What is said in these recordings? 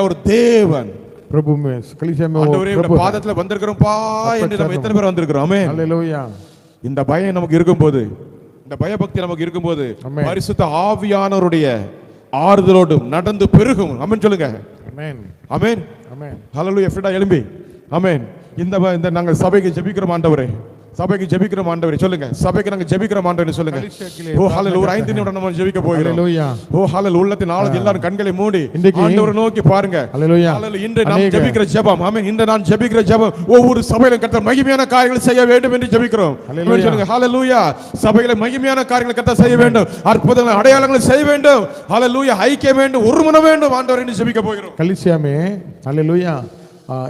ஒரு தேவன் प्रभु में कलीसिया में वो प्रभु பாதத்துல வந்திருக்கிறோம்பா என்று நம்ம எத்தனை பேர் வந்திருக்கிறோம்? ஆமென். ஹalleluya. இந்த பயம் நமக்கு இருக்கும்போது, இந்த பயபக்தி நமக்கு இருக்கும்போது பரிசுத்த ஆவியானவருடைய ஆறுதலோடும் நடந்து பெருகும். ஆமென் சொல்லுங்க. ஆமென். ஆமென். ஆமென். ஹalleluya. ஃப்ரீடா எழும்பி. ஆமென். இந்த நாங்க சபைக்கு ஜெபிக்கிறோம் ஆண்டவரே, சபைக்கு ஜெபிக்கிறோம் ஆண்டவரே சொல்லுங்க. சபைக்கு நாங்க ஜெபிக்கிறோம் ஆண்டவரே சொல்லுங்க. ஓ ஹalleluya. ஒரு 5 நிமிடம் நம்ம ஜெபிக்க போகிறோம். ஹalleluya. ஓ ஹalleluya. உள்ளத்தின் ஆழத்தில் எல்லாரும் கண்களை மூடி ஆண்டவரை நோக்கி பாருங்க. ஹalleluya. ஹalleluya. இன்று நாம் ஜெபிக்கிற ஜெபம், ஆமென், இன்று நான் ஜெபிக்கிற ஜெபம் ஒவ்வொரு சபையிலும் கர்த்தர் மகிமையான காரியங்களை செய்ய வேண்டும் என்று ஜெபிக்கிறோம். ஆமென் சொல்லுங்க. ஹalleluya. சபையிலே மகிமையான காரியங்களை கர்த்தர் செய்ய வேண்டும், அற்புதங்கள் அடையாளங்களை செய்ய வேண்டும். ஹalleluya. ஐக்கியம் வேண்டும், ஒருமனம் வேண்டும் ஆண்டவரே என்று ஜெபிக்க போகிறோம். कलीसिया में हालेलुया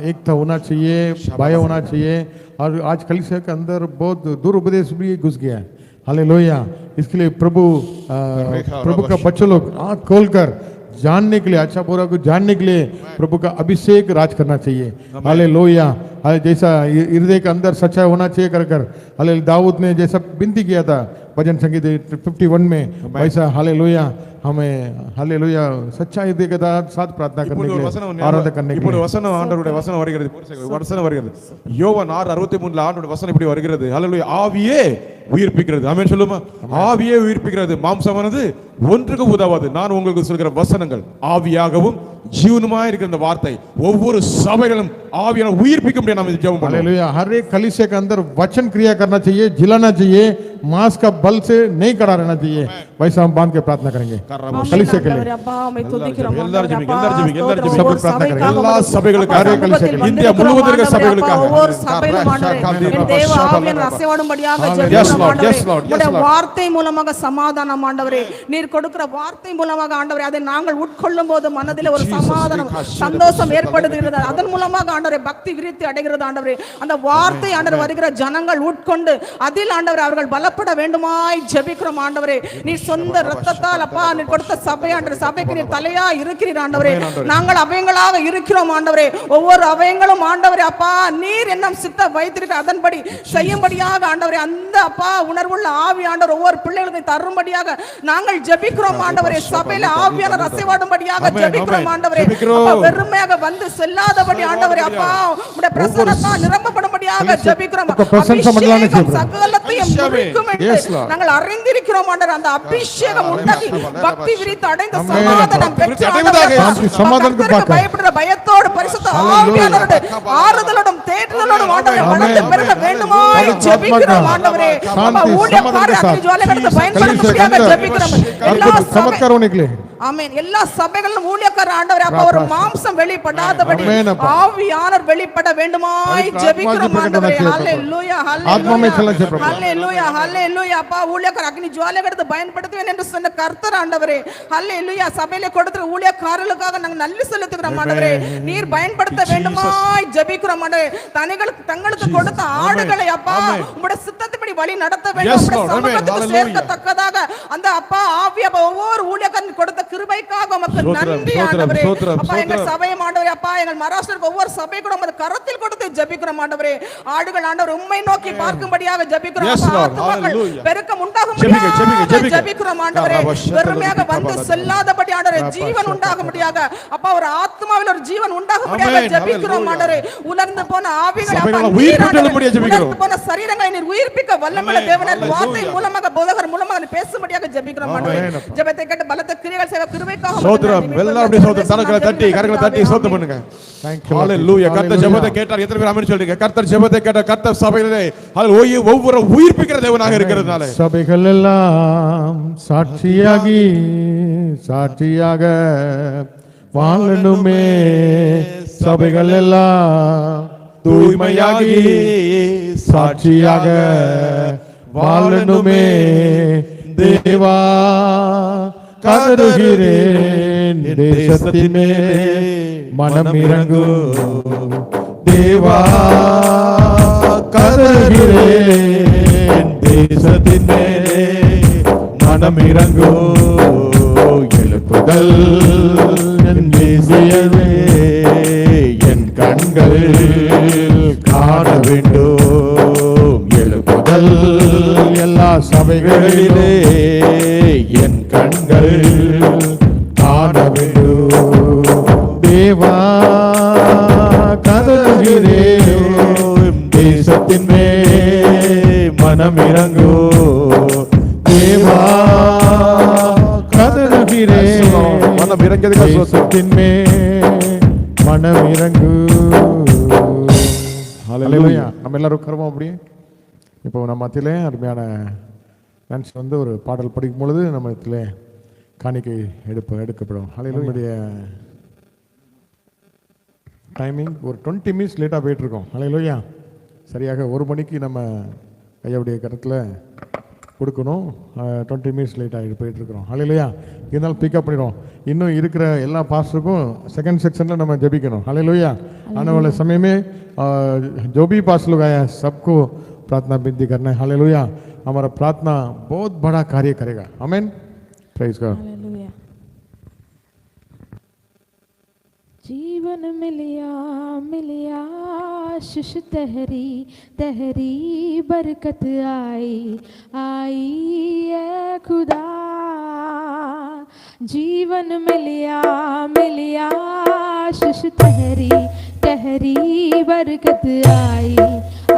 एकता होना चाहिए, भय होना चाहिए। और आज कलीसिया के अंदर बहुत दुरुपदेश भी घुस गया है। हालेलुया। इसके लिए प्रभु का बच्चे लोग आँख खोलकर जानने के लिए, अच्छा बुरा को जानने के लिए प्रभु का अभिषेक राज करना चाहिए। हालेलुया। जैसा हृदय के अंदर सच्चाई होना चाहिए कर हालेलुया। दाऊद ने जैसा विनती किया था भजन संगीत 51 में, वैसा हालेलुया हमें हालेलुया सच्चा हृदय के साथ प्रार्थना करने के लिए, आराधना करने के लिए. இப்படி வசனம் ஆண்டவருடைய வசனம் வருகிறது. வசனம் வருகிறது. யோவான் 6:63 ஆண்டவருடைய வசனம் இப்படி வருகிறது. ஹalleluya. ஆவியே உயிர்ப்பிக்கிறது. ஆமென் சொல்லுமா. ஆவியே உயிர்ப்பிக்கிறது, மாம்சமானது ஒன்றுக்கு உதவாது. நான் உங்களுக்கு சொல்கிற வசனங்கள் ஆவியாகவும் ஜீவனுமாய் இருக்கிற இந்த வார்த்தை ஒவ்வொரு சபைகளும் ஆவியான உயிர்ப்பிக்க முடியும். நாம் ஜெபம் பண்ணுவோம். हालेलुया. हर एक कलीसिया के अंदर वचन क्रिया करना चाहिए, जिलाना चाहिए, मांस का बल से नहीं कड़ा रहना चाहिए। वैसा हम बांध के प्रार्थना करेंगे कलीसिया के लिए. எல்லா சபைகளுக்காக, இந்தியா முழுவதும் இருக்கிற சபைகளுக்காக வார்த்தை மூலமாக சமாதானம் ஆண்டவரே, நீர் கொடுக்கிற வார்த்தை மூலமாக ஆண்டவரே அதை நாங்கள் உட்கொள்ளும் போது மனதில் ஒரு சமாதானம் சந்தோஷம் ஏற்படுகிறது. அதன் மூலமாக ஆண்டவரே பக்தி விருத்தி அடைகிறது ஆண்டவரே. அந்த வார்த்தை ஆண்டவர் வருகிற ஜனங்கள் உட்கொண்டு அதில் ஆண்டவரே அவர்கள் பலப்பட வேண்டுமாய் ஜெபிக்கிறோம் ஆண்டவரே. நீ சொந்த ரத்தத்தால் அப்பா நீர் கொடுத்த சபை ஆண்டவரே, சபைக்கு நீர் தலையா இருக்கிறீர் ஆண்டவரே. நாங்கள் அவயங்களாக இருக்கிறோம் ஆண்டவரே. ஒவ்வொரு அவயங்களும் ஆண்டவரே அப்பா நீர் என்ன சித்த வைத்திருக்க அதன்படி செய்யும்படியாக ஆண்டவரே அந்த அப்பா உணர்வுள்ள ஆவி ஆண்டவர் ஒவ்வொரு பிள்ளைகளுக்கு தரும்படியாக நாங்கள் ஜெபிக்கிறோம் ஆண்டவரே. சபையில ஆவியான ரசைவாடும்படியாக ஜெபிக்கிறோம் ஆண்டவரே. வெறுமையாக வந்து செல்லாதபடி ஆண்டவரே அப்பா உம்முடைய பிரசன்னத்தால் நிரப்பப்படும்படியாக ஜெபிக்கிறோம். சகலத்தையும் முடிக்கும் என்று நாங்கள் அறிந்திருக்கிறோம் ஆண்டவரே. அந்த அபிஷேகம் உண்டாகி பக்தி விரித்து அடைந்த சமாதானம் பெற்று பயப்படுற பயத்தோடு பரிசுத்த ஆவியானவருடைய ஆறுதலோடும் தேற்றுதலோடும் ஆண்டவரே வளர்ந்து பெருக வேண்டுமாய் ஜெபிக்கிறோம் ஆண்டவரே. ஊழியக்காரர் அக்னி ஜுவாலைகளுக்கு பயன்படும்படியாக ஜெபிக்கிறோம். ஆமென். எல்லா சபைகளிலும் ஊழியக்காரர் ஆண்டவரே அப்பா ஒரு மாம்சம் வெளிப்படாதபடி ஆவியானவர் வெளிப்பட வேண்டுமாய் ஜெபிக்கிறோம் ஆண்டவரே. ஹalleluya ஹalleluya ஹalleluya. அப்பா ஊழியக்காரர் அக்னி ஜுவாலைகளுக்கு பயன்படுத்துவேன் என்று சொன்ன கர்த்தர் ஆண்டவரே. ஹalleluya. சபையிலே கொடுக்கிற ஊழியக்காரர்களுக்காக நாங்கள் நன்றி செலுத்துகிறோம் ஆண்டவரே. நீர் பயன்படுத்த வேண்டுமாய் ஜெபிக்கிறோம் ஆண்டவரே. தங்களுக்கு கொடுத்த ஆடுகளை அப்பா உம்முடைய சித்தத்தின்படி வழி நடத்த வேண்டும், உம்முடைய சமூகத்துக்கு சேர்க்கத்தக்கதாக அந்த அப்பா ஆவியா ஒவ்வொரு ஊழியக்காரன் கொடுத்த கிருபைக்காக உமக்கு நன்றி ஆண்டவரே. அப்பா எங்கள் சபையை ஆண்டவரே அப்பா எங்கள் மகாராஷ்டிரருக்கு ஒவ்வொரு சபை கூட உமது கரத்தில் கொடுத்து ஜெபிக்கிறோம் ஆண்டவரே. ஆடுகள் ஆண்டவர் உம்மை நோக்கி பார்க்கும்படியாக ஜெபிக்கிறோம். ஆத்துமாக்கள் பெருக்கம் உண்டாகும்படியாக ஜெபிக்கிறோம் ஆண்டவரே. வெறுமையாக வந்து செல்லாதபடி ஆண்டவரே ஜீவன் உண்டாகும்படியாக அப்பா ஒரு ஆத்மாவில் ஒரு ஜீவன் உண்டாகும்படியாக ஜெபிக்கிறோம் ஆண்டவரே. உலர்ந்து போன ஆவிகளை அப்பா உலர்ந்து போன சரீரங்களை நீர் உயிர்ப்பிக்க வல்லமையுள்ள தேவனே வார்த்தை மூலமாக போதகர் மூலமாக நீர் பேசும்படியாக ஜெபிக்கிறோம் ஆண்டவரே. ஜெபத்தை கேட்டு பலத்த கிரியைகள் செய்ய கிருபைக்காக ஸ்தோத்திரம். எல்லாரும் அப்படியே ஸ்தோத்திரம். கரங்களை தட்டி ஸ்தோத்திரம் பண்ணுங்க. ஹalleluya. கர்த்தர் ஜெபத்தை கேட்டார். எத்தனை பேர் ஆமென் சொல்றீங்க? கர்த்தர் ஜெபத்தை கேட்டார். கர்த்தர் சபையிலே ஒவ்வொரு உயிர்ப்பிக்கிற தேவனாக இருக்கிறதுனால சபைகள் எல்லாம் சாட்சியாக வாழணுமே. சபைகள் எல்லாம் தூய்மையாகி சாட்சியாக வாழணுமே. தேவா கதறுகிறேன் தேசத்திலே மனம் இறங்கும். தேவா கதறுகிறேன் தேசத்திலே மனம் இறங்கும். எழுப்புதல் என் தேசியவே என் கண்கள் காண வேண்டும். எழுப்புதல் எல்லா சபைகளிலே என் கண்கள் காண வேண்டும். தேவா கதறுகிறேன் தேசத்தின் மேல் மனம் இறங்கு தேவா கதறுகிறேன் மனம் இறங்கியதுக்காக ஸ்தோத்திரம். தேசத்தின் மேல் மனம் இறங்கு. ஹalleluya. நம்ம எல்லாரும் உட்காருவோம் அப்படியே. இப்போ நம்ம மத்தியிலே அருமையான டான்ஸ் வந்து ஒரு பாடல் படிக்கும் பொழுது நம்ம மத்தியிலே காணிக்கை எடுக்கப்படும். ஹalleluya. டைமிங் ஒரு 20 மினிட்ஸ் லேட்டாக போயிட்டுருக்கோம். ஹalleluya. சரியாக 1 மணிக்கு நம்ம ஐயாவுடைய கருத்தில் கொடுக்கணும். 20 மினிட்ஸ் லேட்டாக போயிட்டுருக்குறோம். ஹalleluya. இருந்தாலும் பிக்கப் பண்ணிடுவோம். இன்னும் இருக்கிற எல்லா பாஸ்டருக்கும் செகंड सेक्शन நம்ம ஜெபிக்கணும். ஹalleluya. आने वाले समय में जो भी पास लोग आए हैं सबको प्रार्थना विनती करना है. हालेलुया. हमारा प्रार्थना बहुत बड़ा कार्य करेगा. आमीन. Praise God. हालेलुया. जीवन मिलिया मिलिया आशीष तहरी तहरी बरकत आई आई है खुदा. जीवन मिलिया मिलिया आशीष तहरी तहरी बरकत आई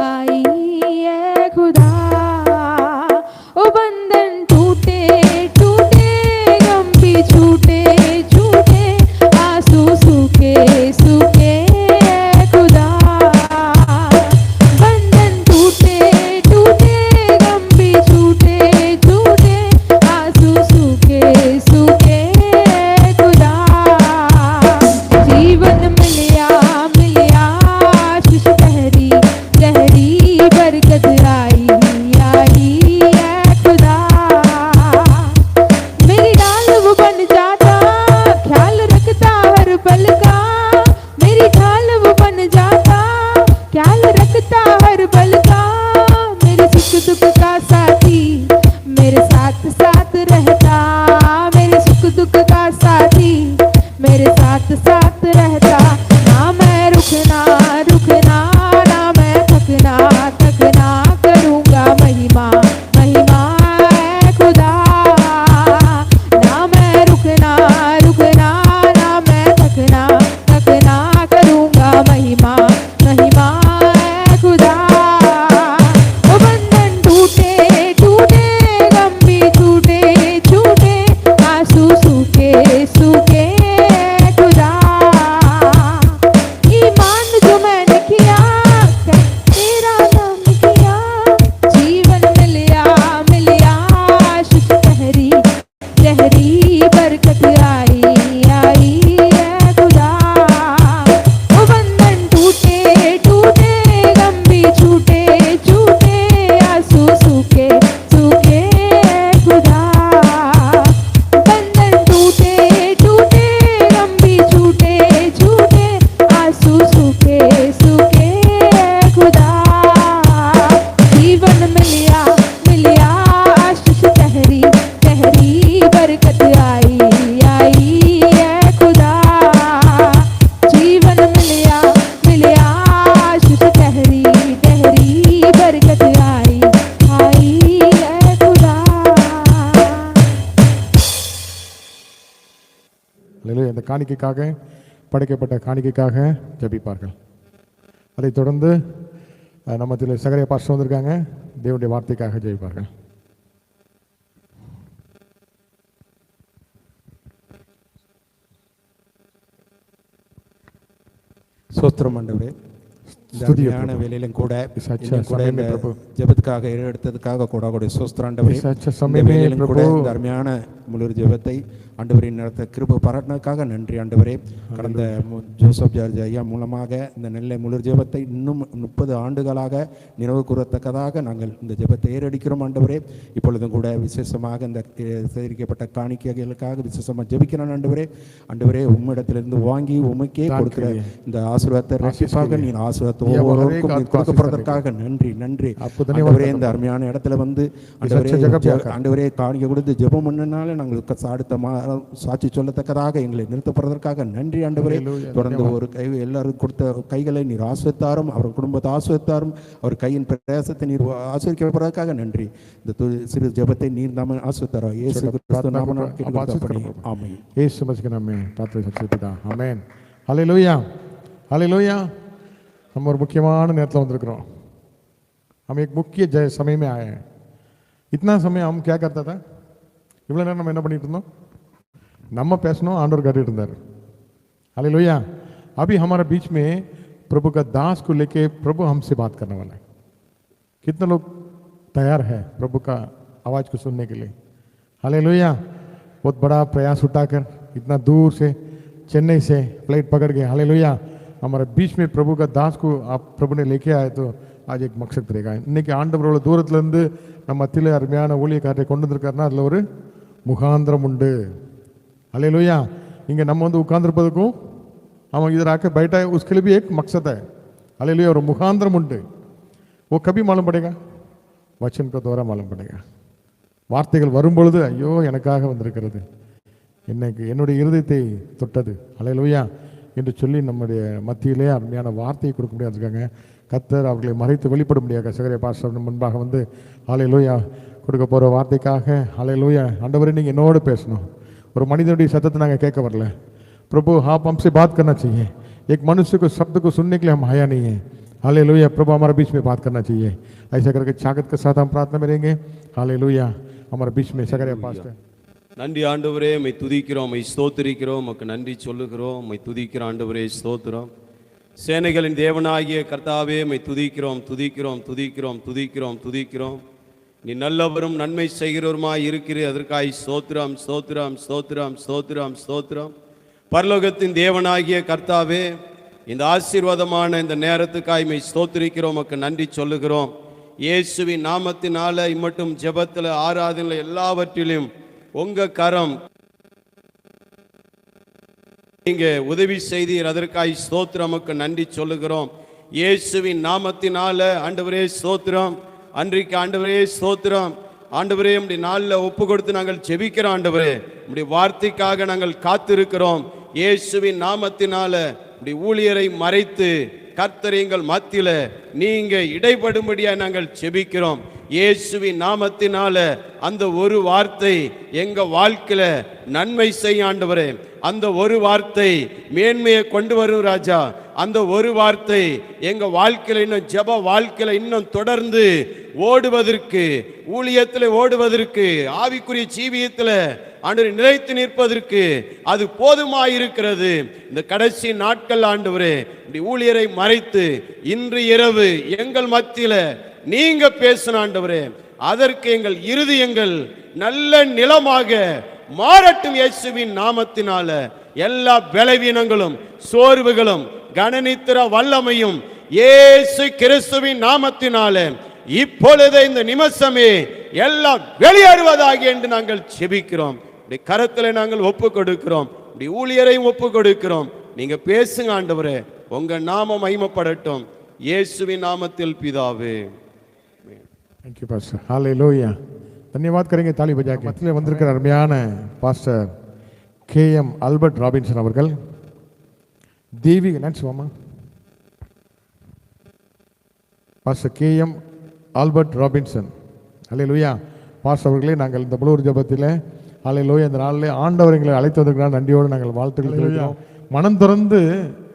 आई है खुदा. ओ बंधन टूटे टूटे गम भी छूटे छूटे आंसू सूखे सूखे खुदा. बंधन टूटे टूटे गम भी छूटे छूटे आंसू सूखे सूखे खुदा. जीवन मिलिया मिलिया आशीष तहरी तहरी बरकत आई आई है खुदा. मेरी ढाल वो बन जाता ख्याल रखता हर पल का. मेरी ढाल वो बन जाता ख्याल रखता हर पल का. मेरे सुख दुख का साथी मेरे साथ साथ रहता. मेरे सुख दुख का साथी मेरे साथ साथ रहता. ना मैं रुकना रुकना ना मैं थकना थकना करूँगा महिमा महिमा है खुदा. ना मैं रुकना रुकना ना मैं थकना थकना करूँगा महिमा महिमा है खुदा. वो बंधन टूटे टूटे गम भी छूटे छूटे आंसू सूखे सूखे खुदा. ईमान जो मैंने किया तेरा नाम किया. जीवन मिलिया मिलिया आशीष तहरी तहरी बरकत आई आई है खुदा. वो बंधन टूटे टूटे गम भी छूटे छूटे आंसू सूखे सूखे खुदा. बंधन टूटे टूटे गम भी छूटे छूटे आंसू सूखे सूखे खुदा. जीवन मिलिया मिलिया आशीष तहरी तहरी बरकत आई आई है खुदा. जीवन मिलिया मिलिया आशीष तहरी तहरी बरकत आई आई है खुदा. ஹalleluya. இந்த காணிக்கைக்காக படைக்கப்பட்ட காணிக்கைக்காக ஜெபிப்பார்கள். அதைத் தொடர்ந்து நம்ம சகரிய பாஸ்டர் வந்திருக்காங்க. தேவனுடைய வார்த்தைக்காக ஜெபிப்பார்கள். சோத்திரம் ஆண்டவரே. இந்த ஸ்துதியை அருமையான பிரபு. வேலையிலும் கூட इस अच्छे இன்னும் கூட समय இந்த में प्रभु ஜெபத்துக்காக எடுத்ததுக்காக கூட சோஸ்திரம் ஆண்டவரே. इस अच्छे இந்த समय में வேலையிலும் கூட प्रभु இந்த அருமையான முழு ஜெபத்தை ஆண்டவரின் நடத்த கிருபை பாராட்டினதுக்காக நன்றி ஆண்டவரே. கடந்த ஜோசப் ஜார்ஜ் ஐயா மூலமாக இந்த நெல்லை முழு ஜெபத்தை இன்னும் 30 ஆண்டுகளாக நினைவு கூறத்தக்கதாக நாங்கள் இந்த ஜெபத்தை ஏறடிக்கிறோம் ஆண்டவரே. இப்பொழுதும் கூட விசேஷமாக இந்த சேகரிக்கப்பட்ட காணிக்கைகளுக்காக விசேஷமாக ஜெபிக்கிறோம் ஆண்டவரே. ஆண்டவரே உம்மிடத்திலிருந்து வாங்கி உமக்கே கொடுக்கிற இந்த ஆசீர்வாதத்தை ரசிப்பாக நீ ஆசீர்வாதத்தை ஒவ்வொருவருக்கும் நீர் கொடுக்கப்படுவதற்காக நன்றி நன்றி ஆண்டவரே. இந்த அருமையான இடத்துல வந்து ஆண்டவரே காணிக்கை கொடுத்து ஜெபம் பண்ணனால நாங்கள் அடுத்த சாட்சி சொல்லத்தக்கதாக எங்களை நிறுத்தப்படுவதற்காக நன்றி ஆண்டவரே. தொடர்ந்து ஒரு கை எல்லாரும் கொடுத்த கைகளை நீர் ஆசீர்வதித்தாரும் அவர் குடும்பத்தை ஆசீர்வதித்தாரும் அவர் கையின் பிரயாசத்தை நீர் ஆசீர்வதிக்கப்படுவதற்காக நன்றி. இந்த சிறு ஜெபத்தை நீர் நாம ஆசீர்வதித்தாரோ இயேசு கிறிஸ்து நாமத்தில் கேட்டுக்கொள்கிறோம். ஆமென். यीशु मसीह के नाम में प्रार्थना सच्चे पिता. आमीन. ஹல்லேலூயா, ஹல்லேலூயா. நம்ம ஒரு முக்கியமான நேரத்தில் வந்திருக்கிறோம். हम एक मुख्य समय में आए हैं. इतना समय हम क्या करता था? இவ்வளோ நேரம் நம்ம என்ன பண்ணிட்டு இருந்தோம்? நம்ம பேசணும், ஆண்டவர் கேட்டுட்டு இருந்தார். हालेलुया. अभी हमारे बीच में प्रभु का दास को लेके प्रभु हमसे बात करने वाला है. कितने लोग तैयार है प्रभु का आवाज को सुनने के लिए? हालेलुया. बहुत बड़ा प्रयास उठाकर इतना दूर से चेन्नई से फ्लाइट पकड़ के हालेलुया हमारे बीच में प्रभु का दास को आप प्रभु ने लेके आए तो आज एक मकसद रहेगा. இன்னைக்கு ஆண்டவரோட தூரத்திலிருந்து நம்ம மத்தியில அருமையான ஊழியக்காரரை கொண்டு வந்திருக்காருன்னா அதில் ஒரு முகாந்திரம் உண்டு. हालेलुया. இங்கே நம்ம வந்து உட்கார்ந்துருப்பதுக்கும் அவன் इधर आके बैठा है उसके लिए भी एक मकसद है. हालेलुया. ஒரு முகாந்திரம் உண்டு. वो कभी मालूम पड़ेगा? वचन का द्वारा मालूम पड़ेगा. வார்த்தைகள் வரும்பொழுது ஐயோ எனக்காக வந்திருக்கிறது, எனக்கு என்னுடைய இருதயத்தை தொட்டது ஹல்லேலூயா என்று சொல்லி நம்முடைய மத்தியிலே அருமையான வார்த்தையை கொடுக்க முடியாதுருக்காங்க. கர்த்தர் அவர்களை மறைத்து வெளிப்பட முடியாது. சகரிய பாஸ்டர் முன்பாக வந்து ஹல்லேலூயா கொடுக்க போகிற வார்த்தைக்காக ஹல்லேலூயா ஆண்டவரே நீங்கள் என்னோடு பேசணும். ஒரு மனிதனுடைய சத்தத்தை நாங்கள் கேட்க வரல. प्रभु आप हमसे बात करना चाहिए. एक मनुष्य को शब्द को सुनने के लिए हम आया नहीं है. हालेलुया. प्रभु हमारे बीच में बात करना चाहिए. ऐसा करके ताकत के साथ हम प्रार्थना में रहेंगे. हालेलुया. हमारे बीच में सगरे पास्टर நன்றி ஆண்டவரே, மை துதிக்கிறோம், மை ஸ்தோத்திரிக்கிறோம், உமக்கு நன்றி சொல்லுகிறோம், மை துதிக்கிற ஆண்டவரே ஸ்தோத்திரம். சேனைகளின் தேவனாகிய கர்த்தாவே, மை துதிக்கிறோம், துதிக்கிறோம், துதிக்கிறோம், துதிக்கிறோம், துதிக்கிறோம். நீ நல்லவரும் நன்மை செய்கிறவருமாய் இருக்கிறீர், அதற்காய் ஸ்தோத்திரம், ஸ்தோத்திரம், ஸ்தோத்திரம், ஸ்தோத்திரம், ஸ்தோத்திரம். பரலோகத்தின் தேவனாகிய கர்த்தாவே, இந்த ஆசீர்வாதமான இந்த நேரத்துக்காய் மை ஸ்தோத்திரிக்கிறோம், உமக்கு நன்றி சொல்லுகிறோம். இயேசுவின் நாமத்தினால இம்மட்டும் ஜெபத்தில் ஆராதனையில் எல்லாவற்றிலும் உங்க கரம் நீங்க உதவி செய்தீர், அதற்காய் ஸ்தோத்திரம், உமக்கு நன்றி சொல்லுகிறோம். இயேசுவின் நாமத்தினால ஆண்டவரே ஸ்தோத்திரம். அன்றைக்கு ஆண்டவரே ஸ்தோத்திரம். ஆண்டவரே உம்முடைய நாளில் ஒப்பு கொடுத்து நாங்கள் ஜெபிக்கிறோம். ஆண்டவரே உம்முடைய வார்த்தைக்காக நாங்கள் காத்திருக்கிறோம். இயேசுவின் நாமத்தினால உம்முடைய ஊழியரை மறைத்து கர்த்தர் எங்கள் மத்தியில நீங்க இடைபடும்படியா நாங்கள் ஜெபிக்கிறோம். இயேசுவின் நாமத்தினால அந்த ஒரு வார்த்தை எங்க வாழ்க்கையில நன்மை செய்ய ஆண்டவரே. அந்த ஒரு வார்த்தை மேன்மையை கொண்டு வரும் ராஜா. அந்த ஒரு வார்த்தை எங்க வாழ்க்கையில இன்னும் ஜெப வாழ்க்கையில இன்னும் தொடர்ந்து ஓடுவதற்கு, ஊழியத்தில் ஓடுவதற்கு, ஆவிக்குரிய ஜீவியத்தில் ஆண்டவரே நிலைத்து நிற்பதற்கு அது போதுமாயிருக்கிறது. இந்த கடைசி நாட்கள் ஆண்டவரே இப்படி ஊழியரை மறைத்து இன்று இரவு எங்கள் மத்தியில நீங்க பேசின ஆண்டவரே, அதற்கு எங்கள் இருதயங்கள் நல்ல நிலமாக மாறட்டும். இயேசுவின் நாமத்தினால எல்லா பலவீனங்களும் சோர்வுகளும் கனநித்திர வல்லமையும் இயேசு கிறிஸ்துவின் நாமத்தினால இப்பொழுது இந்த நிமிஷமே எல்லாம் வெளியேறுவதாக என்று நாங்கள் ஜெபிக்கிறோம். கரத்தில் நாங்கள் ஒப்பு கொடுக்கிறோம். ஊழியரையும் ஒப்பு கொடுக்கிறோம். நீங்க பேசுங்க ஆண்டவரே, உங்க நாமம் மகிமைப்படட்டும். இயேசுவின் நாமத்தில் பிதாவே. Thank you pastor. हालेलुया. धन्यवाद करेंगे ताली बजा के. மத்தியிலே வந்திருக்கிற அருமையான பாஸ்டர் கேஎம் ஆல்பர்ட் ராபின்சன் அவர்கள் தெய்வீக நினைச்சுவாமா பாஸ்டர் கேஎம் ஆல்பர்ட் ராபின்சன். ஹல்லேலூயா. பாஸ்டர் அவர்களே, நாங்கள் இந்த முழு ஜெபத்தில் ஹல்லேலூயா இந்த நாளில் ஆண்டவர் எங்களை அழைத்து வந்திருக்கிறார். நன்றியோடு நாங்கள் வாழ்த்துக்கள் தெரிவிக்கிறோம். மனம் திறந்து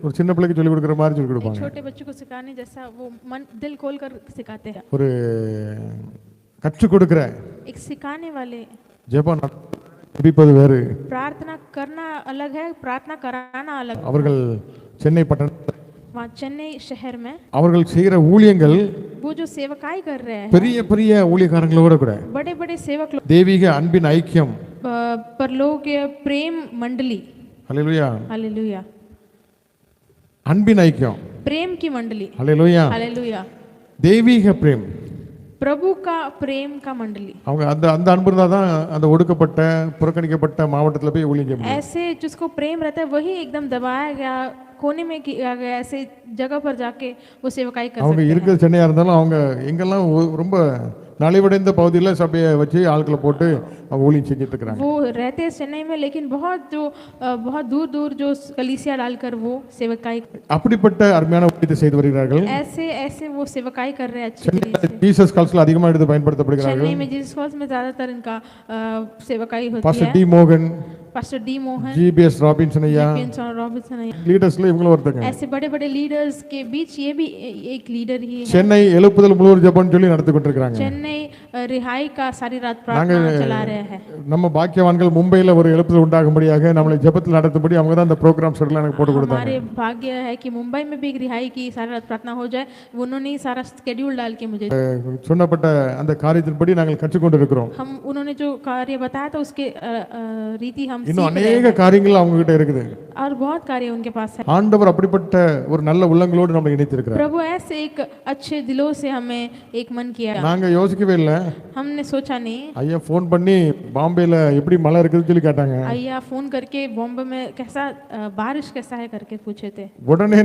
ஒரு சின்ன பிள்ளைக்கு சொல்லிக் கொடுக்குற மாதிரி சொல்லிக் கொடுப்பாங்க. छोटे बच्चों को सिखाने जैसा वो मन दिल खोल कर सिखाते हैं. ஒரு கற்றுக் கொடுக்கிற एक सिखाने वाले. ஜெபம் ஜெபிப்பது வேறு, प्रार्थना करना अलग है, प्रार्थना कराना अलग. அவர்கள் சென்னை பட்டண वहाँ चेन्नई शहर में அவர்கள் செய்கிற ஊழியங்கள் वो जो सेवकाई कर रहे हैं, பெரிய பெரிய ஊழியக்காரங்களோட கூட बड़े बड़े सेवक लोग, தெய்வீக அன்பின் ஐக்கியம். परलोकीय प्रेम मंडली. ஹல்லேலூயா. हालेलुया. அன்பின் ஐக்கியம். प्रेम की मंडली. ஹல்லேலூயா. हालेलुया. தெய்வீக பிரேம். प्रभु का प्रेम का मंडली. அவங்க அந்த அந்த அன்பு இருந்தால் தான் அந்த ஒடுக்கப்பட்ட புறக்கணிக்கப்பட்ட மாவட்டத்தில் போய் ஊழியம் செய்ய முடியும். ऐसे जिसको प्रेम रहता है वही एकदम दबाया गया कोने में किया गया ऐसे जगह पर जाके वो सेवकाई कर அவங்க सकते हैं. இருக்கிற சென்னையாக இருந்தாலும் அவங்க எங்கெல்லாம் ரொம்ப நலிவடைந்த பகுதியில் சபையை வச்சு ஆட்களை போட்டு அவங்க ஊழியம் செஞ்சுட்டு இருக்கிறாங்க. वो रहते हैं चेन्नई में, लेकिन बहुत दूर दूर जो कलीसिया डालकर वो सेवकाई, அப்படிப்பட்ட அருமையான ஊழியத்தை செய்து வருகிறார்கள். ऐसे ऐसे वो सेवकाई कर रहे हैं अच्छी சென்னை तरीके से. ஜீசஸ் கால்ஸ்ல அதிகமாக எடுத்து பயன்படுத்தப்படுகிறார்கள். चेन्नई में जीसस कॉल्स में ज्यादातर इनका सेवकाई होती பாஸ்டர் है. டி மோகன், pastor D Mohan, GPS Robinson ஐயா, रॉबिन्सन, லீடர்ஸ்ல இவங்களும் ஒருத்தங்க. ऐसे बड़े बड़े लीडर्स के बीच ये भी एक लीडर ही है। சென்னை எழுப்புதல் முழுவர் ஜெபம்னு சொல்லி நடத்தி கொண்டிருக்காங்க. चेन्नई रिहाई का सारी रात प्रार्थना चला रहे हैं। நம்ம பாக்கியவான்கள் மும்பைல ஒரு எழுப்புதல் உண்டாகும்படியாக நம்மளை ஜெபத்தில் நடத்தும்படி அவங்க தான் அந்த ப்ரோகிராம் ஷெட்யூல் எனக்கு போட்டு கொடுத்தாங்க. हमारे भाग्य है कि मुंबई में भी एक रिहाई की सारी रात प्रार्थना हो जाए, उन्होंने ही सारा शेड्यूल डाल के मुझे சொன்னப்பட்ட அந்த காரியத்தின்படி நாங்கள் கற்றுக்கொண்டிருக்கிறோம். हम उन्होंने जो कार्य बताया था उसके रीति हम இன்னும் अनेक காரியங்கள் அவங்க கிட்ட இருக்குது. और बहुत कार्य उनके पास है। ஆண்டவர் அப்படிப்பட்ட ஒரு நல்ல உள்ளங்களோடு நம்மை இணைத்திருக்கிறார். प्रभु ऐसे एक अच्छे दिलों से हमें एक मन किया। நாங்க யோசிக்கவே இல்ல. हमने सोचा नहीं। ஐயா ஃபோன் பண்ணி பாம்பேல எப்படி மழை இருக்குன்னு சொல்லி கேட்டாங்க. ஐயா फोन करके बॉम्बे में कैसा बारिश कैसा है करके पूछे थे। உடனே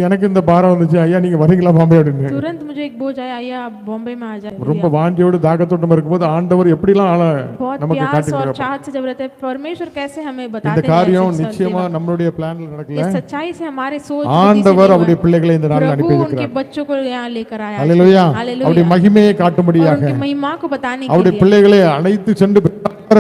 எனக்கு இந்த பாரம் வந்துச்சு, ஐயா நீங்க வரீங்களா பாம்பே அப்படின்னு. तुरंत मुझे एक बोझ आया, ஐயா बॉम्बे में आ जाए। ரொம்ப வாஞ்சியோடு தாகத்தோட இருக்கும்போது ஆண்டவர் எப்படிலாம் நமக்கு காட்டியிருக்கிறார். और चाहत से जब रहते परमेश्वर कैसे हमें बताते हैं। இந்த காரியம் நிச்சயமா நம்மளுடைய பிளான்ல நடக்கல. ये सच्चाई से हमारे सोच ஆண்டவர் அவருடைய பிள்ளைகளை இந்த நாளில் அனுப்பி उनके இருக்கிறார். बच्चों को यहाँ लेकर आया। ஹalleluya. அவருடைய மகிமையை காட்டும்படியாக उनकी महिमा को बताने के அவருடைய लिए பிள்ளைகளை அழைத்து சென்று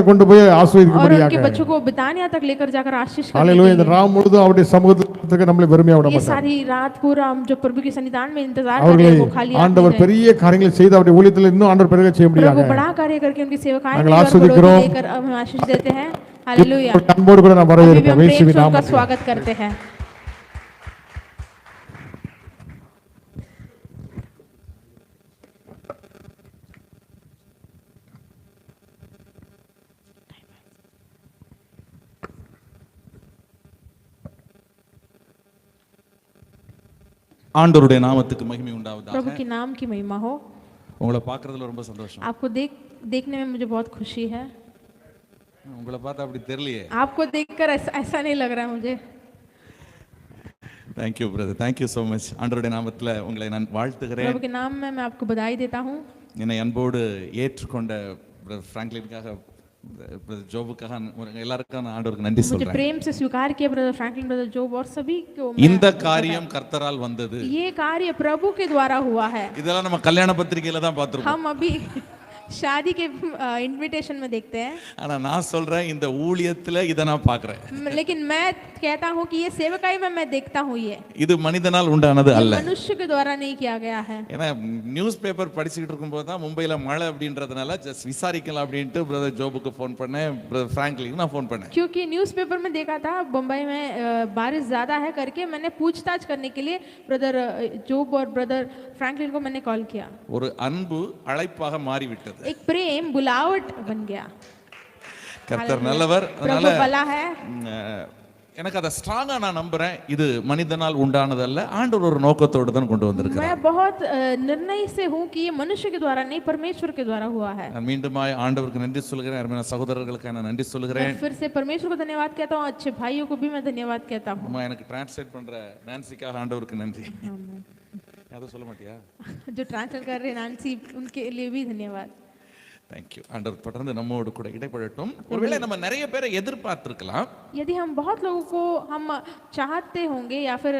கொண்டு போய் और ஆசீர்வதிக்கும்படியாக. उनके बच्चों को बितानिया तक लेकर जाकर आशीष करने ஹalleluya. के இந்த लिए। ராம் முழுதும் அவருடைய சமூகத்துக்கு நம்மளை வெறுமையா விட ये மாட்டார். सारी रात पूरा हम जो प्रभु के सन्निधान में इंतजार कर அவர்களை रहे हैं वो खाली ஆண்டவர் பெரிய காரியங்களை செய்து அவருடைய ஊழியத்தில் இன்னும் ஆண்டவர் பெருக செய்ய प्रभु முடியாது. बड़ा कार्य करके उनकी सेवकाएं நாங்கள் ஆசீர்வதிக்கிறோம். लेकर हमें आशीष देते हैं। हालेलुया। அன்போடு கூட நான் अभी भी வரவேற்கிறேன். हम இயேசுவின் प्रेम से उनका நாமத்தில். स्वागत करते हैं। ஆண்டவருடைய நாமத்துக்கு மகிமை உண்டாவதாக. प्रभु के नाम की महिमा हो। உங்களை பார்க்கறதுல ரொம்ப சந்தோஷம். आपको देखने में मुझे बहुत खुशी है। உங்களை பார்த்தா அப்படி தெரியலையே. आपको देखकर ऐसा नहीं लग रहा है मुझे। Thank you brother. Thank you so much. ஆண்டவருடைய நாமத்துல உங்களை நான் வாழ்த்துகிறேன். प्रभु के नाम में मैं आपको बधाई देता हूँ। என்னை அன்போடு ஏற்றுக்கொண்ட பிரதர் பிராங்க்லினுக்காக, பிரதர் ஜோபுக்காக, எல்லாருக்கும் நான் ஆண்டவருக்கு நன்றி मुझे சொல்றேன். प्रेम से स्वीकार किया ब्रदर फ्रैंकलिन, ब्रदर जोब और सभी को। இந்த காரியம் கர்த்தரால் வந்தது. ये कार्य प्रभु के द्वारा हुआ है। இதெல்லாம் நம்ம கல்யாண பத்திரிகையில தான் பார்த்திருக்கோம். हम अभी शादी के इनविटेशन में देखते हैं। ஆனா நான் சொல்றேன் இந்த ஊழியத்துல இத நான் பார்க்கிறேன். लेकिन मैं कहता हूँ कि ये सेवकाई में मैं देखता हूँ ये இது மனிதனால் உண்டானது அல்ல. मनुष्य के द्वारा नहीं किया गया है। ஏன்னா நியூஸ் பேப்பர் படிச்சுக்கிட்டு இருக்கும்போது தான் மும்பையில் மழை அப்படின்றதுனால ஜஸ்ட் விசாரிக்கலாம் அப்படின்ட்டு பிரதர் ஜோபுக்கு ஃபோன் பண்ணேன், பிரதர் ஃப்ராங்க்லினுக்கு நான் ஃபோன் பண்ணேன். क्योंकि न्यूज़पेपर में देखा था बम्बई में बारिश ज़्यादा है करके मैंने पूछताछ करने के लिए ब्रदर जोब और ब्रदर फ्रैंकलिन को मैंने कॉल किया। ஒரு அன்பு அழைப்பாக மாறிவிட்டது. एक प्रेम बुलावट बन गया। கர்த்தர் நல்லவர். प्रभु भला है। எனக்கு அதை ஸ்ட்ராங்கா நான் நம்புறேன். இது மனிதனால் உண்டானதல்ல, ஆண்டவர் ஒரு நோக்கத்தோடு தான் கொண்டு வந்திருக்கிறார். मैं बहुत निर्णय से हूँ कि ये मनुष्य के द्वारा नहीं परमेश्वर के द्वारा हुआ है। நான் மீண்டுமாய் ஆண்டவருக்கு நன்றி சொல்கிறேன். அருமையான சகோதரர்களுக்கு நான் நன்றி சொல்கிறேன். फिर से परमेश्वर को धन्यवाद कहता हूँ, अच्छे भाइयों को भी मैं धन्यवाद कहता हूँ। அம்மா எனக்கு டிரான்ஸ்லேட் பண்ற நான்சிக்காக ஆண்டவருக்கு நன்றி. யாரும் சொல்ல மாட்டியா? जो ट्रांसलेट कर रहे हैं नानसी, उनके लिए भी धन्यवाद। தேங்க்யூ. ஆண்டவர் தொடர்ந்து நம்மோடு கூட இடைப்படட்டும். ஒருவேளை நம்ம நிறைய பேரை எதிர்பார்த்திருக்கலாம். यदि हम बहुत लोगों को हम चाहते होंगे या फिर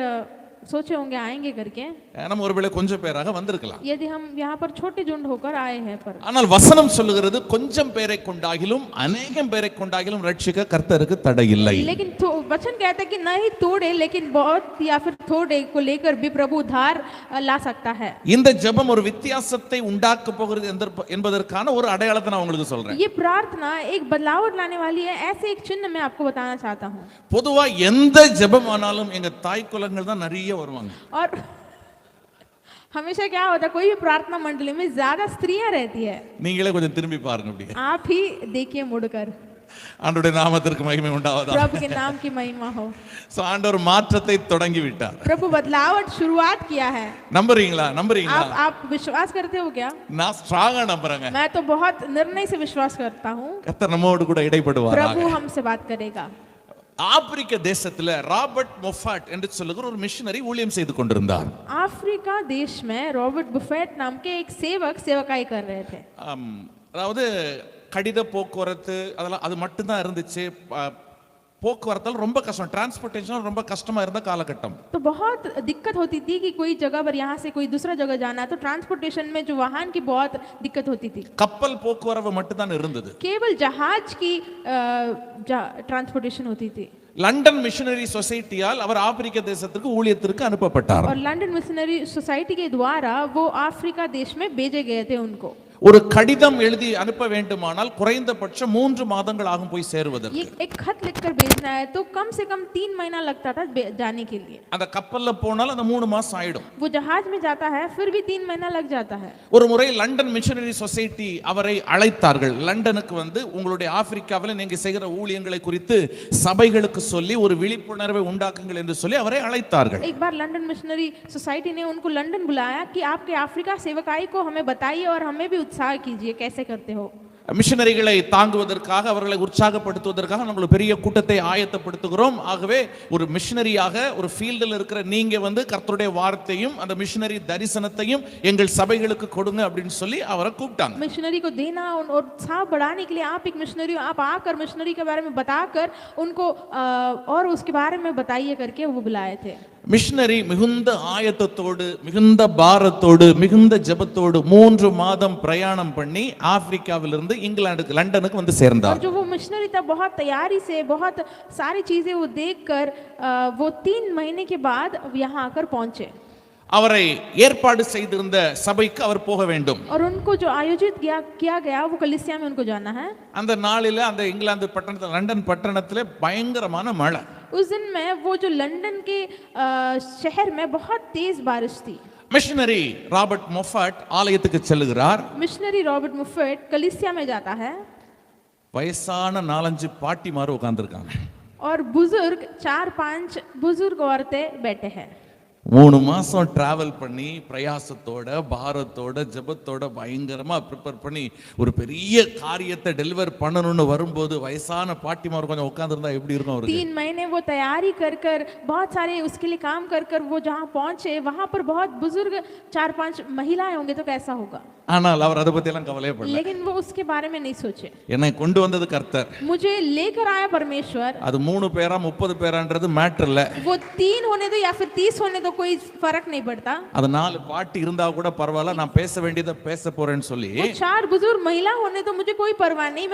सोचे होंगे आएंगे करके, நம்ம ஒருவேளை கொஞ்சம் பேராக வந்திருக்கலாம். यदि हम यहाँ पर छोटे झुंड होकर आए हैं पर ஆனால் வசனம் சொல்லுகிறது கொஞ்சம் பேரை கொண்டாகிலும் அநேகம் பேரை கொண்டாகிலும் ரட்சிக்க கர்த்தருக்கு தடை இல்லை. लेकिन वचन कहता है कि नहीं तोड़े लेकिन बहुत या फिर थोड़े को लेकर भी प्रभु उद्धार ला सकता है। இந்த ஜெபம் ஒரு வித்தியாசத்தை உண்டாக்க போகிறது என்பதற்கான ஒரு அடையாளத்தை நான் உங்களுக்கு சொல்றேன். ये प्रार्थना एक बदलाव लाने वाली है, ऐसे एक चिन्ह मैं आपको बताना चाहता हूँ। பொதுவா எந்த ஜெபம் ஆனாலும் எங்க தாய் குலங்கள் தான் நிறைய வருவாங்க. और हमेशा क्या होता है, कोई भी प्रार्थना मंडली में ज्यादा स्त्रियां रहती है। நீங்களே கொஞ்சம் திரும்பி பாருங்க அப்படியே. आप ही देखिए मुड़कर। ஆண்டவருடைய நாமத்திற்கு மகிமை உண்டாவதாக. प्रभु के नाम की महिमा हो। சோ ஆண்டவர் மாற்றத்தை தொடங்கி விட்டார். प्रभु बदलावट शुरुआत किया है। நம்புறீங்களா? நம்புறீங்களா? आप विश्वास करते हो क्या? நான் ஸ்ட்ராங்கா நம்புறேங்க. मैं तो बहुत निर्णय से विश्वास करता हूँ। கர்த்தர் நம்மோடு கூட இடைப்படுவார். प्रभु हमसे बात करेगा। ஆப்பிரிக்க தேசத்துல ராபர்ட் மொஃபாட் என்று சொல்லுகிற ஒரு மிஷனரி ஊழியம் செய்து கொண்டிருந்தார். अफ्रीका देश में रॉबर्ट बुफेट नाम के एक सेवक सेवकाई कर रहे थे। அதாவது கடித போக்குவரத்து அதெல்லாம் அது மட்டும் தான் இருந்துச்சு. போக்குவரத்தால் ரொம்ப கஷ்டம், டிரான்ஸ்போர்टेशन ரொம்ப கஷ்டமா இருந்த காலகட்டம். तो बहुत दिक्कत होती थी कि कोई जगह पर यहाँ से कोई दूसरा जगह जाना है तो ट्रांसपोर्टेशन में जो वाहन की बहुत दिक्कत होती थी. கப்பல் போக்குவரவு மட்டும் தான் இருந்தது. केवल जहाज की ट्रांसपोर्टेशन होती थी. லண்டன் மிஷனரி சொசைட்டியால் அவர் ஆப்பிரிக்க தேசத்துக்கு ஊழியத்திற்கு அனுப்பப்பட்டார். और लंदन मिशनरी सोसाइटी के द्वारा वो अफ्रीका देश में भेजे गए थे उनको. ஒரு கடிதம் எழுதி அனுப்ப வேண்டுமானால் குறைந்தபட்சம் 3 மாதங்கள் ஆகும் போய் சேருவதற்கு. एक खत लिखकर भेजना है तो कम से कम 3 महीना लगता था जाने के लिए. அந்த கப்பல்ல போனால் அந்த 3 மாசம் ஆயிடும். वो जहाज में जाता है फिर भी 3 महीना लग जाता है. ஒரு முறை லண்டன் மிஷனரி சொசைட்டி அவரை அழைத்தார்கள். லண்டனுக்கு வந்து உங்களுடைய ஆப்பிரிக்காவில் நீங்க செய்கிற ஊழியங்களை குறித்து சபைகளுக்கு சொல்லி ஒரு விழிப்புணர்வை உண்டாக்குங்கள் என்று சொல்லி அவரை அழைத்தார்கள். एक बार लंदन मिशनरी सोसाइटी ने उनको लंदन बुलाया कि आपके अफ्रीका सेवकाई को हमें बताइए और हमें भी उत्साह कीजिए कैसे करते हो. மிஷனரிகளை தாங்குவதற்காக அவர்களை உற்சாகப்படுத்துவதற்காக நாங்கள் பெரிய கூட்டத்தை ஆயத்தப்படுத்துகிறோம். ஆகவே ஒரு மிஷனரியாக ஒரு ஃபீல்டில் இருக்கிற நீங்க வந்து கர்த்தருடைய வார்த்தையும் அந்த மிஷனரி தரிசனத்தையும் எங்கள் சபைகளுக்கு கொடுங்க அப்படின்னு சொல்லி அவரை கூப்பிட்டாங்க. मिशनरी को देना और उत्साह बढ़ाने के लिए आप एक मिशनरी आप आकर मिशनरी के बारे में बताकर उनको और उसके बारे में बताइए करके वो बुलाए थे. மிஷனரி மிகுந்த ஆயத்தத்தோடு மிகுந்த பாரத்தோடு மிகுந்த ஜெபத்தோடு 3 மாதம் பிரயாணம் பண்ணி ஆப்பிரிக்காவிலிருந்து இங்கிலாந்துக்கு லண்டனுக்கு வந்து சேர்ந்தார். और जो वो मिशनरी था बहुत तैयारी से बहुत सारी चीजें वो देखकर वो 3 महीने के बाद यहाँ आकर पहुंचे. அவரை ஏற்பாடு செய்திருந்த சபைக்கு அவர் போக வேண்டும். और उनको जो आयोजित किया गया वो कलीसिया में उनको जाना है. அந்த நாளில அந்த இங்கிலாந்து பட்டணத்தில் லண்டன் பட்டணத்திலே பயங்கரமான மழை. उस दिन में वो जो लंदन के शहर में बहुत तेज बारिश थी. மிஷனரி ராபர்ட் மொஃபட் ஆலயத்துக்கு செல்கிறார். मिशनरी रॉबर्ट मुफेट कलीसिया में जाता है. வயசான 4-5 பாட்டிமார் உட்கார்ந்திருக்காங்க. और बुजुर्ग 4-5 बुजुर्ग औरतें बैठे हैं. 3 மாசம் டிராவல் பண்ணி பிரயாசத்தோட பாரத்தோட ஜெபத்தோட பயங்கரமா ப்ரிப்பேர் பண்ணி ஒரு பெரிய காரியத்தை டெலிவர் பண்ணணும்னு வரும்போது வயசான பாட்டிமார் கொஞ்சம் உட்கார்ந்திருந்தா எப்படி இருக்கும் அவருக்கு? 3 महीने वो तैयारी कर बहुत सारे उसके लिए काम कर वो जहाँ पहुंचे वहां पर बहुत बुजुर्ग 4-5 महिलाएं होंगे तो कैसा होगा. ஆனால் அவர் அதை பத்தி எல்லாம் கவலையே படல. लेकिन वो उसके बारे में नहीं सोचे. என்னை கொண்டு வந்தது கர்த்தர். मुझे लेकर आया परमेश्वर. அது 3 பேரா 30 பேரான்றது மேட்டர் இல்ல. वो 3 होने दो या फिर 30 होने दो कोई फर्क नहीं पड़ता. அது 4 பாட்டி இருந்தா கூட பரவாயில்ல, நான் பேச வேண்டியதை பேச போறேன்னு சொல்லி 4 बुजुर्ग महिला होने तो मुझे कोई परवाह नहीं,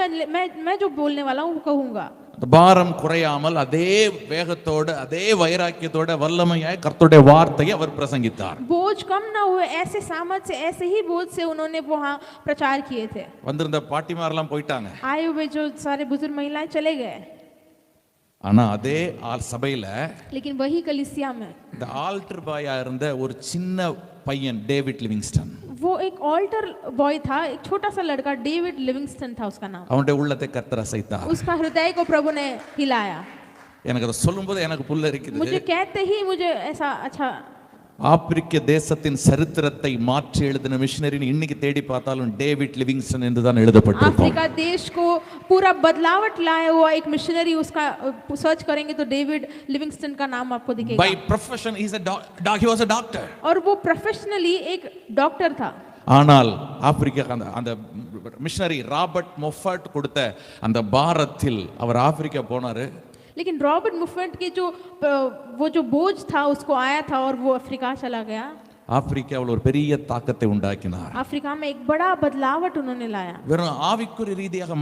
मैं जो बोलने वाला हूँ वो कहूंगा. பாரம் குறையாமல் அதே வேகத்தோடு அதே வைராக்கியத்தோட வல்லமையாய் கர்த்தருடைய வார்த்தையை அவர் பிரசங்கித்தார். बोझ कम ना हुए ऐसे सामर्थ से ऐसे ही बोझ से उन्होंने वहाँ प्रचार किए थे. வந்திருந்த பாட்டிமாரெல்லாம் போயிட்டாங்க. आए हुए जो सारे बुजुर्ग महिलाएं चले गए. ஆனா அதே சபையில लेकिन वही कलीसिया में இந்த ஆல்டர் பாயா இருந்த ஒரு சின்ன பையன் டேவிட் லிவிங்ஸ்டன், वो एक ऑल्टर बॉय था, एक छोटा सा लड़का डेविड लिविंगस्टन था उसका नाम. அவனுடைய உள்ளத்தை கர்த்தர் அசைத்தார். उसका हृदय को प्रभु ने हिलाया. எனக்கு அதை சொல்லும்போது எனக்கு புல்ல இருக்குது. मुझे कहते ही मुझे ऐसा अच्छा. ஆப்பிரிக்க தேசத்தின் சரித்திரத்தை மாற்றி எழுதின மிஷனரி இன்னைக்கு தேடி பார்த்தாலும் டேவிட் லிவிங்ஸ்டன் என்று தான் எழுதப்பட்டிருக்கும். अफ्रीका देश को पूरा बदलावट लाया हुआ एक मिशनरी उसका सर्च करेंगे तो डेविड लिविंगस्टन का नाम आपको दिखेगा. By profession he was a doctor. और वो प्रोफेशनली एक डॉक्टर था. ஆனால் ஆப்பிரிக்கா அந்த மிஷனரி ராபர்ட் மொஃபட் கொடுத்த அந்த பாரத்தில் அவர் ஆப்பிரிக்கா போனாரு. लेकिन रॉबर्ट मुफेट के वो जो बोझ था उसको आया था और वो अफ्रीका चला गया. ஆப்பிரிக்காவில் ஒரு பெரிய தாக்கத்தை உண்டாக்கினார். अफ्रीका में एक बड़ा बदलावट उन्होंने लाया. வெறும் ஆவிக்குரிய ரீதியாக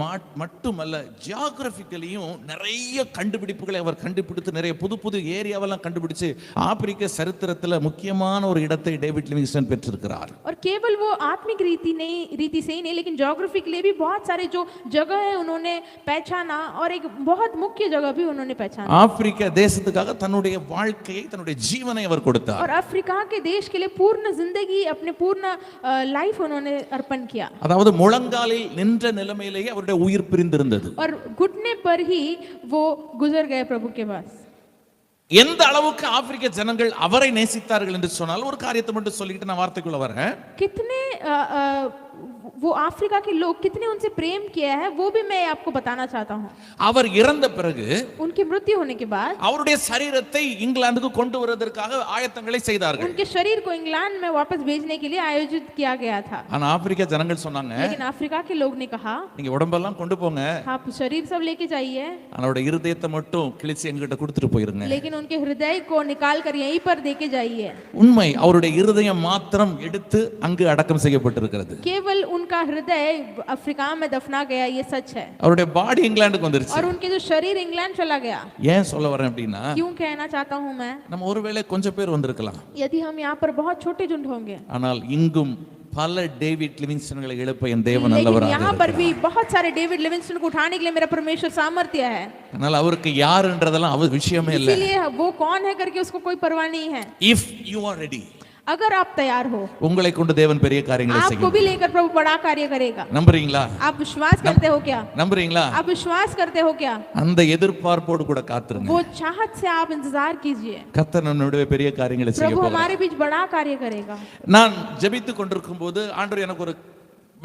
மட்டுமல்ல, ஜியோகிராபிக்கலியும் நிறைய கண்டுபிடிப்புகளை அவர் கண்டுபிடித்து நிறைய புது புது ஏரியாவெல்லாம் கண்டுபிடிச்சு ஆப்பிரிக்க சரித்திரத்தில் முக்கியமான ஒரு இடத்தை டேவிட் லிவிங்ஸ்டன் பெற்றிருக்கிறார். और केवल वो आत्मिक रीति से ही नहीं लेकिन ज्योग्राफी के लिए भी बहुत सारे जो जगह है उन्होंने पहचाना और एक बहुत मुख्य जगह भी उन्होंने पहचाना. ஆப்பிரிக்க தேசத்துக்காக தன்னுடைய வாழ்க்கையை தன்னுடைய ஜீவனை அவர் கொடுத்தார். और अफ्रीका के देश के लिए पूर्ण जिंदगी अपने पूर्ण लाइफ उन्होंने अर्पण किया. அதாவது முழங்காலில் நின்ற நிலைமையிலேயே அவருடைய உயிர் பிரிந்திருந்தது. और घुटने पर ही वो गुजर गए प्रभु के पास. எந்த அளவுக்கு ஆப்பிரிக்க ஜனங்கள் அவரை நேசித்தார்கள் என்று சொன்னால் ஒரு காரியத்தை மட்டும் சொல்லிட்டு நான் வார்த்தைக்குள்ள வரேன். कितने वो अफ्रीका के लोग कितने उनसे प्रेम किया है वो भी मैं आपको बताना चाहता हूँ. அவர் இறந்த பிறகு उनकी मृत्यु होने के बाद அவருடைய சரீரத்தை இங்கிலாந்துக்கு கொண்டு வருவதற்காக ஆயத்தங்களை செய்தார்கள். उनके शरीर को इंग्लैंड में वापस भेजने के लिए आयोजित किया गया था. ஆனா ஆப்பிரிக்க ஜனங்கள் சொன்னாங்க, लेकिन अफ्रीका के लोग ने कहा நீங்க உடம்பெல்லாம் கொண்டு போங்க, आप शरीर सब लेके जाइए, அவருடைய இருதயத்தை மட்டும் கிழிச்சு எங்ககிட்ட கொடுத்துட்டு போயிருங்க. लेकिन उनके हृदय को निकाल कर यहीं पर देके जाइए. உண்மை, அவருடைய இருதயம் மாத்திரம் எடுத்து அங்கு அடக்கம் செய்யப்பட்டிருக்கிறது. केवल उनका हृदय अफ्रीका में दफना गया, ये सच है. அவருடைய பாடி இங்கிலாந்துக்கு வந்துருச்சு. और उनके जो शरीर इंग्लैंड चला गया. ஏன் சொல்ல வரேன் அப்படின்னா, क्यों कहना चाहता हूँ मैं, நம்ம ஒருவேளை கொஞ்சம் பேர் வந்திருக்கலாம், यदि हम यहाँ पर बहुत छोटे झुंड होंगे, ஆனால் இங்கும் பல டேவிட் லிவிங்ஸ்டன்களை எழுப்ப என் தேவன் लेकिन நல்லவராக यहाँ पर இருக்கிறார். भी बहुत सारे डेविड लिविंगस्टन को उठाने के लिए मेरा परमेश्वर सामर्थ्य है. அதனால அவருக்கு யாருன்றதெல்லாம் அவர் விஷயமே இல்ல. इसीलिए वो कौन है करके उसको कोई परवाह नहीं है. இஃப் யூ ஆர் ரெடி, अगर आप तैयार हो, உங்களை கொண்டு தேவன் பெரிய காரியங்களை आपको செய்யும். भी लेकर प्रभु बड़ा कार्य करेगा. நம்புறீங்களா? आप विश्वास करते हो क्या? நம்புறீங்களா? आप विश्वास करते हो क्या? அந்த எதிர்பார்ப்போடு கூட காத்திருங்க. वो चाहत से आप इंतजार कीजिए. கர்த்தர் நம்முடைய பெரிய காரியங்களை செய்ய प्रभु போகிறார். हमारे बीच बड़ा कार्य करेगा. நான் ஜெபித்துக் கொண்டிருக்கும் போது ஆண்டவர் எனக்கு ஒரு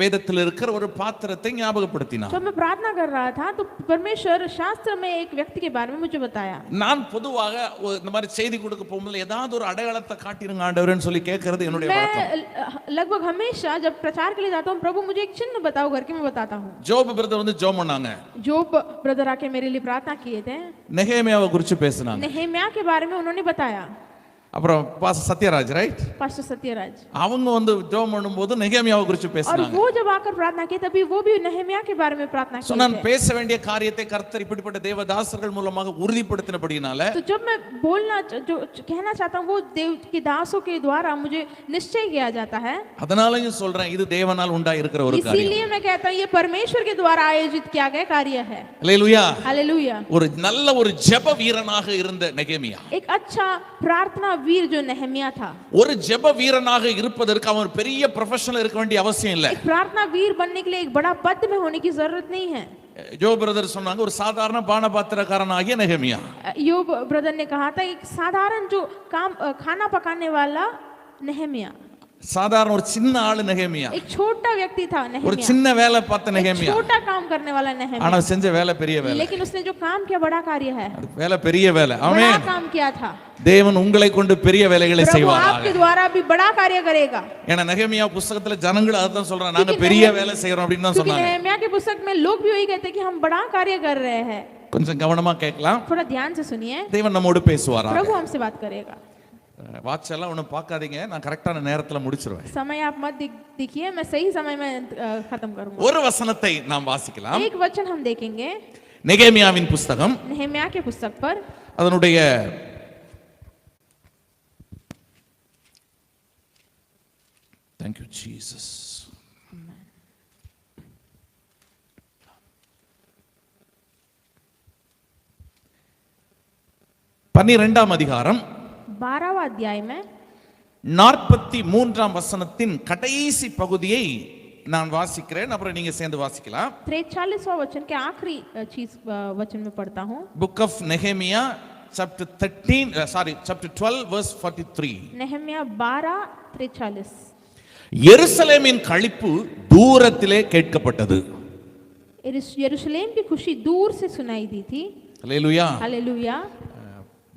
வேதத்தில் இருக்கிற ஒரு பாத்திரத்தை ஞாபகப்படுத்தினார். जब मैं प्रार्थना कर रहा था तो परमेश्वर शास्त्र में एक व्यक्ति के बारे में मुझे बताया. நான் பொதுவாக இந்த மாதிரி செய்தி கொடுக்க போகும்போது ஏதாவது ஒரு அடையாளத்தை காட்டிருங்க ஆண்டவரேன்னு சொல்லி கேட்கிறது என்னுடைய வழக்கம். मैं लगभग हमेशा जब प्रचार के लिए जाता हूँ, प्रभु मुझे एक चिन्ह बताओ करके मैं बताता हूँ. ஜோப் பிரதர் வந்து ஜெபம் பண்ணாங்க. जोब ब्रदर आके मेरे लिए प्रार्थना किए थे. நெகேமியாவை குறித்து பேசினாங்க. नेहेमिया के बारे में उन्होंने बताया. அப்புறம் pastor Sathyaraj, right, pastor Sathyaraj, அவங்க வந்து ஜெபம் பண்ணும்போது நெகேமியாவை குறித்து और பேசினாங்க. वो जब आकर प्रार्थना की तभी वो भी नेहेमिया के बारे में प्रार्थना की. நான் பேச வேண்டிய காரியத்தை கர்த்தர் இப்படிப்பட்ட தேவதாசர்கள் மூலமாக உறுதிப்படுத்தினபடினால, तो जब मैं बोलना जो कहना चाहता हूँ वो देव के दासों के द्वारा मुझे निश्चय किया जाता है. அதனாலயும் சொல்றேன், இது தேவனால் உண்டா இருக்கிற ஒரு காரியம். इसीलिए मैं कहता हूँ ये परमेश्वर के द्वारा आयोजित किया गया कार्य है. அல்லேலூயா. हालेलुया. ஒரு நல்ல ஒரு ஜெப வீரனாக இருந்த நெகேமியா, एक अच्छा प्रार्थना वीर जो नेहेमिया था. ஒரு ஜெப வீரனாக இருப்பதற்கு அவன் பெரிய ப்ரொஃபஷனல் இருக்க வேண்டிய அவசியம் இல்ல. एक प्रार्थना वीर बनने के लिए एक बड़ा पद में होने की जरूरत नहीं है. ஜோ பிரதர் சொன்னாங்க, ஒரு சாதாரண பானபாத்திரக்காரனாகிய நெகேமியா. யோब ब्रदर ने कहा था एक साधारण जो काम खाना पकाने वाला नेहेमिया, சாதாரண ஒரு சின்ன ஆளு நெகேமியா, एक छोटा व्यक्ति था ஒரு नेहेमिया, சின்ன வேலை பார்த்த एक நெகேமியா. छोटा काम करने वाला नेहेमिया, ஆனா செஞ்ச வேலை பெரிய வேலை. लेकिन उसने जो काम किया बड़ा कार्य है, வேலை பெரிய வேலை. बड़ा ஆமென். काम किया था. தேவன் உங்களை கொண்டு பெரிய வேலைகளை प्रभु செய்வாராக. आपके द्वारा भी बड़ा कार्य करेगा. ஏன்னா நெகேமியா புத்தகத்துல ஜனங்கள் அதான் சொல்றாங்க, நாங்க பெரிய வேலை செய்யறோம் அப்படின்னு தான் क्योंकि சொன்னாங்க. नेहेमिया के पुस्तक में लोग भी वही कहते हैं कि हम बड़ा कार्य कर रहे हैं. கொஞ்சம் கவனமா கேட்கலாம். थोड़ा ध्यान से सुनिए, தேவன் நம்மோடு பேசுவாராக. प्रभु हमसे बात करेगा. வாட்ச் எல்லாம் ஒன்றும் பார்க்காதீங்க, நான் கரெக்டான நேரத்துல முடிச்சிருவேன். समय आप मत देखिए, मैं सही समय में खत्म करूंगा. ஒரு வசனத்தை நாம் வாசிக்கலாம். एक वचन हम देखेंगे நெகேமியாவின் புஸ்தகம், नेहेमिया के पुस्तक पर, அதனுடைய 12ஆம் அதிகாரம் 12वां अध्याय में 43ஆம் வசனத்தின் கடைசி பகுதியை நான் வாசிக்கிறேன், அப்புறம் நீங்க சேர்ந்து வாசிக்கலாம். 43वां वचन के आखिरी चीज वचन में पढ़ता हूँ. Book of Nehemiah chapter 12 verse 43. नेहेमिया 12:43. எருசலேமின் களிப்பு தூரத்திலே கேட்கப்பட்டது. यरूशलेम की खुशी दूर से सुनाई दी थी. அல்லேலூயா. हालेलुया.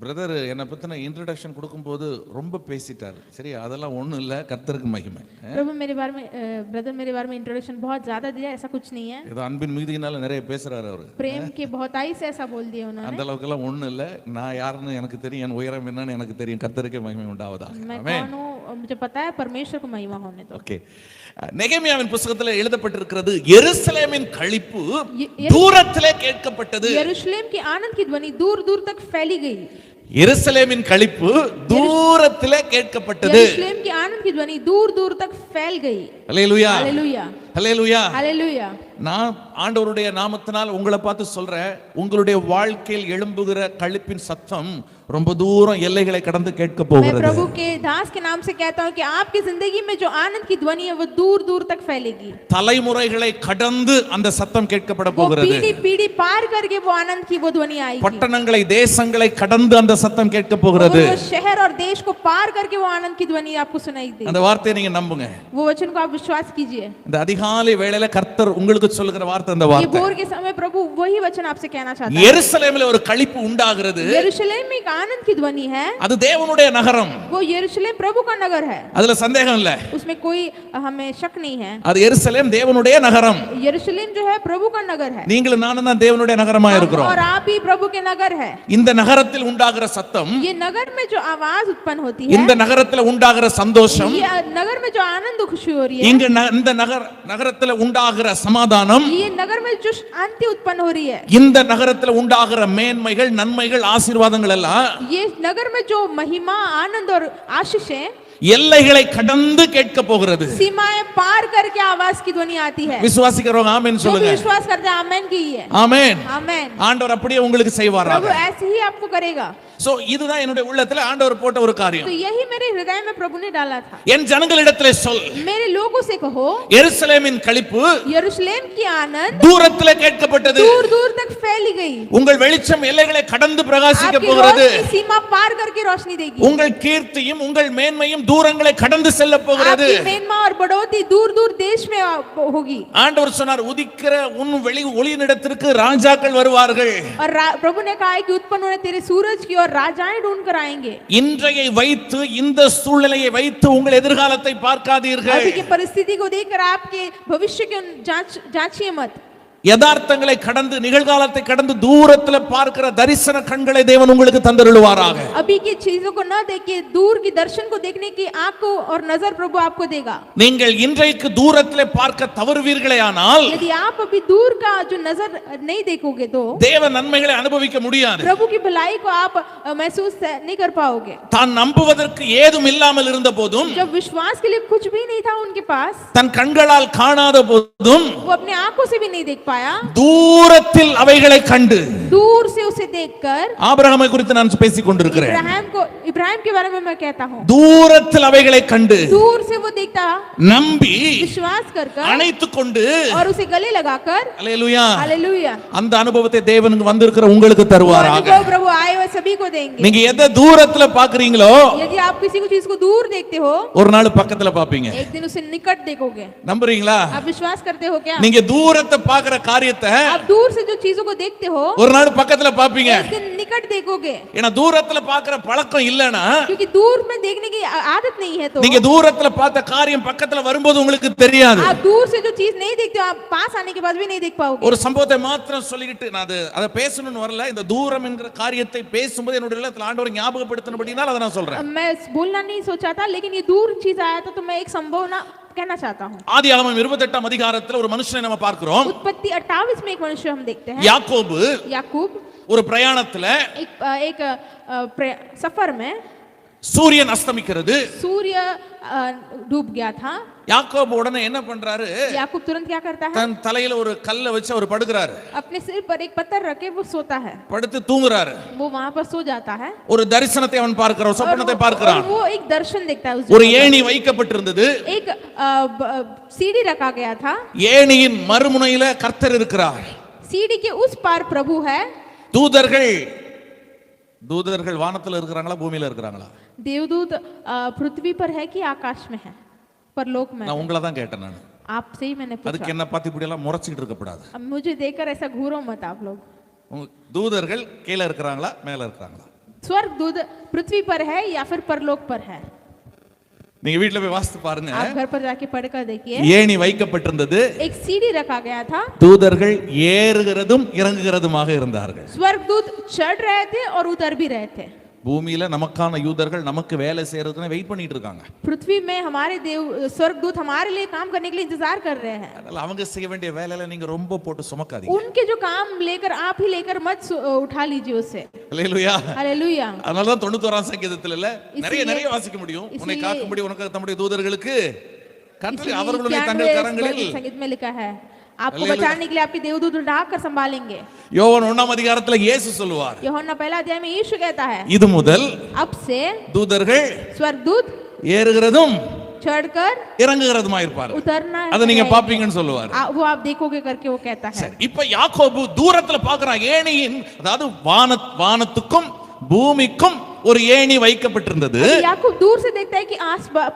பிரதர் என்னை பத்தின இன்ட்ரோடக்ஷன் கொடுக்கும்போது ரொம்ப பேசிட்டாரு. சரி, அதெல்லாம் ஒண்ணும் இல்ல, கர்த்தருக்கு மகிமை. प्रभु मेरे बारे में ब्रदर मेरे बारे में इंट्रोडक्शन बहुत ज्यादा दिया, ऐसा कुछ नहीं है. ஏதோ அன்பின் மிகுதியினால நிறைய பேசுறாரு அவரு. प्रेम के बहुताई से ऐसा बोल दिया उन्होंने. அந்த அளவுக்கு எல்லாம் ஒண்ணும் இல்ல. நான் யாருன்னு எனக்கு தெரியும், என் உயரம் என்னன்னு எனக்கு தெரியும். கர்த்தருக்கே மகிமை உண்டாவதாக. मैं कौन हूँ मुझे पता है, परमेश्वर को महिमा होने दो. ஓகே. நெகேமியாவின் புத்தகத்தில் எழுதப்பட்டிருக்கிறது, எருசலேமின் களிப்பு தூரத்திலே கேட்கப்பட்டது. यरूशलेम की आनंद की ध्वनि दूर दूर तक फैली गई. எருசலேமின் களிப்பு தூரத்திலே கேட்கப்பட்டது. यरूशलेम की आनंद की ध्वनि दूर दूर तक फैल गई. அல்லேலூயா. हालेलुया. அல்லேலூயா. हालेलुया. நான் ஆண்டவருடைய நாமத்தினால் உங்களை பார்த்து சொல்றேன், உங்களுடைய வாழ்க்கையில் எழும்புகிற களிப்பின் சத்தம் ரொம்ப தூரம் எல்லைகளை கடந்து கேட்க मैं போகிறது. प्रभु के दास के नाम से कहता हूँ कि आपकी जिंदगी में जो आनंद की ध्वनि है वो दूर दूर तक फैलेगी। தலைமுறைகளை கடந்து அந்த சத்தம் கேட்கப்பட वो போகிறது. पीढ़ी पीढ़ी पार करके वो आनंद की वो ध्वनि आएगी। பட்டணங்களை தேசங்களை கடந்து அந்த சத்தம் கேட்க போகிறது. वो शहर और देश को पार करके वो आनंद की ध्वनि आपको सुनाई देगी। அந்த வார்த்தையை நீங்க நம்புங்க. वो वचन को आप विश्वास कीजिए। இந்த அதிகாலை வேளையில கர்த்தர் உங்களுக்கு சொல்லுகிற வார்த்தை அந்த ये வார்த்தை. भोर के समय प्रभु वही वचन आपसे कहना चाहता है। எருசலேமில் ஒரு களிப்பு உண்டாகிறது. यरूशलेम में एक आनंद की ध्वनि है। அது தேவனுடைய நகரம். वो यरूशलेम प्रभु का नगर है। அதுல சந்தேகம் இல்ல. उसमें कोई हमें शक नहीं है। அது எருசலேம் தேவனுடைய நகரம். यरूशलेम जो है प्रभु का नगर है। நீங்களும் நானும் தான் தேவனுடைய நகரமா இருக்கிறோம். और आप ही प्रभु के नगर है। இந்த நகரத்தில் உண்டாகிற சத்தம், ये नगर में जो आवाज उत्पन्न होती है, இந்த நகரத்தில் உண்டாகிற சந்தோஷம், ये नगर में जो आनंद खुशी हो रही है, இங்க இந்த நகரத்தில் உண்டாகிற சமாதானம், ये नगर में जो शांति उत्पन्न हो रही है, இந்த நகரத்தில் உண்டாகிற மேன்மைகள் நன்மைகள் ஆசீர்வாதங்கள் எல்லாம் ये नगर में जो महिमा आनंद और आशीषें எல்லைகளை கடந்து கேட்க போகிறது. सीमाएं पार करके आवाज की ध्वनि आती है। விசுவாசிக்கிறவங்க ஆமென் जो भी சொல்லுங்க. विश्वास करते हैं आमेन कीजिए। ஆமென். आमेन। ஆண்டவர் அப்படியே உங்களுக்கு செய்வாராக. प्रभु ऐसे ही आपको करेगा। சோ இதுதான் என்னுடைய உள்ளத்துல ஆண்டவர் போட்ட ஒரு காரியம். तो यही मेरे हृदय में प्रभु ने डाला था। என் ஜனங்களிடத்திலே சொல், मेरे लोगों से कहो, எருசலேமின் களிப்பு यरूशलेम की आनंद தூரத்திலே கேட்கப்பட்டது. दूर दूर तक फैली गई। உங்கள் வெளிச்சம் எல்லைகளை கடந்து பிரகாசிக்க आपकी போகிறது. रोशनी सीमा पार करके रोशनी देगी। உங்கள் கீர்த்தியும் உங்கள் மேன்மையும் தூரங்களை கடந்து செல்ல போகிறது. आपकी महिमा और बढ़ोतरी दूर दूर देश में होगी। ஆண்டவர் சொன்னார், உதிக்கிற உன் ஒளியினிடத்திற்கு ராஜாக்கள் வருவார்கள். और प्रभु ने कहा है कि उत्पन्न होने तेरे सूरज की और राजाएं ढूंढ कर आएंगे। இன்றையை வைத்து இந்த சூழ்நிலையை வைத்து உங்கள் எதிர்காலத்தை பார்க்காதீர்கள். अभी की परिस्थिति को देखकर आपके भविष्य की जांचिए मत। யதார்த்தங்களை கடந்து நிகழ்காலத்தை கடந்து தூரத்துல பார்க்கிற தரிசன கண்களை தேவன் உங்களுக்கு தந்தருளுவாராக. अभी की चीजों को न देखिए, दूर की दर्शन को देखने की आंख को और नजर प्रभु आपको देगा। நீங்கள் இன்றைக்கு தூரத்திலே பார்க்க தவறுவீர்களேயானால் यदि आप अभी दूर का जो नजर नहीं देखोगे तो தேவ நன்மைகளை அனுபவிக்க முடியாது. प्रभु की भलाई को आप महसूस नहीं कर पाओगे। தான் நம்புவதற்கு ஏதும் இல்லாமல் இருந்த போதும், जब विश्वास के लिए कुछ भी नहीं था उनके पास, தன் கண்களால் காணாத போதும் वो अपने आंखों से भी नहीं देख पाया, தூரத்தில் அவைகளை கண்டு, दूर से उसे देखकर, ஆபிரகாமை குறித்து நான் பேசிக் கொண்டிருக்கிறேன். इब्राहिम के बारे में मैं कहता हूँ, தூரத்தில் அவைகளை கண்டு दूर से वो देखता, நம்பி विश्वास कर அணைத்துக் கொண்டு, और उसे गले लगाकर, அல்லேலூயா, हालेलुया, அந்த அனுபவத்தை தேவனுக்கு வந்திருக்கிற உங்களுக்கு தருவாராக. वो प्रभु आए हुए सभी को देंगे। நீங்க எதை தூரத்துல பாக்குறீங்களோ यदि आप किसी को चीज को दूर देखते हो, ஒரு நாள் பக்கத்துல பாப்பீங்க. एक दिन उसे निकट देखोगे। நம்புறீங்களா? आप विश्वास करते हो क्या? நீங்க தூரத்தை பாக்குற காரியத்தை आप दूर से जो चीजों को देखते हो, ஒரு நாள் பக்கத்துல பாப்பீங்க. एक दिन निकट देखोगे। ஏன்னா தூரத்துல பாக்குற பழக்கம் இல்லனா, क्योंकि दूर में देखने की आदत नहीं है तो நீங்க தூரத்துல பார்த்த காரியம் பக்கத்துல வரும்போது உங்களுக்கு தெரியாது. आप दूर से जो चीज नहीं देखते हो, आप पास आने के बाद भी नहीं देख पाओगे। ஒரு சம்பவத்தை மாத்திரம் சொல்லிட்டு நான் அதை பேசணும்னு வரல. இந்த தூரம் என்கிற காரியத்தை பேசும்போது என்னோட உள்ளத்துல ஆண்டவர் ஞாபகப்படுத்தினபடினால அதை நான் சொல்றேன். मैं बोलना नहीं सोचा था, लेकिन ये दूर चीज आया था तो मैं एक संभावना कहना चाहता हूँ। ஆதியாகமம் 28ஆம் அதிகாரத்துல ஒரு மனுஷனை நம்ம பார்க்கிறோம். उत्पत्ति 28 में एक मनुष्य हम देखते हैं, யாக்கோபு. याकूब ஒரு பிரயாணத்துல एक सफर में சூரியன் அஸ்தமிக்கிறது. सूर्य डूब गया था। யாக்கோபு உடனே என்ன பண்றாரு? याकूब तुरंत क्या करता है? தன் தலையில ஒரு கல்லை வச்சு அவர் படுக்கிறாரு. अपने सिर पर एक पत्थर रखे वो सोता है, படுத்து தூங்குறாரு. वो वहां पर सो जाता है। ஒரு தரிசனத்தை அவன் பார்க்கிறான், சொப்பனத்தை பார்க்கிறான். वो एक दर्शन देखता है। ஒரு ஏணி வைக்கப்பட்டிருந்தது. एक सीढ़ी रखा गया था। ஏணியின் மறுமுனையில கர்த்தர் இருக்கிறார். सीढ़ी के उस पार प्रभु है। தூதர்கள் வானத்துல இருக்கிறாங்களா பூமியில இருக்கிறாங்களா? देवदूत पृथ्वी पर है कि आकाश में है, परलोक में? நான் உங்களை தான் கேட்டேன். நான் आपसे ही मैंने அதுக்கு पूछा। என்ன பார்த்து இப்படி எல்லாம் முறைச்சிட்டு இருக்கக்கூடாது. अब मुझे देखकर ऐसा घूरो मत आप लोग। தூதர்கள் கீழே இருக்கிறாங்களா மேல இருக்கிறாங்களா? स्वर्ग दूत पृथ्वी पर है या फिर परलोक पर है? நீங்க வீட்ல போய் வாசித்து பாருங்க. आप घर पर जाके पढ़कर देखिए। ஏணி வைக்கப்பட்டிருந்தது. एक सीढ़ी रखा गया था। தூதர்கள் ஏறுகிறதும் இறங்குகிறதுமாக இருந்தார்கள். स्वर्गदूत चढ़ रहे थे और उतर भी रहे थे। பூமியில நமக்கான யூதர்கள் நமக்கு வேலை செய்யறதுக்கு வெயிட் பண்ணிட்டு இருக்காங்க. पृथ्वी में हमारे स्वर्गदूत हमारे लिए काम करने के लिए इंतजार कर रहे हैं। அதனால அவங்க செய்ய வேண்டிய வேலையில நீங்க ரொம்ப போட்டு சுமக்காதீங்க. उनके जो काम लेकर आप ही लेकर मत उठा लीजिए उससे। அல்லேலூயா. हालेलुया। அதனால தான் 91ஆம் சங்கீதத்துல நிறைய வாசிக்க முடியும். உன்னை காக்கும்படி உனக்கு தம்முடைய தூதர்களுக்கு கட்டளை அவர்களுடைய தங்கள் கரங்களில் संगीत में लिखा है, आपको बचाने के लिए आपके देवदूत ढाक कर संभालेंगे। யோவான் 1ஆம் அதிகாரத்துல இயேசு சொல்லுவார், यूहन्ना पहला अध्याय में यीशु कहता है, இது முதல் अब से தூதர்கள் स्वर्गदूत ஏறுகிறதும் चढ़कर இறங்குகிறதுமா இருப்பார். उतरना है, அதை நீங்க பாப்பீங்கன்னு சொல்லுவார். वो आप देखोगे करके वो कहता है। இப்ப யாக்கோபு தூரத்துல பார்க்கறான், ஏணியின் அதாவது வானத்துக்கும் பூமிக்கும் ஒரு ஏணி வைக்கப்பட்டிருந்தது. याकूब दूर से देखता है कि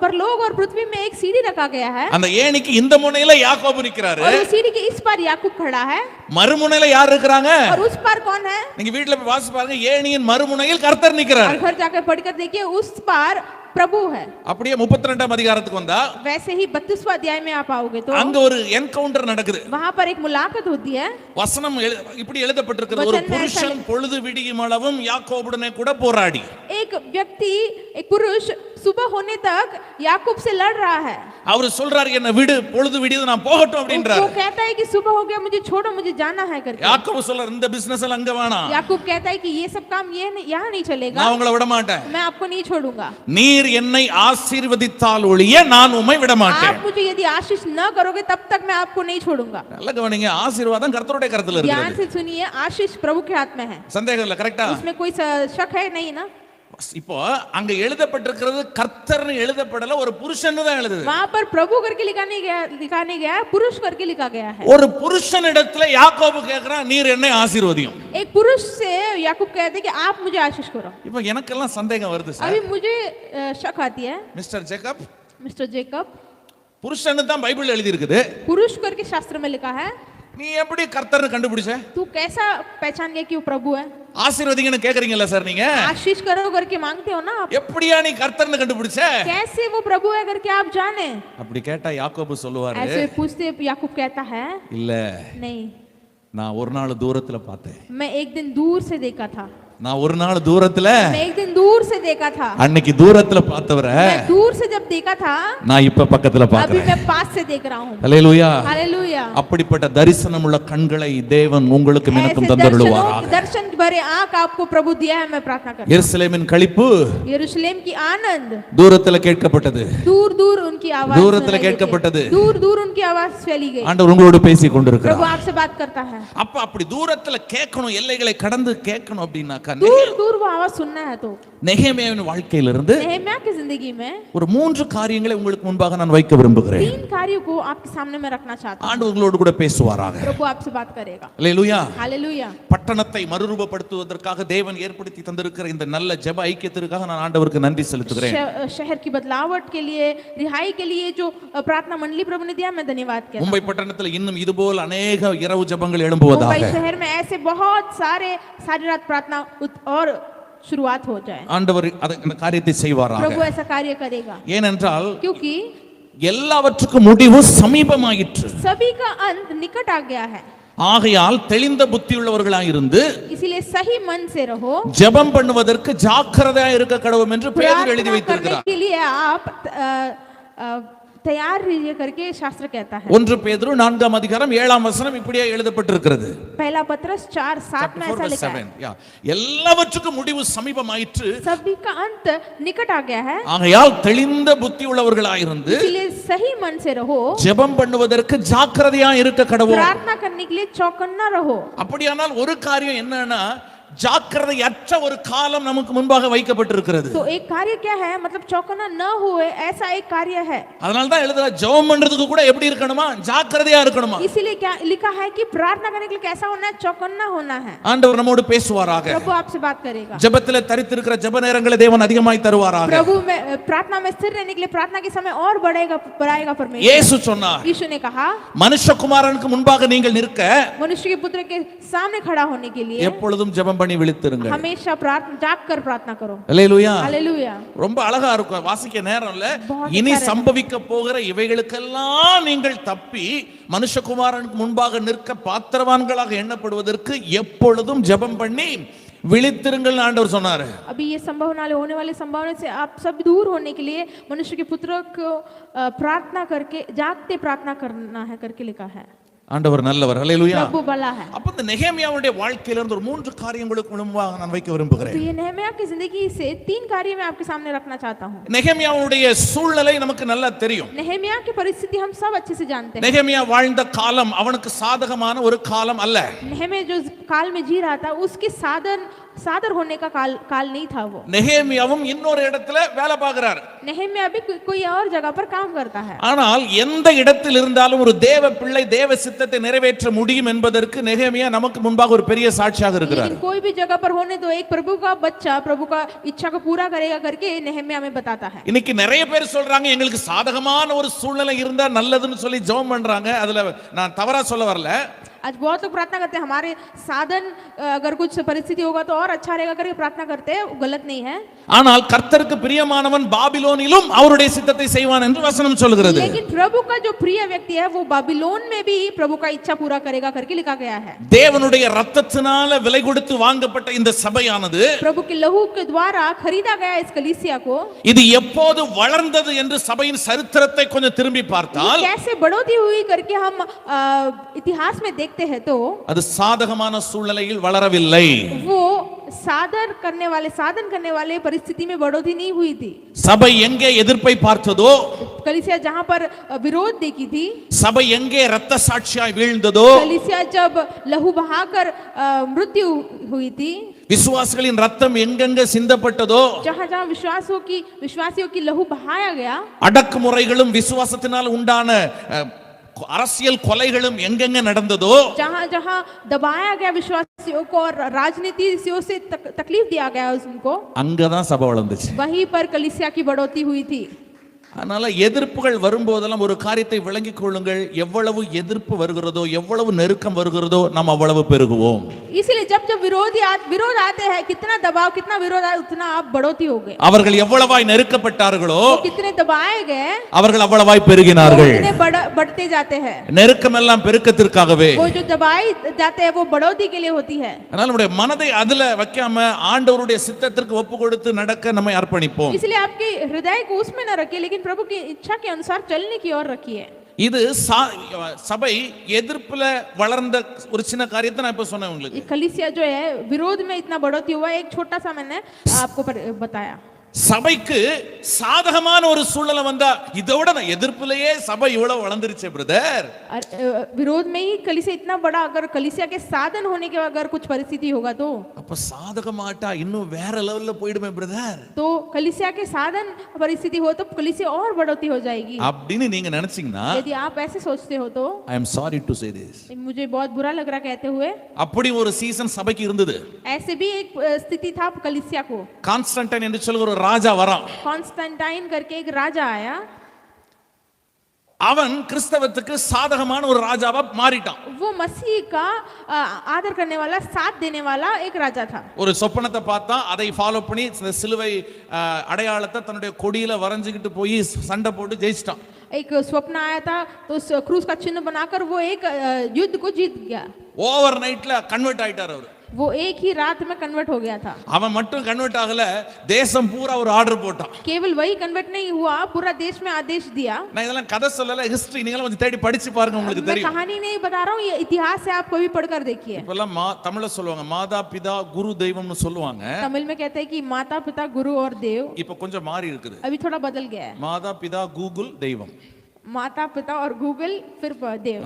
परलोक और पृथ्वी में एक सीढ़ी रखा गया है। அந்த ஏணிக்கு இந்த முனையில யாக்கோபு நிக்கிறாரு, और उस सीढ़ी के इस पार याकूब खड़ा है, மறுமுனையில யார் இருக்காங்க? और उस पार कौन है? நீங்க வீட்ல போய் வாசி பாருங்க, ஏணியின் மறுமுனையில் கர்த்தர் நிக்கிறார். और घर जाकर पढ़कर देखिए, उस पार प्रभु है। அப்படியே 32ஆம் அதிகாரத்துக்கு வந்தா वैसे ही 32वां अध्याय में आप आओगे तो அங்க ஒரு என்கவுண்டர் நடக்குது. वहां पर एक मुलाकात होती है। வசனம் இப்படி எழுதப்பட்டிருக்கிறது, ஒரு புருஷன் பொழுது விடியும் அளவும் யாக்கோபுடனே கூட போராடி, एक व्यक्ति एक पुरुष सुबह होने तक याकूब से लड़ रहा है। அவர் சொல்றாரு, என்ன விடு, பொழுது விடியது, நான் போகட்டும் அப்படின்றார். वो कहता है कि सुबह हो गया, मुझे छोड़ो, मुझे जाना है करके। யாக்கோபு சொல்றாரு, இந்த பிசினஸ் எல்லாம் அங்க வேணாம். याकूब कहता है कि ये सब काम यहाँ नहीं चलेगा, நான் உங்களை விட மாட்டேன், मैं आपको नहीं छोड़ूंगा। நீர் என்னை ஆசீர்வதித்தால் ஒழிய நான் உம்மை விட மாட்டேன். आप मुझे यदि आशीष न करोगे तब तक मैं आपको नहीं छोड़ूंगा। நல்ல கவனிங்க, ஆசீர்வாதம் கர்த்தருடைய கரத்துல ध्यान இருக்குது. से सुनिए, आशीष प्रभु के हाथ में है, சந்தேகம் இல்ல, கரெக்ட்டா? उसमें कोई शक है नहीं ना। இப்போ அங்க எழுதப்பட்டிருக்கிறது கர்த்தர்னு எழுதப்படல, ஒரு புருஷன்னு தான் எழுதுது. वहां पर प्रभु करके लिखा नहीं गया है, पुरुष करके लिखा गया है। ஒரு புருஷனிடத்துல யாக்கோபு கேக்குறான், நீர் என்னை ஆசீர்வதியும். एक पुरुष से याकूब कहते हैं कि आप मुझे आशीष करो। இப்போ எனக்கெல்லாம் சந்தேகம் வருது சார். अभी मुझे शक आती है, மிஸ்டர் ஜேக்கப், मिस्टर जेकब, புருஷன்னு தான் பைபிள் எழுதி இருக்குது, पुरुष करके शास्त्र में लिखा है, நீ எப்படி கர்த்தர்னு கண்டுபிடிச்ச? तू कैसा पहचान गया कि वो प्रभु है? ஆசீர்வதிங்கன்னு கேக்குறீங்கல்ல சார் நீங்க, आशीष करो करके मांगते हो ना आप, எப்படியா நீ கர்த்தர்னு கண்டுபிடிச்ச? कैसे वो प्रभु है करके आप जाने? அப்படி கேட்டா யாக்கோபு சொல்லுவாரு, ऐसे पूछते याकूब कहता है, இல்ல, नहीं, நான் ஒரு நாள் தூரத்துல பார்த்தேன், मैं एक दिन दूर से देखा था, நான் ஒரு நாள் தூரத்துல, मैं एक दिन दूर से देखा था, அன்னைக்கு தூரத்துல பார்த்தவரை मैं दूर से जब देखा था, நான் இப்ப பக்கத்துல अभी பார்க்கிறேன். मैं पास से देख रहा हूँ। அல்லேலூயா. हालेलुया। அப்படிப்பட்ட தரிசனம் உள்ள கண்களை தேவன் உங்களுக்கும் எனக்கும் ऐसे தந்தருளுவாராக. दर्शन भरे आंख आपको प्रभु दिया है, मैं प्रार्थना करता हूँ। எருசலேமின் களிப்பு यरूशलेम की आनंद தூரத்துல கேட்கப்பட்டது, दूर दूर उनकी आवाज தூரத்துல सुनाई देती है। கேட்கப்பட்டது. दूर दूर उनकी आवाज फैली गई। ஆண்டவர் உங்களோடு பேசிக் प्रभु கொண்டிருக்கிறார். आपसे बात करता है। அப்ப அப்படி தூரத்துல கேட்கணும், எல்லைகளை கடந்து கேட்கணும் அப்படின்னாக்கா दूर दूर वो आवाज सुनना है तो நெகேமியாவின் வாழ்க்கையிலிருந்து नहम्याह की जिंदगी में ஒரு 3 காரியங்களை உங்களுக்கு முன்பாக நான் வைக்க விரும்புகிறேன். 3 कार्यों को आपके सामने में रखना चाहता हूँ। ஆண்டவர் உங்களோடு கூட பேசுவாராக. प्रभु आपसे बात करेगा। அல்லேலூயா. हालेलुया। பட்டணத்தை மறுரூபப்படுத்துவதற்காக தேவன் ஏற்படுத்தி தந்திருக்கிற இந்த நல்ல ஜெப ஐக்கியத்திற்காக நான் ஆண்டவருக்கு நன்றி செலுத்துகிறேன். शहर की बदलावट के लिए, रिहाई के लिए जो प्रार्थना मंडली प्रभु ने दिया, मैं धन्यवाद करता हूं। மும்பை பட்டணத்தில் இன்னும் இதுபோல் अनेक இரவு ஜெபங்கள் எழும்புவதாக. मुंबई शहर में ऐसे बहुत सारे सारी रात प्रार्थना और शुरुआत हो जाए। ஆண்டவர் அந்த காரியத்தை செய்வாராக. प्रभु ऐसा कार्य करेगा। ஏனென்றால் क्योंकि எல்லாவற்றுக்கும் முடிவு சமீபமாயிற்று. सभी का अंत निकट आ गया है। ஆகையால் தெளிந்த புத்தியுள்ளவர்களாய் இருந்து इसीलिए सही मन से रहो, ஜெபம் பண்ணுவதற்கு ஜாக்கிரதையாக இருக்க கடவும் என்று பேதுரு எழுதி வைத்திருக்கிறார். के लिए आप तैयार रहिए करके शास्त्र कहता है। 1 பேதுரு 4ஆம் அதிகாரம் 7ஆம் வசனம் இப்படியே எழுதப்பட்டிருக்கிறது. पहला पत्रस 4:7 में ऐसा लिखा है, எல்லாவற்றுக்கும் முடிவு சமீபமாயிற்று, सभी का अंत निकट आ गया है। ஆகையால் தெளிந்த புத்தியுள்ளவர்களாய் இருந்து इसलिए सही मन से रहो, ஜெபம் பண்ணுவதற்கு ஜாக்கிரதையாக இருக்க கடவும். प्रार्थना करने के लिए चौकन्ना रहो। அப்படியானால் ஒரு காரியம் என்னன்னா, ஜாக்கிரதையற்ற ஒரு காலம் நமக்கு முன்பாக வைக்கப்பட்டிருக்கிறது. तो एक कार्य क्या है, मतलब चौकन्ना न हुए ऐसा एक कार्य है। அதனால தான் எழுதுற ஜெபம் பண்றதுக்கு கூட எப்படி இருக்கணுமா, ஜாக்கிரதையா இருக்கணுமா. इसीलिए क्या लिखा है कि प्रार्थना करने के लिए कैसा होना है, चौकन्ना होना है। ஆண்டவர் நம்மோடு பேசுவாராக. प्रभु आपसे बात करेगा। ஜெபத்திலே தரித்திருக்கிற ஜெப நேரங்களை தேவன் அதிகமாய் தருவாராக. प्रभु में प्रार्थना में स्थिर रहने के लिए प्रार्थना के समय और बढ़ाएगा परमेश्वर। இயேசு சொன்னார், यीशु ने कहा, மனுஷகுமாரனுக்கு முன்பாக நீங்கள் நிற்க मनुष्य के पुत्र के सामने खड़ा होने के लिए எப்பொழுதும் ஜெபம் பண்ணி விழித்திருங்கள். हमेशा जागकर प्रार्थना करो। அல்லேலூயா. हालेलुया। ரொம்ப அழகா இருக்கும், வாசிக்க நேரம் இல்ல. இனி சம்பவிக்க போகிற இவைகளுக்கெல்லாம் நீங்கள் தப்பி மனுஷகுமாரனுக்கு முன்பாக நிற்க பாத்திரவான்களாக எண்ணப்படுவதற்கு எப்பொழுதும் ஜெபம் பண்ணி விழித்திருங்கள் ஆண்டவர் சொன்னாரு. अभी ये होने वाले संभावना से आप सब दूर होने के लिए मनुष्य के पुत्र को प्रार्थना करके जागते प्रार्थना करना है करके लिखा है। ஆண்டவர் நல்லவர். ஹல்லேலூயா. प्रभु भला है। அப்ப இந்த நெகேமியாவுடைய வாழ்க்கையில இருந்து ஒரு 3 காரியங்களுக்கு முன்பாக நான் வைக்க விரும்புகிறேன். तो ये नहम्याह की जिंदगी से 3 कार्य मैं आपके सामने रखना चाहता हूँ। நெகேமியாவுடைய சூழ்நிலை நமக்கு நல்லா தெரியும். नहम्याह की परिस्थिति हम सब अच्छे से जानते हैं। நெகேமியா வாழ்ந்த காலம் அவனுக்கு சாதகமான ஒரு காலம் அல்ல. नहम्याह जो काल में जी रहा था उसके सादर होने का काल नहीं था वो। நெகேமியாவும் இன்னொரு இடத்துல வேலை பார்க்கிறார். नहम्याह भी कोई और जगह पर काम करता है। ஆனால் எந்த இடத்தில் இருந்தாலும் ஒரு தேவ பிள்ளை தேவ சித்தத்தை நிறைவேற்ற முடியும் என்பதற்கு நெகேமியா நமக்கு முன்பாக ஒரு பெரிய சாட்சியாக இருக்கிறார். लेकिन कोई भी जगह पर होने तो एक प्रभु का बच्चा प्रभु का इच्छा को पूरा करेगा करके नहम्याह हमें बताता है। இன்னைக்கு நிறைய பேர் சொல்றாங்க எங்களுக்கு சாதகமான ஒரு சூழ்நிலை இருந்தா நல்லதுன்னு சொல்லி ஜெபம் பண்றாங்க. அதுல நான் தவறா சொல்ல வரல. आज बहुत लोग प्रार्थना करते हैं हमारे साधन अगर कुछ परिस्थिति होगा तो और अच्छा रहेगा करके प्रार्थना करते हैं, वो गलत नहीं है। ஆனால் கர்த்தருக்கு பிரியமானவன் பாபிலோனிலும் அவருடைய சித்தத்தை செய்வான் என்று வசனம் சொல்கிறது. लेकिन प्रभु का जो प्रिय व्यक्ति है वो बाबिलोन में भी प्रभु का इच्छा पूरा करेगा करके लिखा गया है। தேவனுடைய இரத்தத்தினால விலை கொடுத்து வாங்கப்பட்ட இந்த சபையானது प्रभु के लहू के द्वारा खरीदा गया इस कलीसिया को। இது எப்போது வளர்ந்தது என்று சபையின் சரித்திரத்தை கொஞ்சம் திரும்பி பார்த்தால் कैसे बढ़ोतरी हुई करके हम इतिहास में देखते हैं तो அது சாதகமான சூழ்நிலையில் வளரவில்லை. वो साधन करने वाले परिस्थिति में बढ़ोतरी नहीं हुई थी। சபை எங்கே எதிர்ப்பை பார்த்ததோ, कलीसिया जहां पर विरोध देखी थी, சபை எங்கே இரத்த சாட்சியாய் வீழ்ந்ததோ, कलीसिया जब लहू बहाकर मृत्यु हुई थी, விசுவாசிகளின் ரத்தம் எங்கெங்கே சிந்தப்பட்டதோ, जहां जहां विश्वासियों की लहू बहाया गया, அடக்குமுறைகளும் விசுவாசத்தினால் உண்டான அரசியல் கொலைகளும் எங்கெங்கே நடந்ததோ, जहां जहां दबाया गया विश्वासियों को और राजनीतियों से तकलीफ दिया गया उनको, அங்கதான் சபை வளர்ந்துச்சு. वहीं पर कलीसिया की बढ़ोतरी हुई थी। அதனால எதிர்ப்புகள் வரும்போதெல்லாம் ஒரு காரியத்தை விளங்கிக் கொள்ளுங்கள், எவ்வளவு எதிர்ப்பு வருகிறதோ எவ்வளவு நெருக்கம் வருகிறதோ நாம் அவ்வளவு பெருகுவோம். इसलिए जब जब विरोध आते हैं, कितना दबाव कितना विरोध आए उतना आप बढ़ोतरी होगे। அவர்கள் எவ்வளவாய் நெருக்கப்பட்டார்களோ कितने दबाए गए அவர்கள் அவ்வளவாய் பெருகினார்கள். कितने बढ़ते जाते हैं। நெருக்கம் எல்லாம் பெருக்கத்திற்காகவே. वो जो दबाए जाते हैं वो बढ़ोतरी के लिए होती है। அதனால நம்முடைய மனதை அதுல வைக்காம ஆண்டவருடைய சித்தத்திற்கு ஒப்பு கொடுத்து நடக்க நம்மை அர்ப்பணிப்போம். इसलिए आपके हृदय को उसमें न रखिए, लेकिन प्रभु की इच्छा के अनुसार चलने की ओर रखिए। இது சபை எதிர்ப்புல வளர்ந்த ஒரு சின்ன காரியத்தை நான் இப்ப சொன்னேன் உங்களுக்கு. कलीसिया जो है विरोध में इतना बढ़ोतरी हुआ, एक छोटा सा मैंने आपको बताया। சபைக்கு சாதகமான ஒரு சூழ்நிலை வந்தா இதோட நான் எதிர்ப்புலயே சபை இவ்வளவு வளர்ந்துருச்சு பிரதர். विरोध में ही कलीसिया इतना बड़ा, अगर कलीसिया के साधन होने के अगर कुछ परिस्थिति होगा तो அப்ப சாதகமாட்டா இன்னும் வேற லெவல்ல போய்டுமே பிரதர். तो कलीसिया के साधन परिस्थिति हो तो कलीसिया और बढ़ोतरी हो जाएगी அப்படின்னு நீங்க நினைச்சீங்கன்னா, यदि आप ऐसे सोचते हो तो I am sorry to say this, मुझे बहुत बुरा लग रहा कहते हुए, அப்படி ஒரு சீசன் சபைக்கு இருந்தது. ऐसे भी एक स्थिति था कलीसिया को। கான்ஸ்டன்டைன் என்று சொல்ற ஒரு ராஜா வரான். कॉन्स्टेंटाइन करके एक राजा आया, அவன் கிறிஸ்தவத்துக்கு சாதகமான ஒரு ராஜாவா மாறிட்டான். वो मसीह का आदर करने वाला, साथ देने वाला एक राजा था। ஒரு சொப்பனத்தை பார்த்தா அதை ஃபாலோ பண்ணி சிலுவை அடையாளத்தை தன்னுடைய கொடியில வரைஞ்சிக்கிட்டு போய் சண்டை போட்டு ஜெயிச்சிட்டான். एक स्वप्न आया था तो उस क्रूस का चिन्ह बनाकर वो एक युद्ध को जीत गया। ஓவர் நைட்ல கன்வெர்ட் ஆயிட்டார் அவர். वो एक ही रात में कन्वर्ट हो गया था। அவன் மட்டும் கன்வெர்ட் ஆகல, தேசம் பூரா ஒரு ஆர்டர் போட்டான். केवल वही कन्वर्ट नहीं हुआ, पूरा देश में आदेश दिया। நான் இதெல்லாம் கதை சொல்லல, ஹிஸ்டரி நீங்க கொஞ்சம் தேடி படிச்சு பாருங்க, உங்களுக்கு मैं தெரியும். कहानी नहीं बता रहा हूँ, ये इतिहास है, आप कभी पढ़कर देखिए। இப்பெல்லாம் தமிழ்ல சொல்லுவாங்க மாதா பிதா குரு தெய்வம்னு சொல்லுவாங்க. तमिल में कहते हैं कि माता पिता गुरु और देव। இப்ப கொஞ்சம் மாறி இருக்குது. अभी थोड़ा बदल गया है, மாதா பிதா கூகுள் தெய்வம். माता पिता और गूगल फिर देव।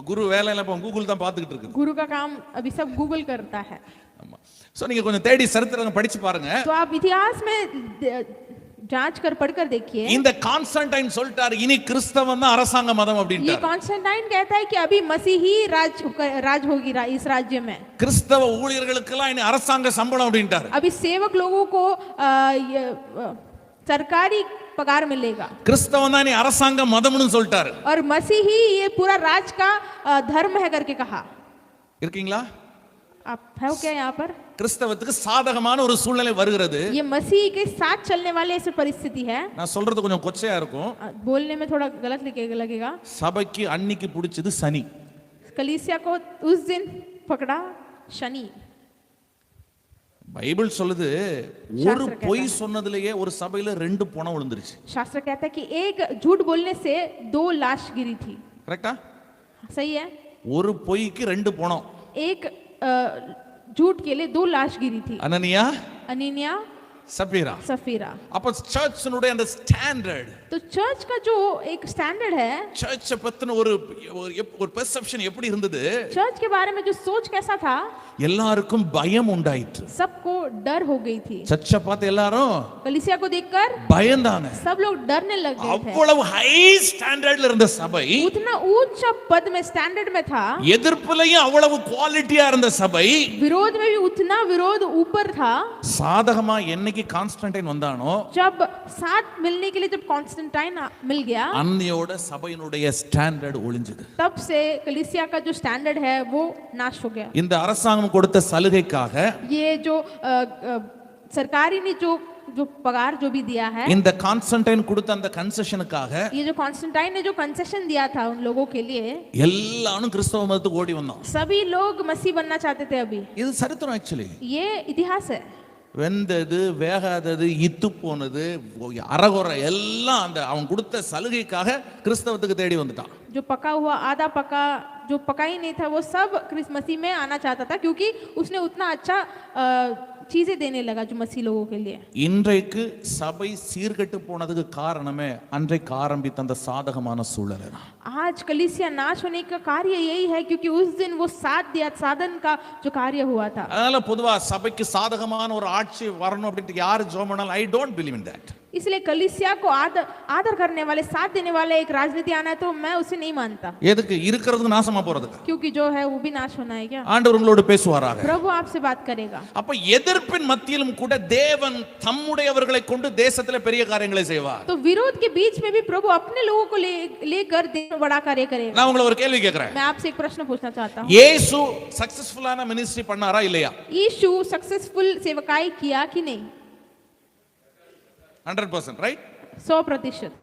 குரு வேலையில இப்போ கூகுள் தான் பார்த்துக்கிட்டு இருக்கு. गुरु का काम अभी सब गूगल करता है। ஆமா. சோ நீங்க கொஞ்சம் தேடி சரித்திரம் படிச்சு பாருங்க. तो आप इतिहास में जांच कर पढ़कर देखिए। இந்த கான்ஸ்டன்டைன் சொல்லிட்டார் இனி கிறிஸ்தவம் தான் அரசாங்க மதம் ये அப்படின்ட்டார். कॉन्स्टेंटाइन कहता है कि अभी मसीही राज होगी इस राज्य में। கிறிஸ்தவ ஊழியர்களுக்கெல்லாம் இனி அரசாங்க சம்பளம் அப்படின்ட்டார். अभी सेवक लोगों को सरकारी पगार मिलेगा। கிறிஸ்தவம் தான் இனி அரசாங்க மதம்னு சொல்லிட்டார். और मसीही ये पूरा राज का धर्म है करके कहा। இருக்கீங்களா? आप है क्या यहाँ पर? கிறிஸ்தவத்துக்கு சாதகமான ஒரு சூழ்நிலை வருகிறது. ये मसीह के साथ चलने वाले ऐसी परिस्थिति है। நான் சொல்றது கொஞ்சம் கொச்சையா இருக்கும், बोलने में थोड़ा गलत लगेगा। சபைக்கு அன்னிக்கு பிடிச்சது சனி. कलीसिया को उस दिन पकड़ा शनि। பைபிள் சொல்லுது ஒரு பொய் சொன்னதுலயே ஒரு சபையில 2 பணம் விழுந்துருச்சு. शास्त्र कहता है कि एक झूठ बोलने से 2 लाश गिरी थी। கரெக்டா? सही है। ஒரு பொய்க்கு ரெண்டு போனோம். एक झूठ के लिए 2 लाश गिरी थी, அனனியா अननिया சபீரா. सफीरा। அப்ப சர்ச்சினுடைய அந்த ஸ்டாண்டர்ட், तो चर्च का जो एक स्टैंडर्ड है, சர்ச் பத்தின ஒரு பெர்செப்ஷன் எப்படி இருந்தது? चर्च के बारे में जो सोच कैसा था, எல்லாருக்கும் பயம் உண்டாயிற்று. सबको डर हो गई थी। சர்ச்சை பார்த்து எல்லாரும் कलीसिया को देखकर பயந்தாங்க. सब लोग डरने लग गए थे। அவ்வளவு ஹை ஸ்டாண்டர்ட்ல இருந்த சபை, उतना ऊंच पद में स्टैंडर्ड में था, எதிர்ப்புலயும் அவ்வளவு குவாலிட்டியா இருந்த சபை, विरोध में भी उतना विरोध ऊपर था। சாதகமா என்னைக்கு கான்ஸ்டன்டைன் வந்தானோ, जब साथ मिलने के लिए जब कॉन्स्टेंटाइन मिल गया, அன்னையோட சபையினுடைய ஸ்டாண்டர்ட் ஒளிஞ்சது. तब से कलीसिया का जो स्टैंडर्ड है वो नाश हो गया। இந்த அரசாங்கம் கொடுத்த சலுகைக்காக, ये जो सरकारी ने जो पगार जो भी दिया है, இந்த கான்ஸ்டன்டைன் கொடுத்த அந்த கன்செஷனுக்காக ये जो कॉन्स्टेंटाइन ने जो कंसेशन दिया था उन लोगों के लिए, எல்லாரும் கிறிஸ்தவ மதத்துக்கு ஓடி வந்தோம். सभी लोग मसीह बनना चाहते थे। अभी இது சரித்திரம். ஆக்சுவலி ये इतिहास है। வெந்தது, வேகாதது, இத்து போனது, அறகுறை எல்லாம் அந்த அவன் கொடுத்த சலுகைக்காக கிறிஸ்தவத்துக்கு தேடி வந்துட்டான். जो पका हुआ आधा पका जो पका ही नहीं था वो सब क्रिस मसीह में आना चाहता था, क्योंकि उसने उतना अच्छा चीजें देने लगा जो मसीह लोगों के लिए। இன்றைக்கு சபை சீர்கெட்டு போனதுக்கு காரணமே அன்றைக்கு ஆரம்பித்த அந்த சாதகமான சூழல். आज कलीसिया नाश होने का कार्य यही है, क्योंकि उस दिन वो साथ दिया साधन का जो कार्य हुआ था। அதனால பொதுவா சபைக்கு சாதகமான ஒரு ஆட்சி வரணும் அப்படின்ட்டு யாரு ஜெபம் பண்ணாலும் I don't believe in that. इसलिए कलीसिया को आदर करने वाले, साथ देने वाले एक राजनीति आना है तो मैं उसे नहीं मानता। எதுக்கு? இருக்கிறதுக்கு நாசமா போறதுக்கு. क्योंकि जो है वो भी नाश होना है क्या? ஆண்டவர் உங்களோடு பேசுவாராக. प्रभु आपसे बात करेगा। அப்ப எதிர்ப்பின் மத்தியிலும் கூட தேவன் தம்முடையவர்களை கொண்டு தேசத்திலே பெரிய காரியங்களை செய்வார். तो विरोध के बीच में भी प्रभु अपने लोगों को लेकर बड़ा कार्य करेगा। நான் உங்களை ஒரு கேள்வி கேக்குறேன். मैं आपसे एक प्रश्न पूछना चाहता हूँ। இயேசு சக்சஸ்ஃபுல்லான மினிஸ்ட்ரி பண்ணாரா இல்லையா? यीशु सक्सेसफुल सेवकाई किया कि नहीं? 100%, right? 100%।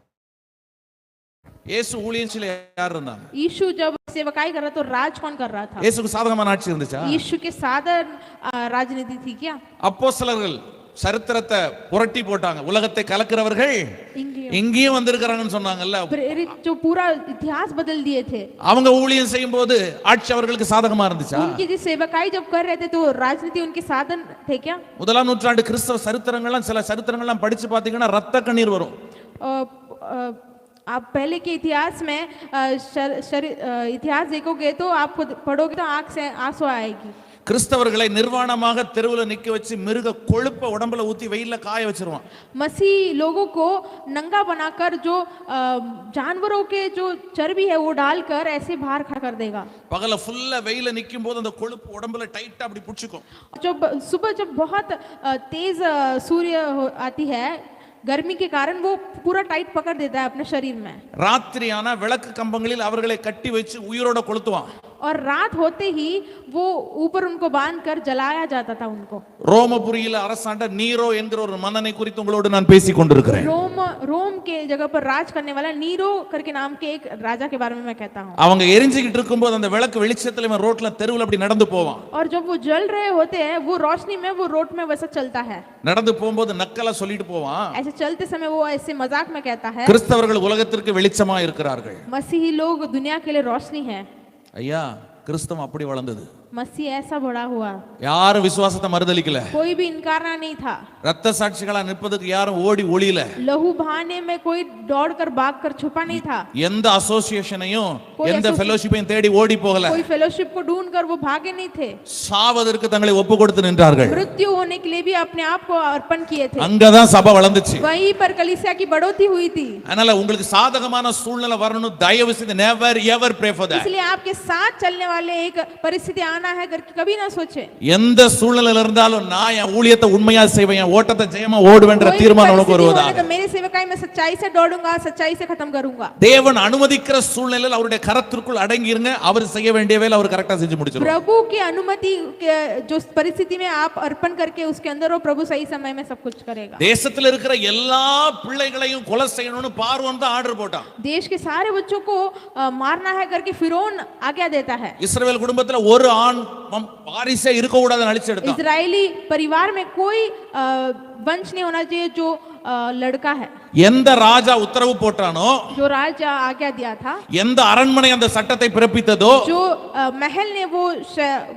இயேசு ஊழியம் செய்ய யார் இருந்தாங்க? यीशु जब सेवकाई कर रहा तो राज कौन कर रहा था? இயேசுக்கு சாதகமான ஆட்சி இருந்துச்சா? यीशु के साधन राजनीति थी क्या? அப்போஸ்தலர்கள் சரித்திரத்தை புரட்டி போட்டாங்க. உலகத்தை கலக்கிறவர்கள் இங்கேயும் வந்திருக்கிறாங்கன்னு சொன்னாங்கல்ல. प्रेरित जो पूरा इतिहास बदल दिए थे, அவங்க ஊழியம் செய்யும் போது ஆட்சி அவர்களுக்கு சாதகமா இருந்துச்சா? उनकी जो सेवकाई जब कर रहे थे तो राजनीति उनके साधन थे क्या? முதலாம் நூற்றாண்டு கிறிஸ்தவ சரித்திரங்கள்லாம் சில சரித்திரங்கள்லாம் படிச்சு பாத்தீங்கன்னா ரத்த கண்ணீர் வரும். आप पहले के इतिहास में इतिहास देखोगे तो आपको पढ़ोगे तो आंख से आंसू आएगी। கிறிஸ்தவர்களை நிர்வாணமாக தெருவில் நிக்க வச்சு மிருக கொழுப்ப உடம்புல ஊத்தி வெயில்ல காய வச்சிருவான். मसीह लोगों को नंगा बनाकर जो जानवरों के जो चर्बी है वो डालकर ऐसे बाहर खड़ा कर देगा। பகல ஃபுல்லா வெயில்ல நிக்கும் போது அந்த கொழுப்பு உடம்புல டைட்டா அப்படி புடிச்சுக்கும். जब सुबह जब बहुत तेज सूर्य आती है, गर्मी के कारण वो पूरा टाइट पकड़ देता है अपने शरीर में। ராத்திரியான விளக்கு கம்பங்களில் அவர்களை கட்டி வச்சு உயிரோட கொளுத்துவான். और रात होते ही वो ऊपर उनको बांधकर जलाया जाता था उनको। ரோமபுரியில அரசாண்ட நீரோ என்கிற ஒரு மன்னனை குறித்து உங்களோடு நான் பேசிக் கொண்டிருக்கிறேன். रोम के जगह पर राज करने वाला नीरो करके नाम के एक राजा के बारे में मैं कहता हूँ। அவங்க எரிஞ்சிக்கிட்டு இருக்கும்போது அந்த விளக்கு வெளிச்சத்துல இவன் ரோட்ல தெருவுல அப்படி நடந்து போவான். और जब वो जल रहे होते हैं वो रोशनी में वो रोड में वैसा चलता है। நடந்து போகும்போது நக்கலா சொல்லிட்டு போவான். ऐसे चलते समय वो ऐसे मजाक में कहता है, கிறிஸ்தவர்கள் உலகத்திற்கு வெளிச்சமா இருக்கிறார்கள். मसीही लोग दुनिया के लिए रोशनी है। ஐயா, கிறிஸ்தவம் அப்படி வளர்ந்தது. मसीह ऐसा बड़ा हुआ, யாரும் விசுவாசத்தை மறுதலிக்கல. कोई भी इनकारना नहीं था। ரத்த சாட்சிகளா நிற்பதுக்கு யாரும் ஓடி ஒளியல. लहू बहाने में कोई दौड़कर भागकर छुपा नहीं था। எந்த அசோசியேஷனையும் எந்த ஃபெலோஷிப்பையும் தேடி ஓடி போகல. कोई फेलोशिप को ढूंढकर वो भागे नहीं थे। சாவதற்கு தங்களை ஒப்பு கொடுத்து நின்றார்கள். मृत्यु होने के लिए भी अपने आप को अर्पण किए थे। அங்கதான் சபை வளர்ந்துச்சு. वहीं पर कलीसिया की बढ़ोतरी हुई थी। அதனால உங்களுக்கு சாதகமான சூழ்நிலை வரணும், தயவு செய்து never ever pray for that. इसलिए आपके साथ चलने वाले एक परिस्थिति आना है करके कभी ना सोचे। எந்த சூழ்நிலையில இருந்தாலும் நான் என் ஊழியத்தை உண்மையா செய்வேன், என் ஓட்டத்தை ஜெயமா ஓடுவேன்ற தீர்மானம் உனக்கு வருவதாக. मेरे सेवकाई में सच्चाई से दौड़ूंगा, सच्चाई से खत्म करूंगा। தேவன் அனுமதிக்கிற சூழ்நிலையில் அவருடைய கரத்திற்குள் அடங்கி இருங்க. அவர் செய்ய வேண்டிய வேலை அவர் கரெக்ட்டா செஞ்சு முடிச்சிருவார். प्रभु की अनुमति के जो परिस्थिति में आप अर्पण करके उसके अंदर वो प्रभु सही समय में सब कुछ करेगा। தேசத்துல இருக்கிற எல்லா பிள்ளைகளையும் கொலை செய்யணும்னு பார்வோன் தான் ஆர்டர் போட்டான். देश के सारे बच्चों को मारना है करके फिरौन आज्ञा देता है। இஸ்ரவேல் குடும்பத்துல ஒரு ஆண் வாரிசே இருக்க கூடாதுன்னு அழிச்சு எடுத்தான். इजरायली परिवार में कोई वंश नहीं होना चाहिए जो लड़का है। எந்த ராஜா உத்தரவு போட்டானோ, जो राजा आज्ञा दिया था, எந்த அரண்மனை அந்த சட்டத்தை பிறப்பித்ததோ, जो महल ने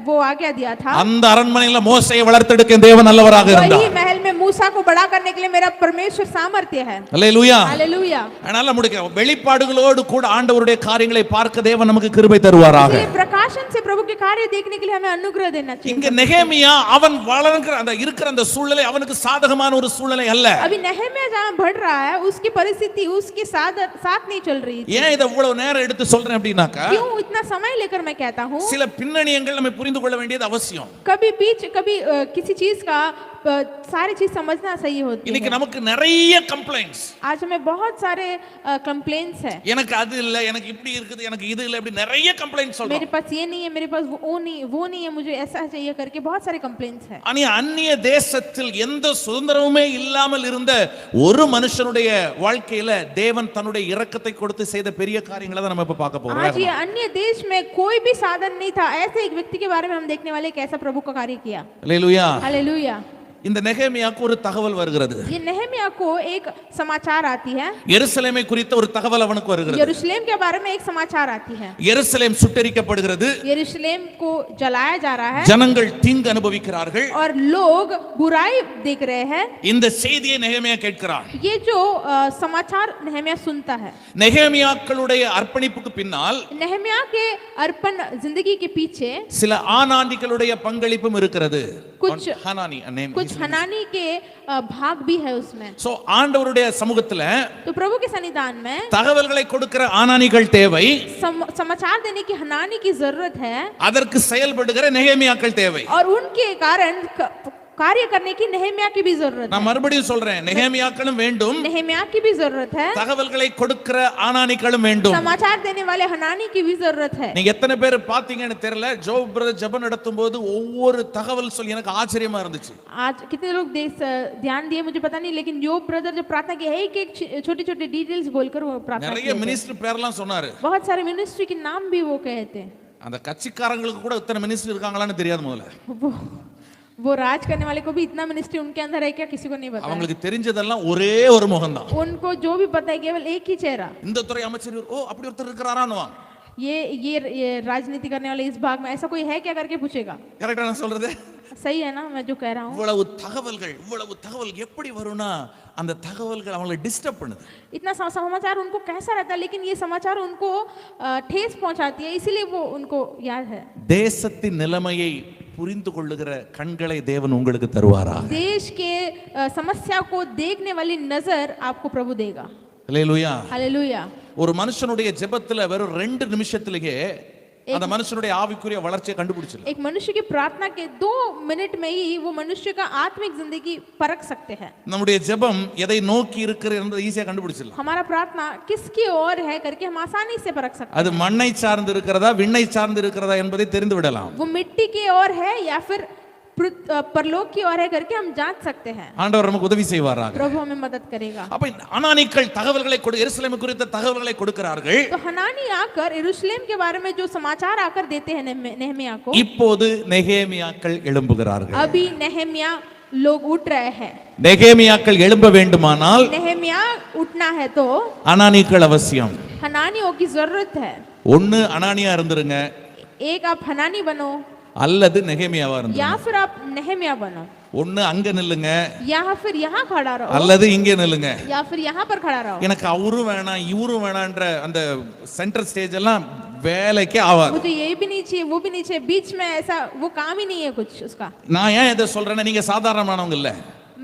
वो आज्ञा दिया था, அந்த அரண்மனையில மோசேயை வளர்த்தெடுக்க தேவன் நல்லவராக वही இருந்தார். महल में मूसा को बड़ा करने के लिए मेरा परमेश्वर सामर्थ्य है। அல்லேலூயா. हालेलूया। அதனால நம்முடைய வெளிப்பாடுகளோடு கூட ஆண்டவருடைய காரியங்களை பார்க்க தேவன் நமக்கு கிருபை தருவாராக. इसलिए प्रकाशन से प्रभु के कार्य देखने के लिए हमें अनुग्रह देना चाहिए। இங்க நெகேமியா அவன் வளர்க்கிற அந்த இருக்கிற அந்த சூழ்நிலை அவனுக்கு சாதகமான ஒரு சூழ்நிலை அல்ல. अभी नहम्याह जहां बढ़ रहा है उसकी परिस्थिति उसके साथ नहीं चल रही थी। ஏன் இத இவ்வளவு நேரம் எடுத்து சொல்றேன் அப்படினாக்கா, क्यों इतना समय लेकर मैं कहता हूं, சில பின்னணியங்கள் நம்ம புரிந்து கொள்ள வேண்டியது அவசியம். कभी किसी चीज का सारी चीज समझना सही होती இன்னைக்கு है। நமக்கு நிறைய கம்ப்ளைண்ட்ஸ், आज हमें बहुत सारे कंप्लेंट्स है। எனக்கு அது இல்ல, எனக்கு இப்படி இருக்குது, எனக்கு இது இல்ல, இப்படி நிறைய கம்ப்ளைண்ட்ஸ் சொல்றோம். मेरे पास ये नहीं है, मेरे पास वो नहीं है, मुझे ऐसा चाहिए करके बहुत सारे कंप्लेंट्स है। ஆனா அந்நிய தேசத்தில் எந்த சுதந்திரமுமே இல்லாமல் இருந்த ஒரு மனுஷனுடைய வாழ்க்கையில தேவன் தன்னுடைய இரக்கத்தை கொடுத்து செய்த பெரிய காரியங்களை தான் நம்ம இப்ப பார்க்க போறோம். आज ये अन्य देश में कोई भी साधन नहीं था, ऐसे एक व्यक्ति के बारे में हम देखने वाले कैसा प्रभु का कार्य किया। हालेलुया। हालेलुया। இந்த நெகேமியாவுக்கு ஒரு தகவல் வருகிறது. ये नहम्याह को एक समाचार आती है। எருசலேமை குறித்த ஒரு தகவல் அவனுக்கு வருகிறது. यरूशलेम के बारे में एक समाचार आती है। எருசலேம் சுட்டெரிக்கப்படுகிறது. यरूशलेम को जलाया जा रहा है। ஜனங்கள் தீங்கு அனுபவிக்கிறார்கள். और लोग बुराई देख रहे हैं। இந்த செய்தியை நெகேமியா கேட்கிறான். ये जो समाचार नहम्याह सुनता है। நெகேமியாக்களுடைய அர்ப்பணிப்புக்கு பின்னால் नहम्याह के अर्पण जिंदगी के पीछे சில ஆனானிகளுடைய பங்களிப்பும் இருக்கிறது. कुछ हनानी के भाग भी है उसमें। சோ ஆண்டவருடைய சமூகத்துல तो प्रभु के सन्निधान में தகவல்களை கொடுக்கிற ஆனானிகள் தேவை, समाचार देने की हनानी की जरूरत है, அதற்கு செயல்படுகிற நெகேமியாக்கள் தேவை. और उनके कारण कार्य करने की नहम्याह की भी जरूरत நான் है। மறுபடியும் சொல்றேன், நெகேமியாக்களும் வேண்டும், नहम्याह की भी जरूरत है, தகவல்களை கொடுக்கிற ஆனானிகளும் வேண்டும். समाचार देने वाले हनानी की भी जरूरत है। நீங்க எத்தனை பேர் பாத்தீங்கன்னு தெரியல, ஜோப் பிரதர் ஜெபம் நடத்தும் போது ஒவ்வொரு தகவல் சொல்லி எனக்கு ஆச்சரியமா இருந்துச்சு. आज कितने लोग ध्यान दिए मुझे पता नहीं, लेकिन योग ब्रदर जब प्रार्थना की एक छोटी छोटी डिटेल्स बोलकर वो प्रार्थना நிறைய மினிஸ்டர் பேர்லாம் சொன்னாரு. बहुत सारे मिनिस्ट्री के नाम भी वो कहते हैं। அந்த கட்சிக்காரங்களுக்கு கூட இத்தனை மினிஸ்டர் இருக்காங்களான்னு தெரியாது முதல்ல. वो राज करने वाले को भी इतना मिनिस्ट्री उनके अंदर है क्या, किसी को नहीं पता। அவங்களுக்கு தெரிஞ்சதெல்லாம் ஒரே ஒரு முகம்தான். उनको जो भी पता है केवल एक ही चेहरा। இந்த துறை அமைச்சர் ஓ அப்படி ஒருத்தர் இருக்கறாரான்னுவா. ये राजनीति करने वाले इस भाग में ऐसा कोई है क्या करके पूछेगा। கரெக்ட்டா நான் சொல்றது? सही है ना मैं जो कह रहा हूँ। இவ்வளவு தகவல் எப்படி வரும்னா அந்த தகவல்கள் அவங்களை டிஸ்டர்ப் பண்ணுது. इतना समाचार उनको कैसा रहता है, लेकिन ये समाचार उनको ठेस पहुंचाती है, इसीलिए वो उनको याद है। தேசத்தின் நிலைமையை புரிந்து கொள்ளுகிற கண்களை தேவன் உங்களுக்கு தருவாரா? देश के समस्या को देखने वाली नजर आपको प्रभु देगा। ஹல்லேலூயா। हालेलुया। ஒரு மனுஷனுடைய ஜெபத்துல வெறும் 2 நிமிஷத்திலேயே அந்த மனுஷனுடைய ஆவிக்குரிய வளர்ச்சியை கண்டுபிடிச்சிடலாம். एक मनुष्य की प्रार्थना के 2 मिनट में ही वो मनुष्य का आत्मिक जिंदगी परख सकते हैं। நம்முடைய ஜெபம் எதை நோக்கி இருக்கிறது என்பதை ஈஸியா கண்டுபிடிச்சிடலாம். हमारा प्रार्थना किसकी ओर है करके हम आसानी से परख सकते हैं। அது மண்ணை சார்ந்து இருக்கிறதா விண்ணை சார்ந்து இருக்கிறதா என்பதை தெரிந்து விடலாம். वो मिट्टी की ओर है या फिर परलोक की ओर है करके हम जांच सकते हैं। ஆண்டவர் நமக்கு உதவி செய்வாராக. प्रभु हमें मदद करेगा। அப்ப அனானிகள் தகவல்களை எருசலேம் குறித்த தகவல்களை கொடுக்கிறார்கள். तो हनानी आकर यरूशलेम के बारे में जो समाचार आकर देते हैं नहम्याह को, இப்போது நெகேமியாக்கள் எழும்புகிறார்கள். अभी नहम्याह लोग उठ रहे हैं। நெகேமியாக்கள் எழும்ப வேண்டுமானால் नहम्याह उठना है तो அனானிகள் அவசியம். हनानियों की जरूरत है। ஒன்னு அனானியா இருந்துருங்க, एक आप हनानी बनो அல்லது நெகேமியாவா இருந்துருங்க. या फिर आप नहम्याह बनो। ஒன்னு அங்க நில்லுங்க, या फिर यहाँ खड़ा रहो, அல்லது இங்க நில்லுங்க. या फिर यहाँ पर खड़ा रहो। எனக்கு அவரும் வேணாம் இவரும் வேணான்ற அந்த சென்டர் ஸ்டேஜ் எல்லாம் வேலைக்கே ஆகாது. मुझे ये भी नहीं चाहिए वो भी नहीं चाहिए, बीच में ऐसा वो काम ही नहीं है कुछ उसका। நான் ஏன் இதை சொல்றேன்னா நீங்க சாதாரணமானவங்க இல்ல.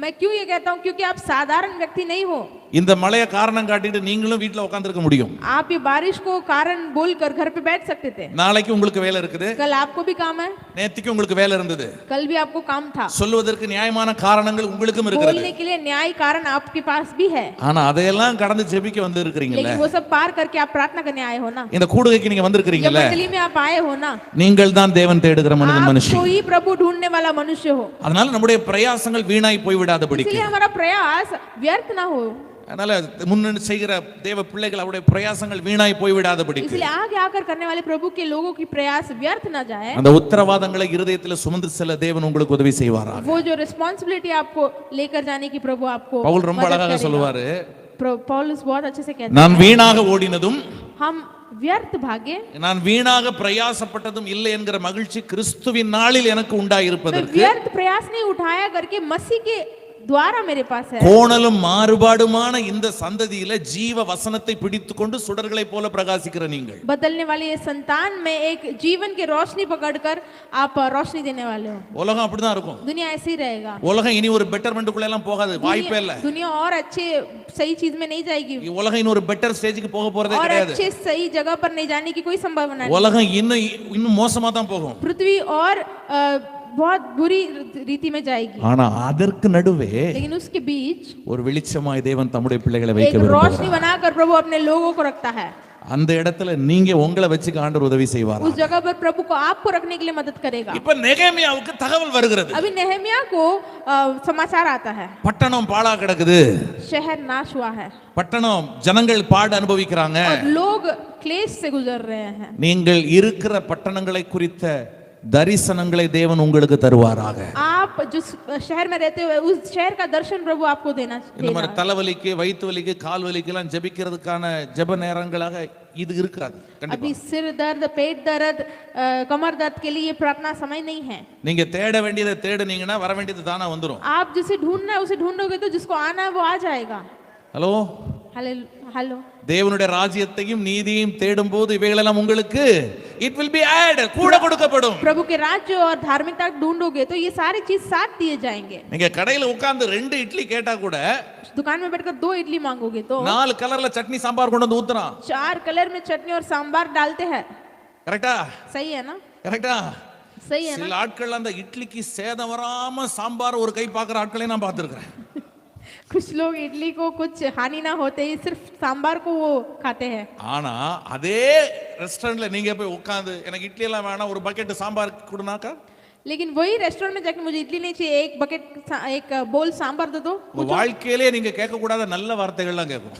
मैं क्यों ये कहता हूँ, क्योंकि आप साधारण व्यक्ति नहीं हो। இந்த மழையை காரணம் காட்டிட்டு நீங்களும் வீட்ல உட்கார்ந்திருக்க முடியும். आप ये बारिश को कारण बोलकर घर पे बैठ सकते थे। நாளைக்கு உங்களுக்கு வேலை இருக்குது, कल आपको भी काम है, நேத்திக்கு உங்களுக்கு வேலை இருந்தது. कल भी आपको काम था। சொல்வதற்கு நியாயமான காரணங்கள் உங்களுக்கும் இருக்கிறது. बोलने के लिए न्याय कारण आपके पास भी है, ஆனா அதையெல்லாம் கடந்து ஜெபிக்க வந்து இருக்கீங்கல்ல, लेकिन वो सब पार करके आप प्रार्थना करने आए हो ना। இந்த கூடுகைக்கு நீங்க जब வந்திருக்கீங்கல்ல, मंडली में आप आए हो ना, நீங்கள் தான் தேவன் தேடுகிற மனுஷன். आप ही प्रभु ढूंढने वाला मनुष्य हो। அதனால நம்முடைய பிரயாசங்கள் வீணாய் போய் விடாதபடிக்கு इसलिए हमारा प्रयास व्यर्थ ना हो। அதனால முன்னணி செய்கிற தேவ பிள்ளைகள் அவருடைய பிரயாசங்கள் வீணாய் போய் விடாதபடி इसलिए आगे आकर करने वाले प्रभु के लोगों की प्रयास व्यर्थ न जाए। அந்த உத்தரவாதங்களை இருதயத்தில் சுமந்து செல்ல தேவன் உங்களுக்கு உதவி செய்வாராக. वो जो रिस्पांसिबिलिटी आपको लेकर जाने की प्रभु आपको பவுல் ரொம்ப அழகாக சொல்லுவாரு, पौलुस बहुत अच्छे से कहते நான் வீணாக ஓடினதும் हम व्यर्थ भागे, நான் வீணாக பிரயாசப்பட்டதும் இல்லை என்கிற மகிழ்ச்சி கிறிஸ்துவின் நாளில் எனக்கு உண்டாயிருப்பதற்கு व्यर्थ प्रयास नहीं उठाया करके मसीह के द्वारा मेरे पास है। கோணலும் மாறுபாடுமான இந்த சந்ததியில ஜீவ வசனத்தை பிடித்துக்கொண்டு சுடர்களை போல பிரகாசிக்கிற நீங்கள், बदलने वाली ये संतान में एक जीवन की रोशनी पकड़कर आप रोशनी देने वाले हो। உலகம் அப்படிதான் இருக்கும். दुनिया ऐसे ही रहेगा। உலகம் இனி ஒரு பெட்டர்மென்ட்க்குள்ள எல்லாம் போகாது, வாய்ப்பே இல்ல. दुनिया और अच्छे सही चीज में नहीं जाएगी, உலகம் இன்னும் ஒரு பெட்டர் ஸ்டேஜுக்கு போக போறதே और கிடையாது. अच्छे सही जगह पर नहीं जाने की कोई संभावना नहीं। உலகம் இன்னும் மோசமா தான் போகும். पृथ्वी और बहुत बुरी रीति में जाएगी, ஆனா அதற்கு நடுவே लेकिन उसके बीच ஒரு வெளிச்சமாய் தேவன் தம்முடைய பிள்ளைகளை एक வைக்க रोशनी விரும்புகிறார். बनाकर प्रभु अपने लोगों को रखता है। அந்த இடத்துல நீங்க உங்களை வச்சுக்க ஆண்டவர் உதவி செய்வார். उस जगह पर प्रभु को आपको रखने के लिए मदद करेगा। இப்ப நெகேமியாவுக்கு தகவல் வருகிறது, अभी नेहमिया को समाचार आता है, பட்டணம் பாழா கிடக்குது, शहर नाश हुआ है பட்டணம் ஜனங்கள் பாடு அனுபவிக்கிறாங்க, और लोग क्लेश से गुजर रहे हैं। நீங்கள் இருக்கிற பட்டணங்களை குறித்த தரிசனங்களை தேவன் உங்களுக்கு தருவாராக. आप जिस शहर में रहते हो उस शहर का दर्शन प्रभु आपको देना இந்த மாதிரி चाहिए। தலைவலிக்கு வயிற்று வலிக்கு கால் வலிக்கு எல்லாம் ஜெபிக்கிறதுக்கான ஜெப நேரங்களாக இது இருக்காது. கண்டிப்பா अभी सिर दर्द, पेट दर्द, कमर दर्द के लिए ये प्रार्थना समय नहीं है। நீங்க தேட வேண்டியதை தேடுனீங்கன்னா வர வேண்டியது தானா வந்துரும். आप जिसे ढूंढना है उसे ढूंढोगे तो जिसको आना है वो आ जाएगा। ஹலோ, हेलो, தேவனுடைய ராஜ்யத்தையும் நீதியையும் தேடும் போது இவைகளெல்லாம் உங்களுக்கு இட் வில் பி ஆட் கூட கொடுக்கப்படும். प्रभु के राज्य और धार्मिकता ढूंढोगे तो ये सारी चीज साथ दिए जाएंगे। நீங்க கடையில உட்கார்ந்து 2 இட்லி கேட்டா கூட दुकान में बैठकर 2 इडली मांगोगे तो 4 கலர்ல சட்னி சாம்பார் கொண்டு வந்து ஊத்துறான். 4 कलर में चटनी और सांबार डालते हैं। கரெக்ட்டா? सही है ना? கரெக்ட்டா? सही है சில ना? ஆட்கள் அந்த இட்லிக்கு சேதம் வராம சாம்பார் ஒரு கை பாக்குற ஆட்களை நான் பார்த்திருக்கிறேன். कुछ लोग इडली को कुछ हानि ना होते ही सिर्फ सांबार को वो खाते हैं। ஆனா அதே ரெஸ்டாரண்ட்ல நீங்க போய் உட்கார்ந்து எனக்கு இட்லி எல்லாம் வேணாம் ஒரு பக்கெட் சாம்பார் கொடுனாக்கா, लेकिन वही रेस्टोरेंट में जाके मुझे इडली नहीं चाहिए, एक बकेट एक बोल सांबार दे दो। உங்க வாழ்க்கையிலே நீங்க கேட்க கூடாத நல்ல வார்த்தைகள்லாம் கேட்கும்.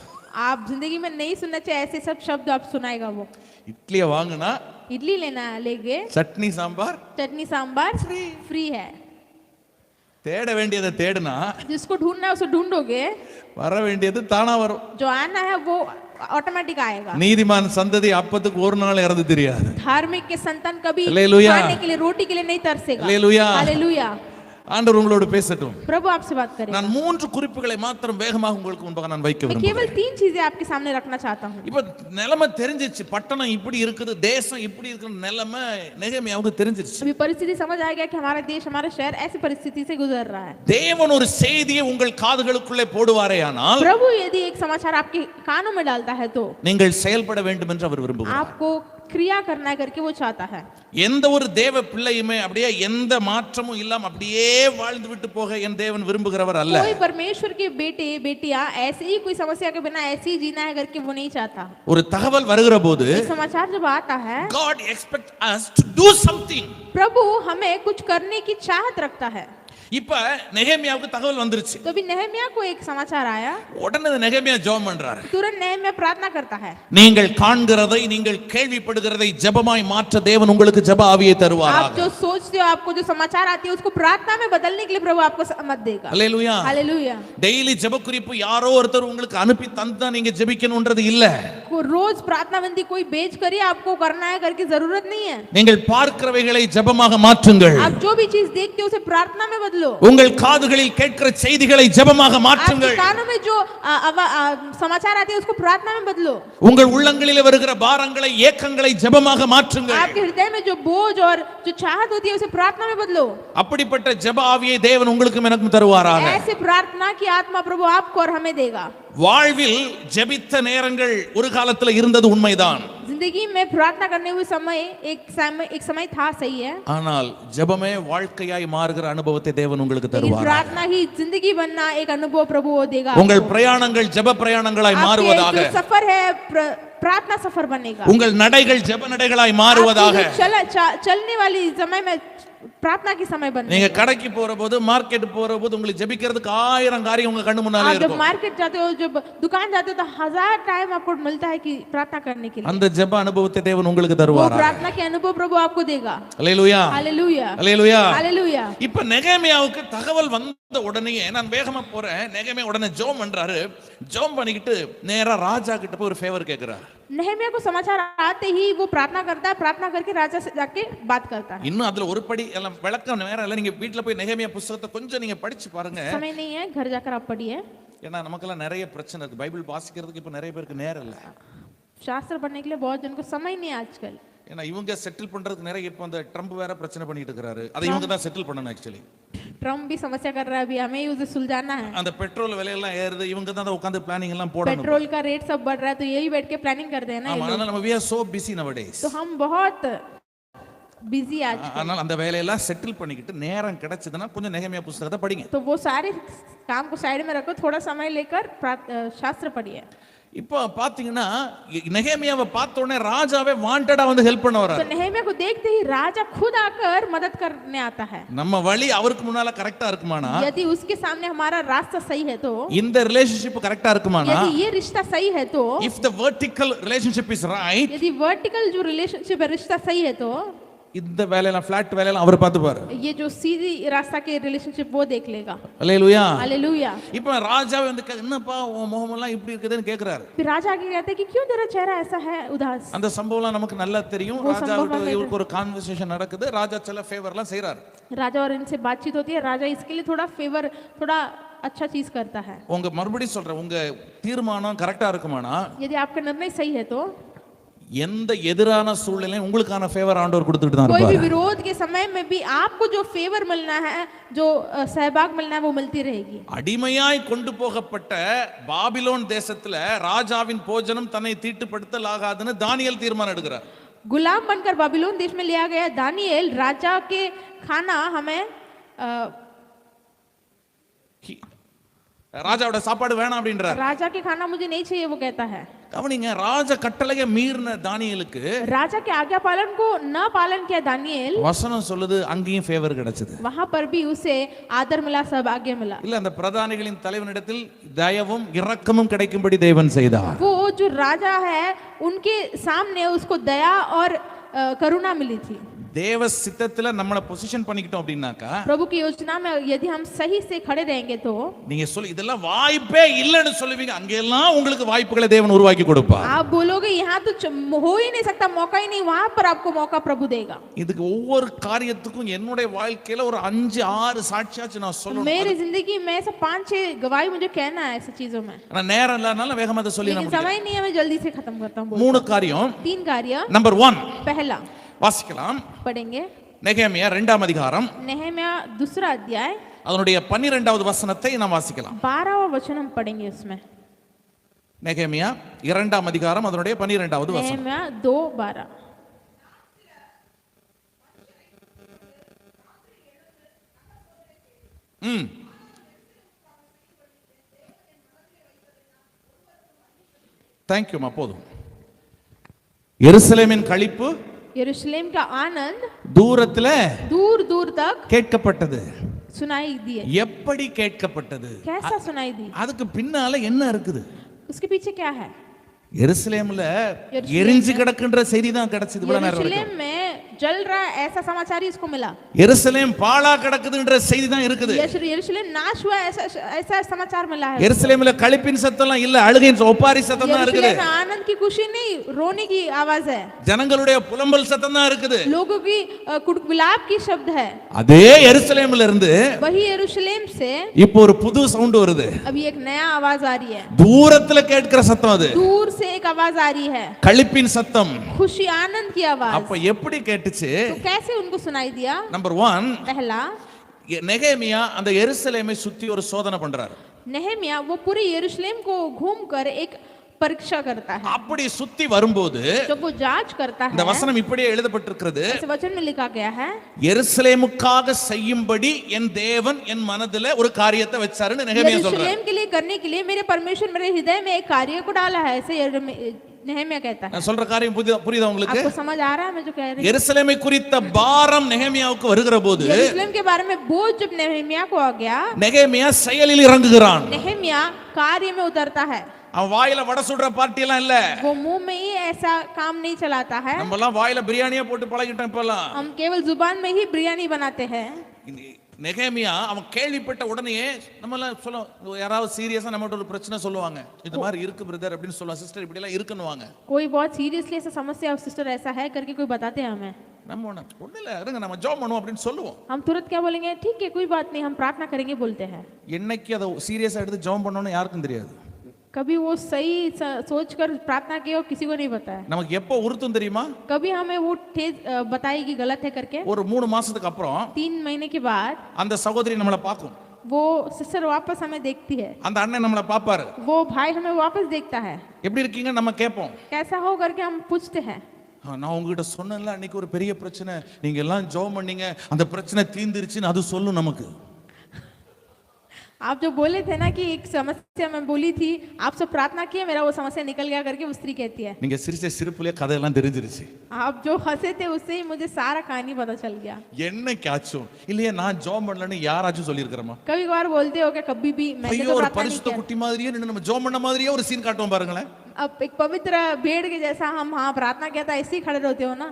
आप जिंदगी में नहीं सुनना चाहिए ऐसे सब शब्द आप सुनाएगा वो। இட்லியை வாங்குனா इडली लेना लेंगे, சட்னி சாம்பார் चटनी सांबार फ्री है। தேட வேண்டியதை தேடுனா जिसको ढूंढना है उसे ढूंढोगे, வர வேண்டியது தானா வரும். जो आना है वो ऑटोमेटिक आएगा। நீதிமான் சந்ததி அப்பத்துக்கு ஒரு நாள் இறந்து தெரியாது. धार्मिक के संतान कभी हालेलुया। खाने के लिए रोटी के लिए नहीं तरसेगा। हालेलुया। हालेलुया। ஆண்டவர் உங்களோடு பேசட்டும். प्रभु आपसे बात करेगा। நான் 3 குறிப்புகளை மாத்திரம் வேகமாக உங்களுக்கு முன்பாக நான் வைக்க मैं விரும்புகிறேன். केवल 3 चीजें आपके सामने रखना चाहता हूँ। இப்ப நிலைமை தெரிஞ்சிச்சு, பட்டணம் இப்படி இருக்குது, தேசம் இப்படி இருக்கிற நிலைமை நெகேமியாவுக்கு தெரிஞ்சிருச்சு. अभी परिस्थिति समझ आ गया कि हमारा देश, हमारा शहर ऐसी परिस्थिति से गुजर रहा है। தேவன் ஒரு செய்தியை உங்கள் காதுகளுக்குள்ளே போடுவாரேயானால் प्रभु यदि एक समाचार आपके कानों में डालता है तो நீங்கள் செயல்பட வேண்டும் என்று அவர் விரும்புகிறார். आपको क्रिया करना है करके वो चाहता है। எந்த ஒரு தேவ பிள்ளையுமே அப்படியே எந்த மாற்றமும் இல்லாம அப்படியே வாழ்ந்து விட்டு போக என் தேவன் விரும்புகிறவர் அல்ல. कोई परमेश्वर के बेटे बेटियां ऐसे ही कोई समस्या के बिना ऐसे ही जीना है करके वो नहीं चाहता। ஒரு தகவல் வருகிற போது एक समाचार जब आता है, God expects us to do something. प्रभु हमें कुछ करने की चाहत रखता है। இப்ப நெகேமியாவுக்கு தகவல் வந்துருச்சு. तो अभी नेहमिया को एक समाचार आया, உடனே நெகேமியா ஜெபம் பண்றாரு. तुरंत नेहमिया प्रार्थना करता है। நீங்கள் காண்கிறதை நீங்கள் கேள்விப்படுகிறதை ஜெபமாய் மாற்ற தேவன் உங்களுக்கு ஜெப ஆவியை आप தருவாராக. जो सोचते हो, आपको जो समाचार आती है उसको प्रार्थना में बदलने के लिए प्रभु आपको मत देगा। அல்லேலூயா. हालेलुया। டெய்லி ஜெப குறிப்பு யாரோ ஒருத்தர் உங்களுக்கு அனுப்பி தந்தா நீங்க ஜெபிக்கணும்ன்றது இல்ல. रोज प्रार्थना बंदी कोई भेज कर ही आपको करना है करके जरूरत नहीं है। நீங்கள் பார்க்கிறவைகளை ஜெபமாக மாற்றுங்கள். आप जो भी चीज देखते हो उसे प्रार्थना में बदलो। உங்கள் காதுகளில் கேட்கிற செய்திகளை ஜெபமாக आपके மாற்றுங்கள். कानों में जो समाचार आते हैं उसको प्रार्थना में बदलो। உங்கள் உள்ளங்களில் வருகிற பாரங்களை ஏக்கங்களை ஜெபமாக மாற்றுங்கள். आपके हृदय में जो बोझ और जो चाहत होती है उसे प्रार्थना में बदलो। அப்படிப்பட்ட ஜெப ஆவியை தேவன் உங்களுக்கும் எனக்கும் தருவாராக. ऐसे प्रार्थना की आत्मा प्रभु आपको और हमें देगा। வாழ்வில் ஜெபித்த நேரங்கள் ஒரு காலத்துல இருந்தது உண்மைதான். जिंदगी में प्रार्थना करने हुए समय एक समय था, सही है। ஆனால் ஜெபமே வாழ்க்கையாய் மாறுகிற அனுபவத்தை தேவன் உங்களுக்கு लेकिन தருவார். प्रार्थना ही जिंदगी बनना एक अनुभव प्रभु वो देगा। உங்கள் பிரயாணங்கள் ஜெப பிரயாணங்களாய் மாறுவதாக. आपके जो सफर है प्रार्थना सफर बनेगा। உங்கள் நடைகள் ஜெப நடைகளாய் மாறுவதாக. चलने वाली समय में प्रार्थना की समय बनने நீங்க दो। கடைக்கு போறபோது மார்க்கெட் போறபோது உங்களுக்கு ஜெபிக்கிறதுக்கு 1000 காரியம் உங்க கண்ணு முன்னாலே आप जब இருக்கும். मार्केट जाते हो, जब दुकान जाते हो, तो 1000 टाइम आपको मिलता है कि प्रार्थना करने के लिए। அந்த ஜெப அனுபவத்தை தேவன் உங்களுக்கு वो தருவாரா? प्रार्थना के अनुभव प्रभु आपको देगा। அல்லேலூயா, हालेलुया, அல்லேலூயா. हालेलुया। இப்ப நெகேமியாவுக்கு தகவல் வந்த உடனே நான் வேகமா போறேன். நெகேமியா உடனே ஜெபம் பண்றாரு. ஜெபம் பண்ணிக்கிட்டு நேரா ராஜா கிட்ட போய் ஒரு ஃபேவர் கேக்குறாரு. नहम्याह को समाचार आते ही वो प्रार्थना करता है, प्रार्थना करके राजा से जाके बात करता है। இன்னும் அதுல ஒரு படி எல்லாம் விளக்கம் நேரம் இல்ல. நீங்க வீட்ல போய் நெகேமியா புத்தகத்தை கொஞ்சம் நீங்க படிச்சு பாருங்க. समय नहीं है, घर जाकर आप पढ़िए। ஏன்னா நமக்கெல்லாம் நிறைய பிரச்சனை இருக்கு. பைபிள் வாசிக்கிறதுக்கு இப்ப நிறைய பேருக்கு நேரம் இல்ல. शास्त्र पढ़ने के लिए बहुत जन को समय नहीं है आजकल। ஏன்னா இவங்க செட்டில் பண்றதுக்கு நிறைய இப்ப அந்த ட்ரம்ப் வேற பிரச்சனை பண்ணிட்டு இருக்காரு. அதை இவங்க தான் செட்டில் பண்ணணும் ஆக்சுவலி. ट्रम्प भी समस्या कर रहा है, अभी हमें ही उसे सुलझाना है। அந்த பெட்ரோல் விலையெல்லாம் ஏறுது. இவங்க தான் உட்கார்ந்து பிளானிங் எல்லாம் போடணும். पेट्रोल का रेट सब बढ़ रहा है, तो यही बैठ के प्लानिंग करते हैं ना ये ஆமா, लोग। அதனால நம்ம we are so busy nowadays. तो हम बहुत बिजी आज। அதனால அந்த வேலையெல்லாம் செட்டில் பண்ணிக்கிட்டு நேரம் கிடைச்சதுன்னா கொஞ்சம் நெகேமியா புத்தகத்தை படிங்க. तो वो सारे काम को साइड में रखो, थोड़ा समय लेकर शास्त्र पढ़िए। இப்போ பாத்தீங்கன்னா நெகேமியாவை பார்த்த உடனே ராஜாவே வாண்டடா வந்து ஹெல்ப் பண்ண तो வராரு. नहम्याह को देखते ही राजा खुद आकर मदद करने आता है। நம்ம வழி அவருக்கு முன்னால கரெக்டா இருக்குமானா, यदि उसके सामने हमारा रास्ता सही है तो, இந்த ரிலேஷன்ஷிப் கரெக்டா இருக்குமானா, यदि ये रिश्ता सही है तो, if the vertical relationship is right, यदि वर्टिकल जो रिलेशनशिप है, रिश्ता सही है तो இந்த வேலையெல்லாம் ஃபிளாட் வேலையெல்லாம் அவர் பார்த்துப்பாரு. ये जो सीधी रास्ता के रिलेशनशिप वो देख लेगा। அல்லேலூயா. हालेलुया। இப்போ ராஜாவே வந்து என்னப்பா உன் முகமெல்லாம் இப்படி இருக்குதுன்னு கேக்குறாரு. फिर राजा आगे कहते हैं कि क्यों तेरा चेहरा ऐसा है उदास। அந்த சம்பவம்லாம் நமக்கு நல்லா தெரியும். वो ராஜா संभव है। இவருக்கு ஒரு கான்வர்சேஷன் நடக்குது. ராஜா சில ஃபேவர்லாம் செய்றாரு. राजा और इनसे बातचीत होती है, राजा इसके लिए थोड़ा फेवर, थोड़ा अच्छा चीज करता है। உங்க மறுபடியும் சொல்றேன், உங்க தீர்மானம் கரெக்டா இருக்குமானா, यदि आपका निर्णय सही है तो எந்த எதிரான சூழ்நிலையும் உங்களுக்கான ஃபேவர் ஆண்டவர் கொடுத்துட்டு தான் कोई भी இருப்பாரு. विरोध के समय में भी आपको जो फेवर मिलना है, जो सहभाग मिलना है, वो मिलती रहेगी। அடிமையாய் கொண்டு போகப்பட்ட பாபிலோன் தேசத்துல ராஜாவின் போஜனம் தன்னை தீட்டுப்படுத்தல் ஆகாதுன்னு தானியேல் தீர்மானம் எடுக்கிறார். गुलाम बनकर बाबिलोन देश में लिया गया दानियेल, राजा के खाना हमें ராஜாவோட சாப்பாடு வேணாம் அப்படின்றார். राजा के खाना मुझे नहीं चाहिए, वो कहता है। கவனிங்க, ராஜ கட்டளையை மீறின தானியேலுக்கு राजा के आज्ञा पालन को न पालन किया दानियेल, வசனம் சொல்லுது அங்கேயும் ஃபேவர் கிடைச்சது. वहां पर भी उसे आदर मिला, सौभाग्य मिला। இல்ல, அந்த பிரதானிகளின் தலைவனிடத்தில் தயவும் இரக்கமும் கிடைக்கும்படி தேவன் செய்தார். वो जो राजा है उनके सामने उसको दया और करुणा मिली थी। தேவ சித்தத்துல நம்மளை பொசிஷன் பண்ணிக்கிட்டோம் அப்படின்னாக்கா, प्रभु की योजना में यदि हम सही से खड़े रहेंगे तो நீங்க சொல்லி இதெல்லாம் வாய்ப்பே இல்லைன்னு சொல்லுவீங்க. அங்கெல்லாம் உங்களுக்கு வாய்ப்புகளை தேவன் உருவாக்கி கொடுப்பார். आप बोलोगे यहाँ तो हो ही नहीं सकता, मौका ही नहीं, वहां पर आपको मौका प्रभु देगा। இதுக்கு ஒவ்வொரு காரியத்துக்கும் என்னுடைய வாழ்க்கையில ஒரு 5-6 சாட்சியாச்சு நான் சொல்லணும். मेरी जिंदगी में ऐसा 5-6 गवाही मुझे कहना है ऐसी चीजों में, ஆனா நேரம் இல்லாதனால வேகமா அதை சொல்லி लेकिन நம்ம समय नहीं है, मैं जल्दी से खत्म करता हूँ। 3 காரியம். 3 कार्य। நம்பர் 1 पहला வாசிக்கலாம். पढ़ेंगे நெகேமியா 2ஆம் அதிகாரம், नहम्याह 2 अध्याय அதனுடைய 12வது வசனத்தை நாம் வாசிக்கலாம். 12वां वचन हम पढ़ेंगे उसमें। நெகேமியா 2ஆம் அதிகாரம், அதனுடைய 12வது வசனம். नहम्याह 2:12। தேங்க்யூமா, போதும். எருசலேமின் களிப்பு यरूशलेम का आनंद தூரத்துல दूर दूर तक கேட்கப்பட்டது. सुनाई दिए। எப்படி கேட்கப்பட்டது? कैसा सुनाई दी? அதுக்கு பின்னால என்ன இருக்குது? उसके पीछे क्या है? எருசலேம்ல எரிஞ்சு கிடக்குன்ற செய்தி தான் கிடைச்சது. இவ்வளவு நேரம் यरूशलेम வரைக்கும் में जल रहा है ऐसा समाचार ही इसको मिला। எருசலேம் பாழா கிடக்குதுன்ற செய்தி தான் இருக்குது. यरूशलेम नाश हुआ ऐसा ऐसा समाचार मिला है। எருசலேம்ல களிப்பின் சத்தம்லாம் இல்ல, அழுகையின் ஒப்பாரி சத்தம் தான் இருக்குது. यरूशलेम में आनंद की खुशी नहीं, रोने की आवाज है। ஜனங்களுடைய புலம்பல் சத்தம் தான் இருக்குது. लोगों की विलाप की शब्द है। அதே எருசலேம்ல இருந்து वही यरूशलेम से இப்போ ஒரு புது சவுண்ட் வருது. अभी एक नया आवाज आ रही है। தூரத்துல கேட்கிற சத்தம் அது. दूर से एक आवाज आ रही है, களிப்பின் சத்தம். खुशी आनंद की आवाज। அப்ப எப்படி கேட்டுச்சு? तो कैसे उनको सुनाई दिया? நம்பர் 1, पहला நெகேமியா அந்த எருசலேமை சுத்தி ஒரு சோதனை பண்றாரு. नहम्याह वो पूरे यरूशलेम को घूमकर एक परीक्षा करता है। அப்படி சுத்தி வரும்போது जब वो जांच करता இந்த है, வசனம் இப்படியே எழுதப்பட்டிருக்கிறது, ऐसे वचन में लिखा गया है, எருசலேமுக்காக செய்யும்படி என் தேவன் என் மனதிலே ஒரு காரியத்தை வச்சாருன்னு நெகேமியா சொல்றாரு. यरूशलेम के लिए करने के लिए मेरे परमेश्वर मेरे हृदय में एक कार्य को डाला है, ऐसे नेहमिया कहता है। நான் சொல்ற காரியம் புரியுதா உங்களுக்கு? आपको समझ आ रहा है मैं जो कह रही हूँ? எருசலேமை குறித்த பாரம் நெகேமியாவுக்கு வருகிற போது यरूशलेम के बारे में बोझ जब नेहमिया को आ गया, நெகேமியா செயலில் இறங்குகிறான். नेहमिया कार्य में उतरता है। அவன் வாயில வடை சுடுற பார்ட்டி எல்லாம் இல்ல. वो मुंह में ही ऐसा काम नहीं चलाता है। நம்ம எல்லாம் வாயில பிரியாணியா போட்டு பழகிட்டோம் இப்பலாம். हम केवल जुबान में ही बिरयानी बनाते हैं। நெகேமியா அவன் கேள்விப்பட்ட உடனே நம்ம எல்லாம் சொல்லுவோம், யாராவது சீரியஸா நம்மகிட்ட ஒரு பிரச்சனை சொல்லுவாங்க, இது மாதிரி இருக்கு பிரதர் அப்படின்னு சொல்லுவாங்க, சிஸ்டர் இப்படி எல்லாம் இருக்குன்னுவாங்க. कोई बहुत सीरियसली ऐसा समस्या सिस्टर ऐसा है करके कोई बताते हैं हमें, நம்ம ஒண்ணு இல்ல இருங்க நம்ம ஜெபம் பண்ணுவோம் அப்படின்னு சொல்லுவோம். हम तुरंत क्या बोलेंगे, ठीक है कोई बात नहीं हम प्रार्थना करेंगे बोलते हैं। என்னைக்கு அதை சீரியஸா எடுத்து ஜெபம் பண்ணணும்னு யாருக்கும் தெரியாது. कभी वो सही सोचकर प्रार्थना किया हो किसी को नहीं पता है। நமக்கு எப்போ உறுத்தும் தெரியுமா? कभी हमें वो ठेस बताएगी गलत है करके, ஒரு 3 மாசத்துக்கு அப்புறம் 3 महीने के बाद அந்த சகோதரி நம்மளை பார்க்கும், वो सिस्टर वापस हमें देखती है, அந்த அண்ணன் நம்மளை பார்ப்பாரு, वो भाई हमें वापस देखता है, எப்படி இருக்கீங்க நம்ம கேட்போம். कैसा हो करके हम पूछते हैं। நான் உங்ககிட்ட சொன்னேன்ல அன்னைக்கு ஒரு பெரிய பிரச்சனை, நீங்க எல்லாம் ஜெபம் பண்ணீங்க அந்த பிரச்சனை தீர்ந்துருச்சுன்னு அது சொல்லும் நமக்கு. आप जो बोले थे ना कि एक समस्या मैं बोली थी, आप सब प्रार्थना किए मेरा वो समस्या निकल गया करके वो स्त्री कहती है। நீங்க சிரிச்ச சிரிப்புலயே கதையெல்லாம் தெரிஞ்சிருச்சு. आप जो हंसे थे उससे ही मुझे सारा कहानी पता चल गया। என்னைக்காச்சும் இல்லையே நான் ஜெபம் பண்ணலன்னு யாராச்சும் சொல்லியிருக்கிறோமா? कभी कभार बोलते हो क्या, कभी भी मैंने ஐயோ तो ஒரு प्रार्थना नहीं பரிசுத்த किया। குட்டி மாதிரியே நின்னு நம்ம ஜெபம் பண்ண மாதிரியே ஒரு சீன் காட்டுவோம் பாருங்களேன். अब एक पवित्र भेड़ के जैसा हम हाँ प्रार्थना किया था ऐसे ही खड़े रहते हो ना।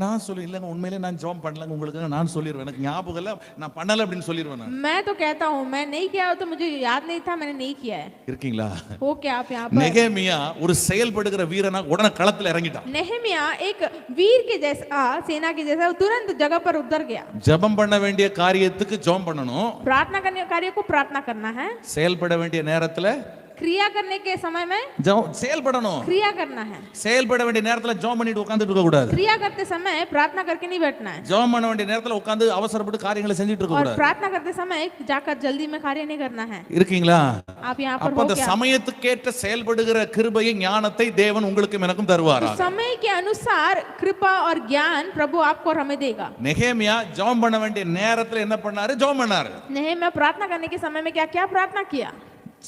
நான் சொல்லி இல்லைங்க உண்மையிலே நான் ஜெபம் பண்ணலங்க உங்களுக்கு நான் சொல்லிடுவேன், எனக்கு ஞாபகம் இல்லை நான் பண்ணல அப்படின்னு சொல்லிடுவேன். मैं तो कहता हूँ मैं नहीं किया हो तो मुझे याद नहीं था मैंने नहीं किया है। இருக்கீங்களா? हो क्या आप यहाँ पर? நெகேமியா ஒரு செயல்படுகிற வீரனா உடனே களத்துல இறங்கிட்டான். नेहमिया एक वीर के जैसा सेना के जैसा तुरंत जगह पर उतर गया। ஜெபம் பண்ண வேண்டிய காரியத்துக்கு ஜெபம் பண்ணணும், प्रार्थना करने कार्य को प्रार्थना करना है, செயல்பட வேண்டிய நேரத்துல क्रिया करने के समय में செயல்படணும், क्रिया करना है। செயல்பட வேண்டிய நேரத்துல ஜெபம் பண்ணிட்டு உட்கார்ந்துட்டு இருக்க கூடாது. क्रिया करते समय प्रार्थना करके नहीं बैठना है, ஜெபம் பண்ண வேண்டிய நேரத்துல உட்கார்ந்து அவசரப்பட்டு காரியங்களை செஞ்சிட்டு இருக்க और கூடாது. प्रार्थना करते समय जाकर जल्दी में कार्य नहीं करना है। இருக்கீங்களா? आप यहाँ पर அப்ப हो அந்த क्या? சமயத்துக்கேற்ற செயல்படுகிற கிருபையை ஞானத்தை தேவன் உங்களுக்கும் எனக்கும் தருவாரா? समय के अनुसार कृपा और ज्ञान प्रभु आपको और हमें देगा। நெகேமியா ஜெபம் பண்ண வேண்டிய நேரத்துல என்ன பண்ணாரு? ஜெபம் பண்ணாரு. नेहमिया प्रार्थना करने के समय में क्या क्या प्रार्थना किया?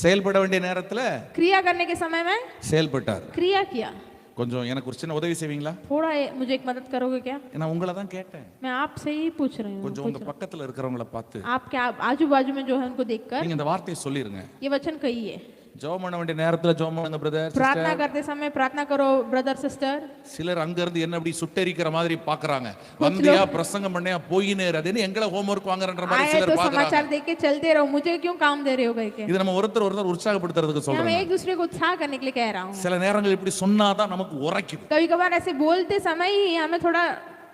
செயல்பட வேண்டிய நேரத்துல क्रिया करने के समय में செயல்பட்டார். क्रिया किया। கொஞ்சம் எனக்கு ஒரு சின்ன உதவி செய்வீங்களா? थोड़ा मुझे एक मदद करोगे क्या? நான் உங்களை தான் கேட்டேன். मैं आपसे ही पूछ रही हूँ। கொஞ்சம் உங்க பக்கத்துல இருக்கிறவங்கள பார்த்து आप क्या आजू बाजू में जो है उनको देखकर நீங்க இந்த வார்த்தையை சொல்லிருங்க. ये वचन कहिए। ஜெபம் பண்ண வேண்டிய நேரத்துல ஜெபம் பண்ணுங்க பிரதர். प्रार्थना करते समय प्रार्थना करो ब्रदर सिस्टर। சிலர் அங்க இருந்து என்ன அப்படி சுட்டெரிக்கிற மாதிரி பாக்குறாங்க, வந்தியா பிரசங்கம் பண்ணியா போயினேர், அது என்ன எங்களை ஹோம்வொர்க் வாங்குறன்ற மாதிரி आए சிலர் तो பாக்குறாங்க. समाचार देख के चलते रहो, मुझे क्यों काम दे रहे हो करके। இது நம்ம ஒருத்தர் உற்சாகப்படுத்துறதுக்கு मैं சொல்றேன். एक दूसरे को उत्साह करने के लिए कह रहा हूँ। சில நேரங்கள் இப்படி சொன்னாதான் நமக்கு உரைக்குது. कभी कभार ऐसे बोलते समय ही हमें थोड़ा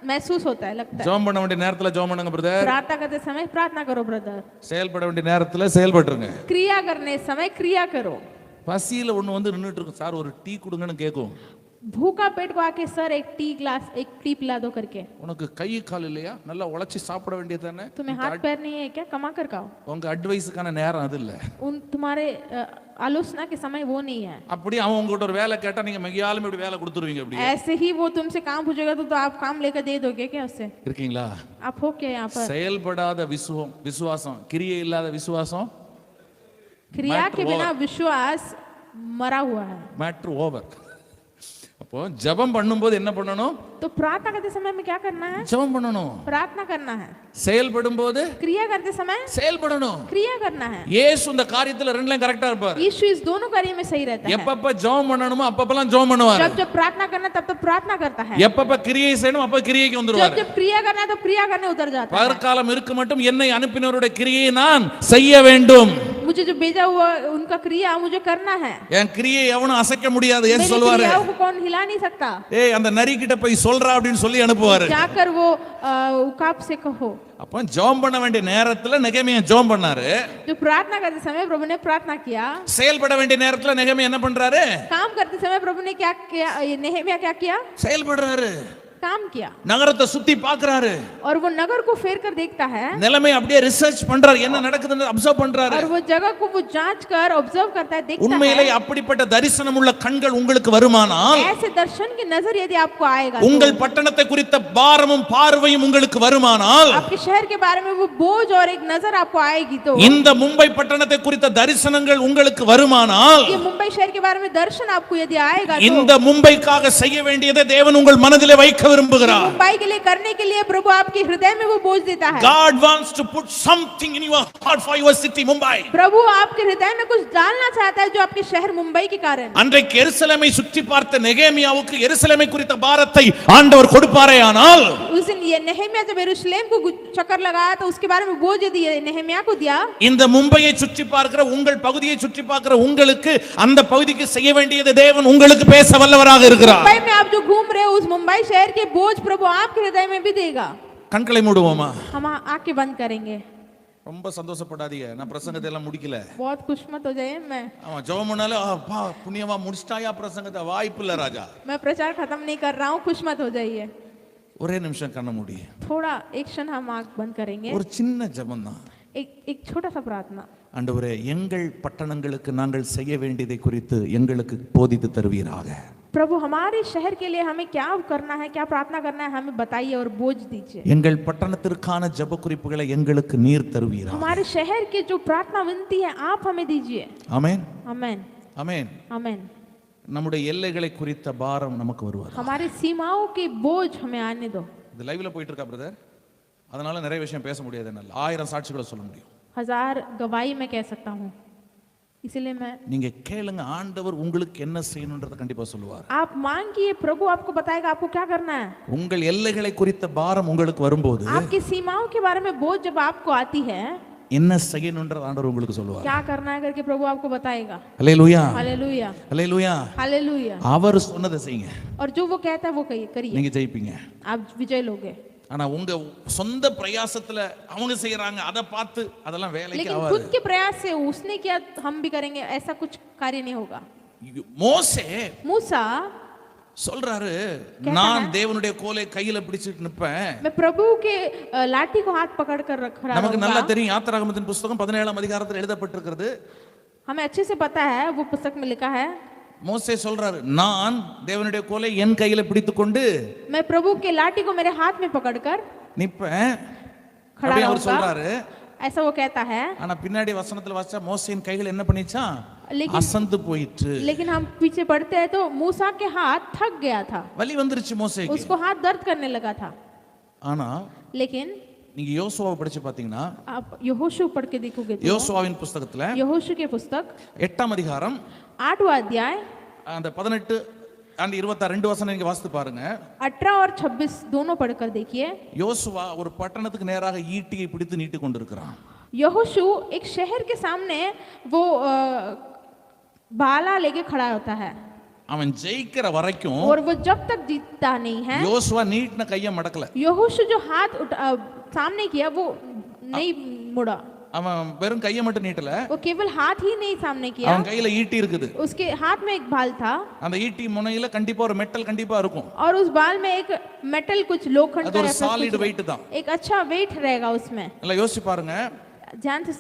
महसूस होता है, लगता है। ஜெபம் பண்ண வேண்டிய நேரத்துல ஜெபம் பண்ணுங்க பிரதர். प्रार्थना करते समय प्रार्थना करो ब्रदर। செயல்பட வேண்டிய நேரத்துல செயல்பட்டுருங்க. क्रिया करने समय क्रिया करो। பசியில ஒண்ணு வந்து நின்னுட்டு இருக்கும், சார் ஒரு டீ கொடுங்கன்னு கேட்கும். भूखा पेट को आके सर एक टी पिला दो करके। உனக்கு கை கால் இல்லையா? நல்லா உழைச்சி சாப்பிட வேண்டியது தானே? तुम्हें हाथ पैर नहीं है क्या? कमा कर खाओ। உங்க அட்வைஸுக்கான நேரம் அது இல்ல. उन तुम्हारे आलोचना के समय वो नहीं है। அப்படி அவன் உங்ககிட்ட ஒரு வேலை கேட்டா நீங்க மெகியாலும் இப்படி வேலை கொடுத்துருவீங்க அப்படி. ऐसे ही वो तुमसे काम पूछेगा तो आप काम लेकर दे दोगे क्या उससे? இருக்கீங்களா? आप हो क्या यहाँ पर? செயல்படாத விசுவாசம், கிரியை இல்லாத விசுவாசம், क्रिया के बिना विश्वास मरा हुआ है। Matter over. அப்போ ஜெபம் பண்ணும்போது என்ன பண்ணணும்? तो प्रार्थना करते समय में क्या करना है? ஜெபம் பண்ணணும். प्रार्थना करना है। செயல்படும் போது क्रिया करते समय செயல்படணும். क्रिया करना है। இயேசு இந்த காரியத்துல ரெண்டுலயும் கரெக்ட்டா இருப்பார். यीशु इस दोनों कार्य में सही रहता है। எப்பப்ப ஜெபம் பண்ணணுமோ அப்பப்பலாம் ஜெபம் பண்ணுவார். जब जब प्रार्थना करना तब तब प्रार्थना करता है। எப்பப்ப கிரியை செய்யணும் அப்ப கிரியைக்கு வந்துருவார். जब जब क्रिया करना तो क्रिया करने उतर जाता है। பகற்காலம் இருக்கு மட்டும் என்னை அனுப்பினவருடைய கிரியையை நான் செய்ய வேண்டும். मुझे जो भेजा हुआ उनका क्रिया मुझे करना है। என் கிரியை எவனும் அசைக்க முடியாது ஏன் मेरी சொல்வாரு? क्रियाओं को कौन हिला नहीं सकता। ஏய் அந்த நரி கிட்ட போய் சொல்றா அப்படினு சொல்லி அனுப்புவாரு. जाकर वो उकाब से कहो। அப்ப ஜெபம் பண்ண வேண்டிய நேரத்துல நெகேமியா ஜெபம் பண்ணாரு. जो प्रार्थना करते समय प्रभु ने प्रार्थना किया। செயல்பட வேண்டிய நேரத்துல நெகேமியா என்ன பண்றாரு? काम करते समय प्रभु ने क्या किया? नेहमिया क्या किया? செயல்படுறாரு. काम किया நகரத்தை சுத்தி பார்க்கறாரு और वो नगर को फेर कर देखता है நிலைமை அப்படியே ரிசர்ச் பண்றாரு என்ன நடக்குதுன்னு அப்சர்வ் பண்றாரு और वो जगह को वो जांच कर ऑब्जर्व करता है देखता உண்மையிலே है அப்படிப்பட்ட தரிசனம் உள்ள கண்கள் உங்களுக்கு வருமானால் ऐसे दर्शन की नजर यदि आपको आएगा உங்கள் பட்டணத்தை குறித்த பாரமும் பார்வையும் உங்களுக்கு வருமானால் आपके शहर के बारे में वो बोझ और एक नजर आपको आएगी तो இந்த மும்பை பட்டணத்தை குறித்த தரிசனங்கள் உங்களுக்கு வருமானால் ये मुंबई शहर के बारे में दर्शन आपको यदि आएगा तो இந்த மும்பைக்காக செய்ய வேண்டியதை தேவன் உங்கள் மனதிலே வைக்க விரும்புகிறார் मुंबई के लिए करने के लिए प्रभु आपके हृदय में वो बोझ देता है God wants to put something in your heart for your city Mumbai. प्रभु आपके हृदय में कुछ डालना चाहता है जो आपके शहर मुंबई के कारण அன்றைக்கு எருசலேமை சுற்றி பார்த்த நெகேமியாவுக்கு எருசலேமை குறித்த பாரத்தை ஆண்டவர் கொடுப்பாரேயானால் उस दिन ये नेहेमिया जब यरूशलेम को चक्कर लगाया तो उसके बारे में बोझ यदि नेहेमिया को दिया இந்த மும்பையை சுற்றி பார்க்கிற உங்கள் பகுதியை சுற்றி பார்க்கிற உங்களுக்கு அந்த பகுதிக்கு செய்ய வேண்டியதை தேவன் உங்களுக்கு பேச வல்லவராக இருக்கிறார் मुंबई में आप जो घूम रहे हो उस मुंबई शहर के बोझ प्रभु आपके हृदय में भी देगा கண்களை மூடுவோமா हम आंखें बंद करेंगे ரொம்ப சந்தோஷப்படாதீங்க நான் பிரசங்கத்தை எல்லாம் முடிக்கல बहुत खुश मत हो जाइए मैं ஆமா ஜெபம் பண்ணாலே அப்பா புண்ணியமா முடிச்சிட்டாயா பிரசங்கத்தை வாய்ப்பு இல்ல ராஜா मैं प्रचार खत्म नहीं कर रहा हूँ खुश मत हो जाइए ஒரே நிமிஷம் கண்ண மூடி थोड़ा एक क्षण हम आंख बंद करेंगे ஒரு சின்ன ஜெபம் தான் एक छोटा सा प्रार्थना ஆண்டவரே எங்கள் பட்டணங்களுக்கு நாங்கள் செய்ய வேண்டியதை குறித்து எங்களுக்கு போதித்து தருவீராக प्रभु हमारे शहर के लिए हमें क्या करना है क्या प्रार्थना करना है हमें बताइए और बोझ दीजिए எங்கள் பட்டணத்திற்கான ஜெப குறிப்புகளை எங்களுக்கு நீர் தருவீராக हमारे शहर के जो प्रार्थना विनती है आप हमें दीजिए ஆமென் आमेन ஆமென் आमेन நம்முடைய எல்லைகளை குறித்த பாரம் நமக்கு வருவது हमारी सीमाओं के बोझ हमें आने दो இது லைவ்ல போயிட்டு இருக்கா பிரதர் அதனால நிறைய விஷயம் பேச முடியாது என்னால 1000 சாட்சிகளை சொல்ல முடியும் 1000 गवाही मैं कह सकता हूँ इसलिए मैं நீங்க கேளுங்க ஆண்டவர் உங்களுக்கு என்ன செய்யணும்ன்றத கண்டிப்பா சொல்லுவார் आप मांगिए प्रभु आपको बताएगा आपको क्या करना है உங்கள் எல்லைகளை குறித்த பாரம் உங்களுக்கு வரும்போது आपकी सीमाओं के बारे में बोझ जब आपको आती है என்ன செய்யணும்ன்றத ஆண்டவர் உங்களுக்கு சொல்லுவார் क्या करना है करके प्रभु आपको बताएगा அல்லேலூயா हालेलुया அல்லேலூயா हालेलुया அவர் சொன்னதை செய்யுங்க और जो वो कहता है वो करिए நீங்க ஜெயிப்பீங்க आप विजय लोगे ஆனா உங்க சொந்த பிரயாசத்துல அவங்க செய்யறாங்க அதை பார்த்து அதெல்லாம் வேலைக்கு लेकिन ஆகாது खुद के प्रयास से उसने किया हम भी करेंगे ऐसा कुछ कार्य नहीं होगा மோசே मूसा சொல்றாரு நான் தேவனுடைய கோலை கையில பிடிச்சிட்டு நிப்பேன் मैं प्रभु के लाठी को हाथ पकड़ कर खड़ा நமக்கு நல்லா रहूंगा தெரியும் யாத்திராகமத்தின் புத்தகம் 17ஆம் அதிகாரத்தில் எழுதப்பட்டிருக்கிறது हमें अच्छे से पता है वो पुस्तक में लिखा है மோசே சொல்றாரு நான் தேவனுடைய கோலை என் கையில பிடித்துக்கொண்டு मैं प्रभु के लाठी को मेरे हाथ में पकड़कर நிப்பேன் खड़ा அப்படி அவர் रहूंगा சொல்றாரு ऐसा वो कहता है ஆனா பின்னாடி வசனத்துல வாசிச்சா மோசேயின் கைகள் என்ன பண்ணிச்சான் लेकिन அசந்து போயிற்று लेकिन हम पीछे पढ़ते हैं तो मूसा के हाथ थक गया था வலி வந்துருச்சு மோசேக்கு उसको हाथ दर्द करने लगा था ஆனா लेकिन நீங்க யோசுவாவை படிச்சு பாத்தீங்கன்னா आप यहोशू पढ़ के देखोगे तो யோசுவாவின் புத்தகத்துல यहोशू के पुस्तक 8ஆம் அதிகாரம் 8वां अध्याय அந்த 18 and 22 வசனம் நீங்க வாசித்து பாருங்க 18 और 26 दोनों पढ़कर देखिए யோசுவா ஒரு பட்டணத்துக்கு நேராக ஈட்டியை பிடித்து நீட்டி கொண்டிருக்கிறான் यहोशू एक शहर के सामने वो भाला लेके खड़ा होता है அவன் ஜெயிக்கிற வரைக்கும் और वो जब तक जीतता नहीं है யோசுவா நீட்டின கையை மடக்கல यहोशू जो हाथ सामने किया वो नहीं मुड़ा அவன் வெறும் கையை மட்டும் நீட்டல वो केवल हाथ ही नहीं सामने किया அவன் கையில ஈட்டி இருக்குது उसके हाथ में एक बाल था அந்த ஈட்டி முனையில கண்டிப்பா ஒரு மெட்டல் கண்டிப்பா இருக்கும் और उस बाल में एक मेटल कुछ लोखंड அது का ஒரு ऐसा சாலிட் कुछ- வெயிட் தான் एक अच्छा वेट रहेगा उसमें நல்லா யோசிச்சு பாருங்க ध्यान से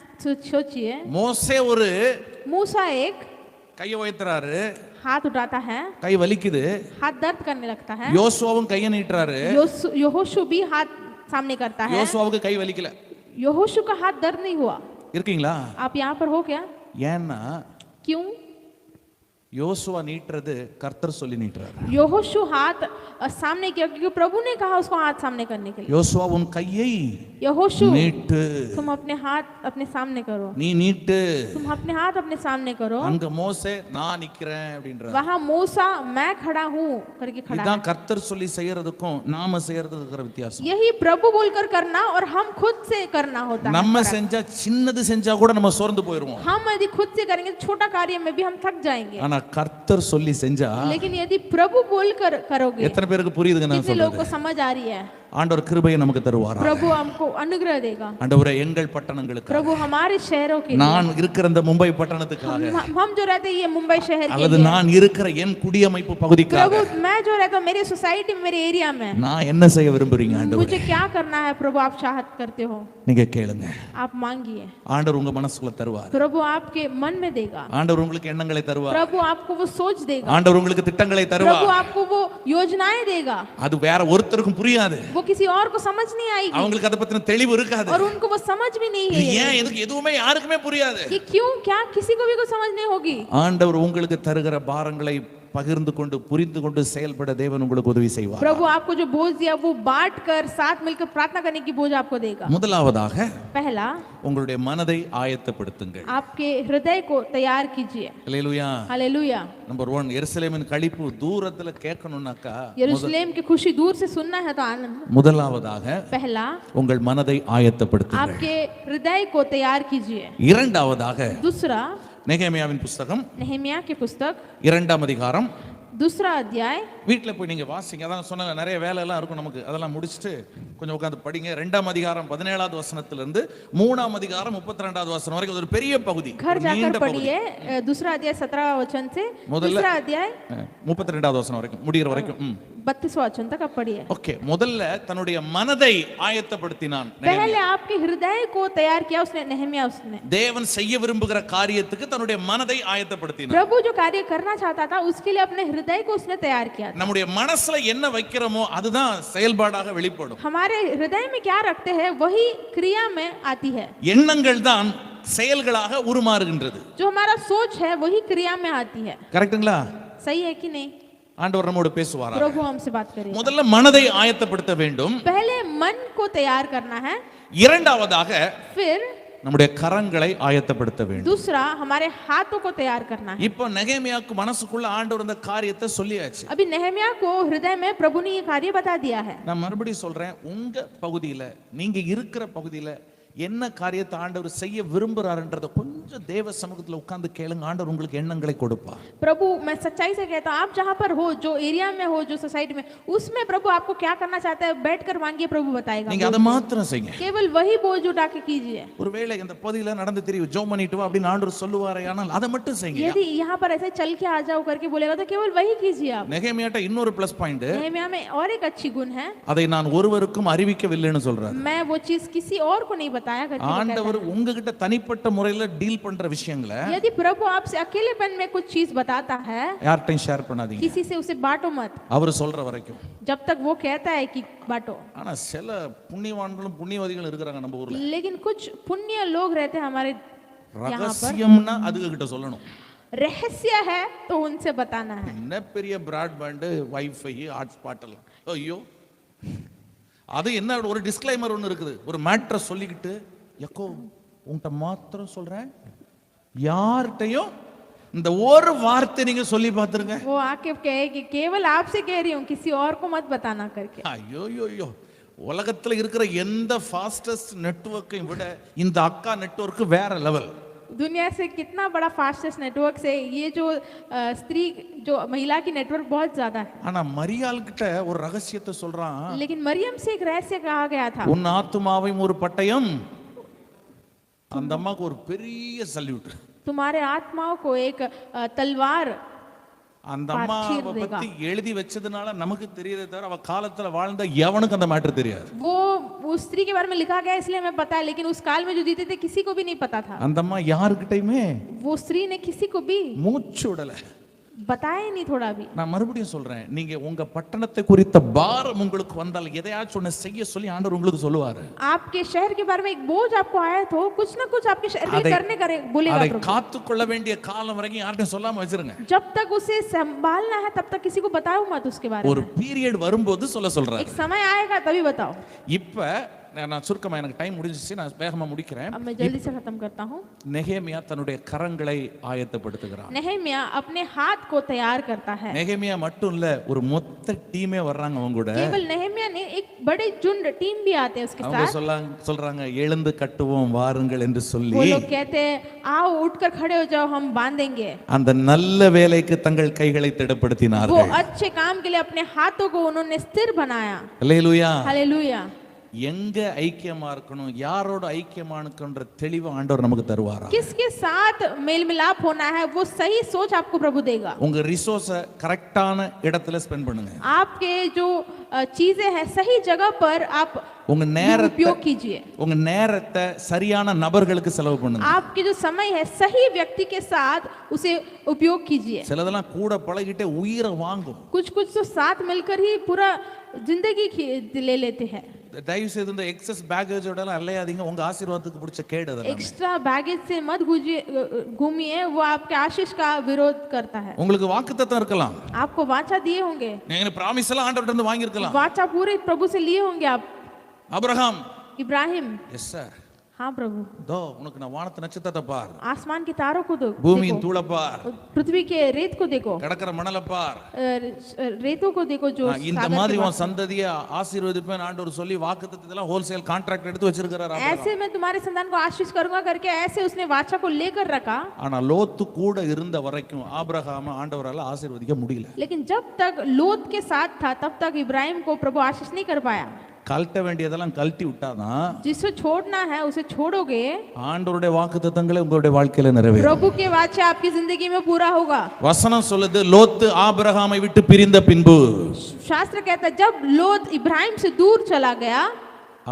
सोचिए மோசே ஒரு मूसा एक கையை உயர்த்துறாரு हाथ उठाता है கை வலிக்குது हाथ दर्द करने लगता है யோசுவாவும் கையை நீட்டுறாரு यहोशू भी हाथ सामने करता है யோசுவாவுக்கு கை வலிக்கல यहोशू का हाथ दर्द नहीं हुआ இருக்கீங்களா आप यहाँ पर हो क्या ஏன்னா क्यों யோசுவா நீட்டுறது கர்த்தர் சொல்லி நீட்டுறாரு यहोशू हाथ सामने किया क्योंकि प्रभु ने कहा उसको हाथ सामने करने के लिए யோசுவா உன் கையை यहोशू நீட்டு तुम अपने हाथ अपने सामने करो நீ நீட்டு तुम अपने हाथ अपने सामने करो அங்க மோசே நான் நிக்கிறேன் அப்படின்றார் वहां मूसा मैं खड़ा हूँ करके खड़ा है இதான் கர்த்தர் சொல்லி செய்யறதுக்கும் நாம செய்யறதுக்கு இருக்கிற வித்தியாசம் यही प्रभु बोलकर करना और हम खुद से करना होता है நம்ம செஞ்சா சின்னது செஞ்சா கூட நம்ம சோர்ந்து போயிருவோம் हम यदि खुद से करेंगे तो छोटा कार्य में भी हम थक जाएंगे ஆனா கர்த்தர் சொல்லி செஞ்சா लेकिन यदि प्रभु बोलकर करोगे எத்தனை பேருக்கு புரியுதுங்க நான் कितने लोगों को சொல்றது समझ आ रही है ஆண்டவர் கிருபையை நமக்கு தருவார். प्रभु हमको अनुग्रह देगा. ஆண்டவரே எங்கள் பட்டணங்களுக்கு, प्रभु हमारे शहरों के लिए, நான் இருக்கிற இந்த மும்பை பட்டணத்துக்காக, हम जो रहते हैं ये मुंबई शहर के அல்லது लिए, நான் இருக்கிற என் குடியமைப்பு பகுதிக்காக, प्रभु मैं जो रहता हूँ मेरी सोसाइटी में, मेरे एरिया में, நான் என்ன செய்ய விரும்புறீங்க ஆண்டவரே? मुझे क्या करना है प्रभु, आप चाहत करते हो, நீங்க கேளுங்க. आप मांगिए. ஆண்டவர் உங்க மனசுக்குள்ள தருவார். प्रभु आपके मन में देगा. ஆண்டவர் உங்களுக்கு எண்ணங்களை தருவார். प्रभु आपको वो सोच देगा. ஆண்டவர் உங்களுக்கு திட்டங்களை प्रभु தருவார். आपको वो योजनाएं देगा. அது வேற ஒருத்தருக்கும் புரியாது. वो किसी और को समझ नहीं आएगी. அவங்களுக்கு அத பத்தின தெளிவு இருக்காது. और उनको वो समझ भी नहीं இது है. ஏன் எதுக்கு எதுவுமே யாருக்குமே புரியாது. कि क्यों, क्या किसी को भी कुछ समझ नहीं होगी. ஆண்டவர் உங்களுக்கு தருகிற பாரங்களை பகிர்ந்து கொண்டு புரிந்து கொண்டு செயல்பட தேவன் உங்களுக்கு உதவி செய்வார். प्रभु आपको जो बोझ दिया वो बांट कर साथ मिलकर प्रार्थना करने की बोझ आपको देगा. முதலாவதாக पहला, உங்களுடைய மனதை ஆயத்தப்படுத்துங்கள். आपके हृदय को तैयार कीजिए. அல்லேலூயா. हालेलुया. நம்பர் 1, எருசலேமின் களிப்பு தூரத்துல கேட்கணும்னாக்கா, यरूशलेम की खुशी दूर से सुनना है तो आनंद. முதலாவதாக पहला, உங்கள் மனதை ஆயத்தப்படுத்துங்கள். आपके हृदय को तैयार कीजिए. இரண்டாவதாக दूसरा, நெகேமியாவின் புத்தகம் नेहमिया की पुस्तक 2ஆம் அதிகாரம், दूसरा अध्याय. வீட்டில் போய் நீங்க வாசிங்க. அதான் சொன்னாங்க, நிறைய வேலை எல்லாம் இருக்கும் நமக்கு, அதெல்லாம் முடிச்சுட்டு கொஞ்சம் உட்காந்து படிங்க. 2ஆம் அதிகாரம் 17வது வசனத்திலிருந்து 3ஆம் அதிகாரம் 32வது வசனம் வரைக்கும் ஒரு பெரிய பகுதி. घर जाकर पढ़िए. दूसरा अध्याय 17 वचन से दूसरा अध्याय 32வது வசனம் வரைக்கும் முடிகிற வரைக்கும். 32 वचन तक आप पढ़िए. ஓகே, முதல்ல தன்னுடைய மனதை ஆயத்தப்படுத்தினான். पहले आपके हृदय को तैयार किया उसने, नेहमिया उसने. தேவன் செய்ய விரும்புகிற காரியத்துக்கு தன்னுடைய மனதை ஆயத்தப்படுத்தினான். प्रभु जो कार्य करना चाहता था उसके लिए अपने हृदय को उसने तैयार किया. நம்முடைய மனசுல என்ன வைக்கிறோமோ அதுதான் செயல்பாடாக வெளிப்படும். हमारे हृदय में क्या रखते हैं वही क्रिया में आती है. எண்ணங்கள் தான் செயல்களாக உருமாறுகின்றது. जो हमारा सोच है वही क्रिया में आती है. கரெக்ட்டுங்களா? सही है कि नहीं? ஆண்டவர் நம்மோடு பேசுவாரா? प्रभु हमसे बात करें. முதல்ல மனதை ஆயத்தப்படுத்த வேண்டும். पहले मन को तैयार करना है. இரண்டாவதாக फिर நம்முடைய கரங்களை ஆயத்தப்படுத்த வேண்டும். दूसरा हमारे हाथों को तैयार करना है. இப்போ நெகேமியாவுக்கு மனசுக்குள்ள ஆண்டவர் இந்த காரியத்தை சொல்லியாச்சு. अभी नेहमिया को हृदय में प्रभु ने ये कार्य बता दिया है. நான் மறுபடியும் சொல்றேன், உங்க பகுதியில, நீங்க இருக்கிற பகுதியில என்ன காரியத்தை ஆண்டவர் செய்ய விரும்புறாருன்றத கொஞ்சம் தேவ சமூகத்துல உட்கார்ந்து கேளுங்க. ஆண்டவர் உங்களுக்கு எண்ணங்களை கொடுப்பார். प्रभु मैं सच्चाई से कहता हूँ, आप जहाँ पर हो, जो एरिया में हो, जो सोसाइटी में, उसमें प्रभु आपको क्या करना चाहता है बैठकर मांगिए, प्रभु बताएगा. நீங்க அதை மாத்திரம் செய்யுங்க. केवल वही बोझ उठा के कीजिए. ஒருவேளை இந்த பகுதியில நடந்து தெரியும் ஜோம் பண்ணிட்டு வா அப்படின்னு ஆண்டவர் சொல்லுவாரேயானால் அதை மட்டும் செய்யுங்க. यदि यहाँ पर ऐसे चल के आ जाओ करके बोलेगा तो केवल वही कीजिए आप. நெகேமியாட்ட இன்னொரு ப்ளஸ் பாயிண்ட், नेहमिया में और एक अच्छी गुण है, அதை நான் ஒருவருக்கும் அறிவிக்கவில்லைன்னு சொல்றாரு. मैं वो चीज किसी और को नहीं बताया करके. ஆண்டவர் உங்ககிட்ட தனிப்பட்ட முறையில டீல் பண்ற விஷயங்களை यदि प्रभु आपसे अकेलेपन में कुछ चीज बताता है, யார்ட்டையும் ஷேர் பண்ணாதீங்க. किसी से उसे बांटो मत அவர் சொல்ற வரைக்கும். जब तक वो कहता है कि बांटो. ஆனா சில புண்ணியவான்களும் புண்ணியவதிகளும் இருக்கிறாங்க நம்ம ஊர்ல. लेकिन कुछ पुण्य लोग रहते हैं हमारे यहाँ पर. ரகசியம்னா அதுக கிட்ட சொல்லணும். रहस्य है तो उनसे बताना है. என்ன பெரிய பிராட்பேண்ட், வைஃபை, ஹாட்ஸ்பாட் எல்லாம், ஐயோ அது என்ன ஒரு டிஸ்க்ளைமர் ஒன்று இருக்குது. ஒரு மேட்ரை சொல்லிக்கிட்டு, எக்கோ உன்கிட்ட மாத்திரம் சொல்றேன், யார்கிட்டையும் இந்த ஒரு வார்த்தை நீங்க சொல்லி பார்த்துருங்க. वो आके कहे कि केवल आपसे कह रही हूँ, किसी और को मत बताना करके. ஐயோ ஐயோ, உலகத்துல இருக்கிற எந்த ஃபாஸ்டஸ்ட் நெட்வொர்க்கையும் விட இந்த அக்கா நெட்வொர்க் வேற லெவல். दुनिया से कितना बड़ा फास्टेस्ट नेटवर्क से ये जो स्त्री, जो महिला की नेटवर्क बहुत ज्यादा है. ஆனா மரியாள் கிட்ட ஒரு ரகசியத்தை சொல்றான். लेकिन मरियम से एक रहस्य कहा गया था. உன் ஆத்துமாவையும் ஒரு பட்டயம். அந்த அம்மாக்கு ஒரு பெரிய சல்யூட். तुम्हारे आत्माओं को एक तलवार. அந்த அம்மாவை பத்தி எழுதி வச்சதுனால நமக்கு தெரியுதே தவிர அவ காலத்துல வாழ்ந்த எவனுக்கு அந்த மேட்டர் தெரியாது. वो उस स्त्री के बारे में लिखा गया इसलिए हमें पता है, लेकिन उस काल में जो जीते थे किसी को भी नहीं पता था. அந்த அம்மா யாருக்கிட்டையுமே वो स्त्री ने किसी को भी மூச்சு விடல, बताया नहीं थोड़ा भी. நான் மறுபடியும் சொல்றேன், நீங்க உங்க பட்டணத்தை குறித்த பாரம் உங்களுக்கு வந்தால் எதையாச்சும் ஒண்ணு செய்ய சொல்லி ஆண்டவர் உங்களுக்கு சொல்லுவாரு. आपके शहर के बारे में एक बोझ आपको आया तो कुछ ना कुछ आपके शहर के लिए करने करे बोलेगा அதை प्रभु. காத்துக்கொள்ள வேண்டிய காலம் வரைக்கும் யார்கிட்டயும் சொல்லாம வச்சிருங்க. जब तक उसे संभालना है तब तक किसी को बताओ मत उसके बारे ஒரு में. பீரியட் வரும்போது சொல்றாரு. एक समय आएगा तभी बताओ. இப்ப நான் சுருக்கமா எனக்கு டைம் முடிஞ்சிச்சு, நான் வேகமா முடிக்கிறேன். अब मैं जल्दी से खत्म करता हूँ। நெகேமியா தன்னுடைய கரங்களை ஆயத்தப்படுத்துகிறான். नेहमिया अपने हाथ को तैयार करता है। நெகேமியா மட்டும் இல்ல, ஒரு மொத்த டீமே வர்றாங்க அவங்க கூட. केवल नेहमिया ने एक बड़े झुंड टीम भी आते हैं उसके அவங்க साथ। சொல்றாங்க எழுந்து கட்டுவோம் வாருங்கள் என்று சொல்லி, वो लोग कहते हैं आओ उठकर खड़े हो जाओ हम बांधेंगे। அந்த நல்ல வேலைக்கு தங்கள் கைகளை वो திடப்படுத்தினார்கள். अच्छे काम के लिए अपने हाथों को उन्होंने स्थिर बनाया। அல்லேலூயா. हालेलुया। எங்க ஐக்கியமா இருக்கணும், யாரோட ஐக்கியமா இருக்கணும்ன்ற தெளிவு ஆண்டவர் நமக்கு தருவாரா? किसके साथ मेल मिलाप होना है वो सही सोच आपको प्रभु देगा। உங்க ரிசோர்ஸை கரெக்டான இடத்துல ஸ்பெண்ட் பண்ணுங்க. आपके जो चीजें हैं सही जगह पर आप உங்க நேரத்தை उपयोग कीजिए। உங்க நேரத்தை சரியான நபர்களுக்கு செலவு பண்ணுங்க. आपके जो समय है सही व्यक्ति के साथ उसे उपयोग कीजिए। சிலதெல்லாம் கூட பழகிட்டே உயிரை வாங்கும். कुछ कुछ तो साथ मिलकर ही पूरा जिंदगी ले लेते हैं। தயவு செய்து இந்த எக்ஸஸ் பேக்கேஜோட எல்லாம் அலையாதீங்க, உங்க ஆசீர்வாதத்துக்கு பிடிச்ச கேடு அதெல்லாம். एक्स्ट्रा बैगेज से मत घूमिए, वो आपके आशीष का विरोध करता है। உங்களுக்கு வாக்குத்தத்தம் இருக்கலாம், आपको वाचा दिए होंगे, நீங்க பிராமிஸ் எல்லாம் ஆண்டவர்ட்ட இருந்து வாங்கி இருக்கலாம். वाचा पूरे प्रभु से लिए होंगे आप। அபிரகாம், इब्राहिम, எஸ் சார், हाँ प्रभु, தோ உனக்கு நான் வானத்து நட்சத்திரத்தை பார், आसमान के तारों को பூமியின் देखो, தூளை பார், पृथ्वी के रेत को देखो, கடற்கரை மணலை பார். रेतों को देखो जो இந்த सागर மாதிரி के உன் சந்ததியை ஆசீர்வதிப்பேன் ஆண்டவர் சொல்லி வாக்குத்தத்தத்தெல்லாம் ஹோல்சேல் கான்ட்ராக்ட் எடுத்து வச்சிருக்காரு. ऐसे मैं तुम्हारे संतान को आशीष करूंगा करके ऐसे उसने वाचा को लेकर रखा। ஆனா லோத்து கூட இருந்த வரைக்கும் ஆபிரகாம் ஆண்டவரால ஆசீர்வதிக்க முடியல. लेकिन जब तक लोत के साथ था तब तक इब्राहिम को प्रभु आशीष नहीं कर पाया। கழட்ட வேண்டியதெல்லாம் கழட்டி விட்டாதான் जिसे छोड़ना है उसे छोड़ोगे, ஆண்டவருடைய வாக்குத்தத்தங்களை உங்களுடைய வாழ்க்கையில நிறைவேறும். प्रभु के वाचा आपकी जिंदगी में पूरा होगा। வசனம் சொல்லுது, லோத்து ஆபிரகாமை விட்டு பிரிந்த பின்பு, शास्त्र कहता है जब लोत इब्राहिम से दूर चला गया,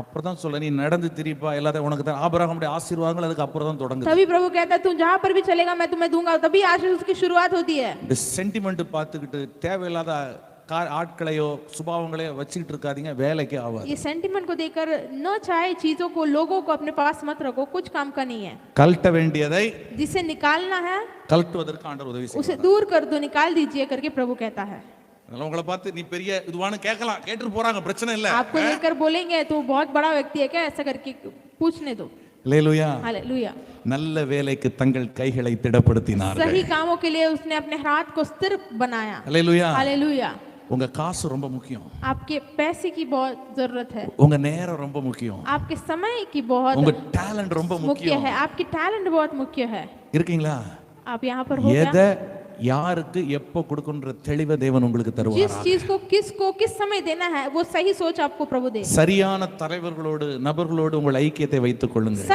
அப்புறம் சொல்ல நீ நடந்து திரிப்பா எல்லாத்தையும் உனக்கு தான். ஆபிரகாமுடைய ஆசீர்வாதங்கள் அதுக்கு அப்புறம் தான் தொடங்குது. तभी प्रभु कहता है तू जहां पर भी चलेगा मैं तुम्हें दूंगा, तभी आशीष उसकी शुरुआत होती है। இந்த சென்டிமெண்ட் பார்த்துக்கிட்டு தேவையில்லாத ஆட்களையோ சுபாவங்களையோ வச்சுக்கிட்டு இருக்காதீங்க, வேலைக்கு ஆகாது. ये सेंटिमेंट को देखकर न चाहे चीजों को लोगों को अपने पास मत रखो, कुछ काम का नहीं है। கழட்ட வேண்டியதை जिसे निकालना है கழட்டுவதற்கு ஆண்டவர் உதவி उसे செய்வார். दूर कर दो, निकाल दीजिए करके प्रभु कहता है। அதனால உங்களை பார்த்து நீ பெரிய இதுவான்னு கேட்கலாம், கேட்டுட்டு போறாங்க, பிரச்சனை இல்ல. आपको लेकर बोलेंगे तो बहुत बड़ा व्यक्ति है क्या, ऐसा करके पूछने दो। அல்லேலூயா. हालेलुया। நல்ல வேலைக்கு தங்கள் கைகளை திடப்படுத்தினார்கள். सही कामों के लिए उसने अपने हाथ को स्थिर बनाया। அல்லேலூயா. हालेलुया। உங்க காசு ரொம்ப முக்கியம், आपके पैसे की बहुत जरूरत है, உங்க நேரம் ரொம்ப முக்கியம், आपके समय की बहुत உங்க டேலண்ட் ரொம்ப मुख्य முக்கியம். है, आपकी टैलेंट बहुत मुख्य है। இருக்கீங்களா? आप यहाँ पर हो क्या? எதை யாருக்கு எப்போ கொடுக்கணும்ன்ற தெளிவை தேவன் உங்களுக்கு जिस தருவாரா? चीज को किस समय देना है वो सही सोच आपको प्रभु दे। சரியான தலைவர்களோடு நபர்களோடு உங்கள் ஐக்கியத்தை வைத்துக் கொள்ளுங்கள்.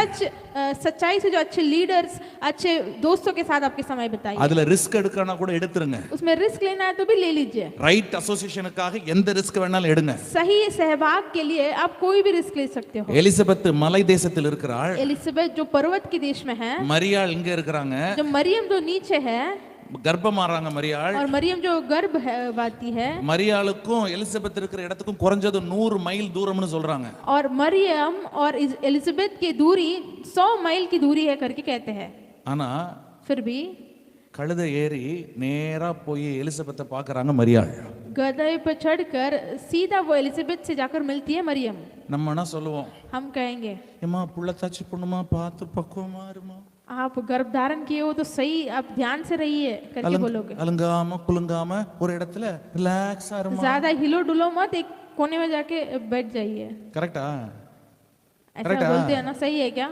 सच्चाई से जो अच्छे लीडर्स, अच्छे दोस्तों के साथ आपके समय बिताइए। அதுல ரிஸ்க் எடுக்கனா கூட எடுத்துருங்க. उसमें रिस्क लेना है तो भी ले लीजिए। ரைட் அசோசியேஷனுக்காக எந்த ரிஸ்க் வேணாலும் எடுங்க. सही सहभाग के लिए आप कोई भी रिस्क ले सकते हो। எலிசபெத் மலை தேசத்தில் இருக்கிறாள், एलिजाबेथ जो पर्वत के देश में है, மரியாள் இங்க இருக்கிறாங்க, जो मरियम जो नीचे है கர்ப்பமாறாங்க மரியாள். और मरियम जो गर्भवती है, மரியாளுக்கும் எலிசபெத் இருக்கிற இடத்துக்கும் குறைஞ்சது 100 மைல் தூரம்னு சொல்றாங்க. और मरियम और एलिजाबेथ की दूरी 100 मील की दूरी है करके कहते हैं। ஆனா फिर भी கழுதை ஏறி நேரா போய் எலிசபெத்தை பார்க்கறாங்க மரியாள். गधे पर चढ़कर सीधा वो एलिजाबेथ से जाकर मिलती है मरियम। நம்ம என்ன சொல்லுவோம், हम कहेंगे ஏமா புள்ள தாச்சி பொண்ணுமா பார்த்து பக்குவமா இருமா, आप गर्भ धारण किए हो तो सही, आप ध्यान से रहिए करके बोलोगे। அலங்காம குலுங்காம ஒரு இடத்துல ரிலாக்ஸா இருமா. ज्यादा हिलो डुलो मत, एक कोने में जाके बैठ जाइए। கரெக்டா? ऐसा बोलते हैं ना, सही है क्या?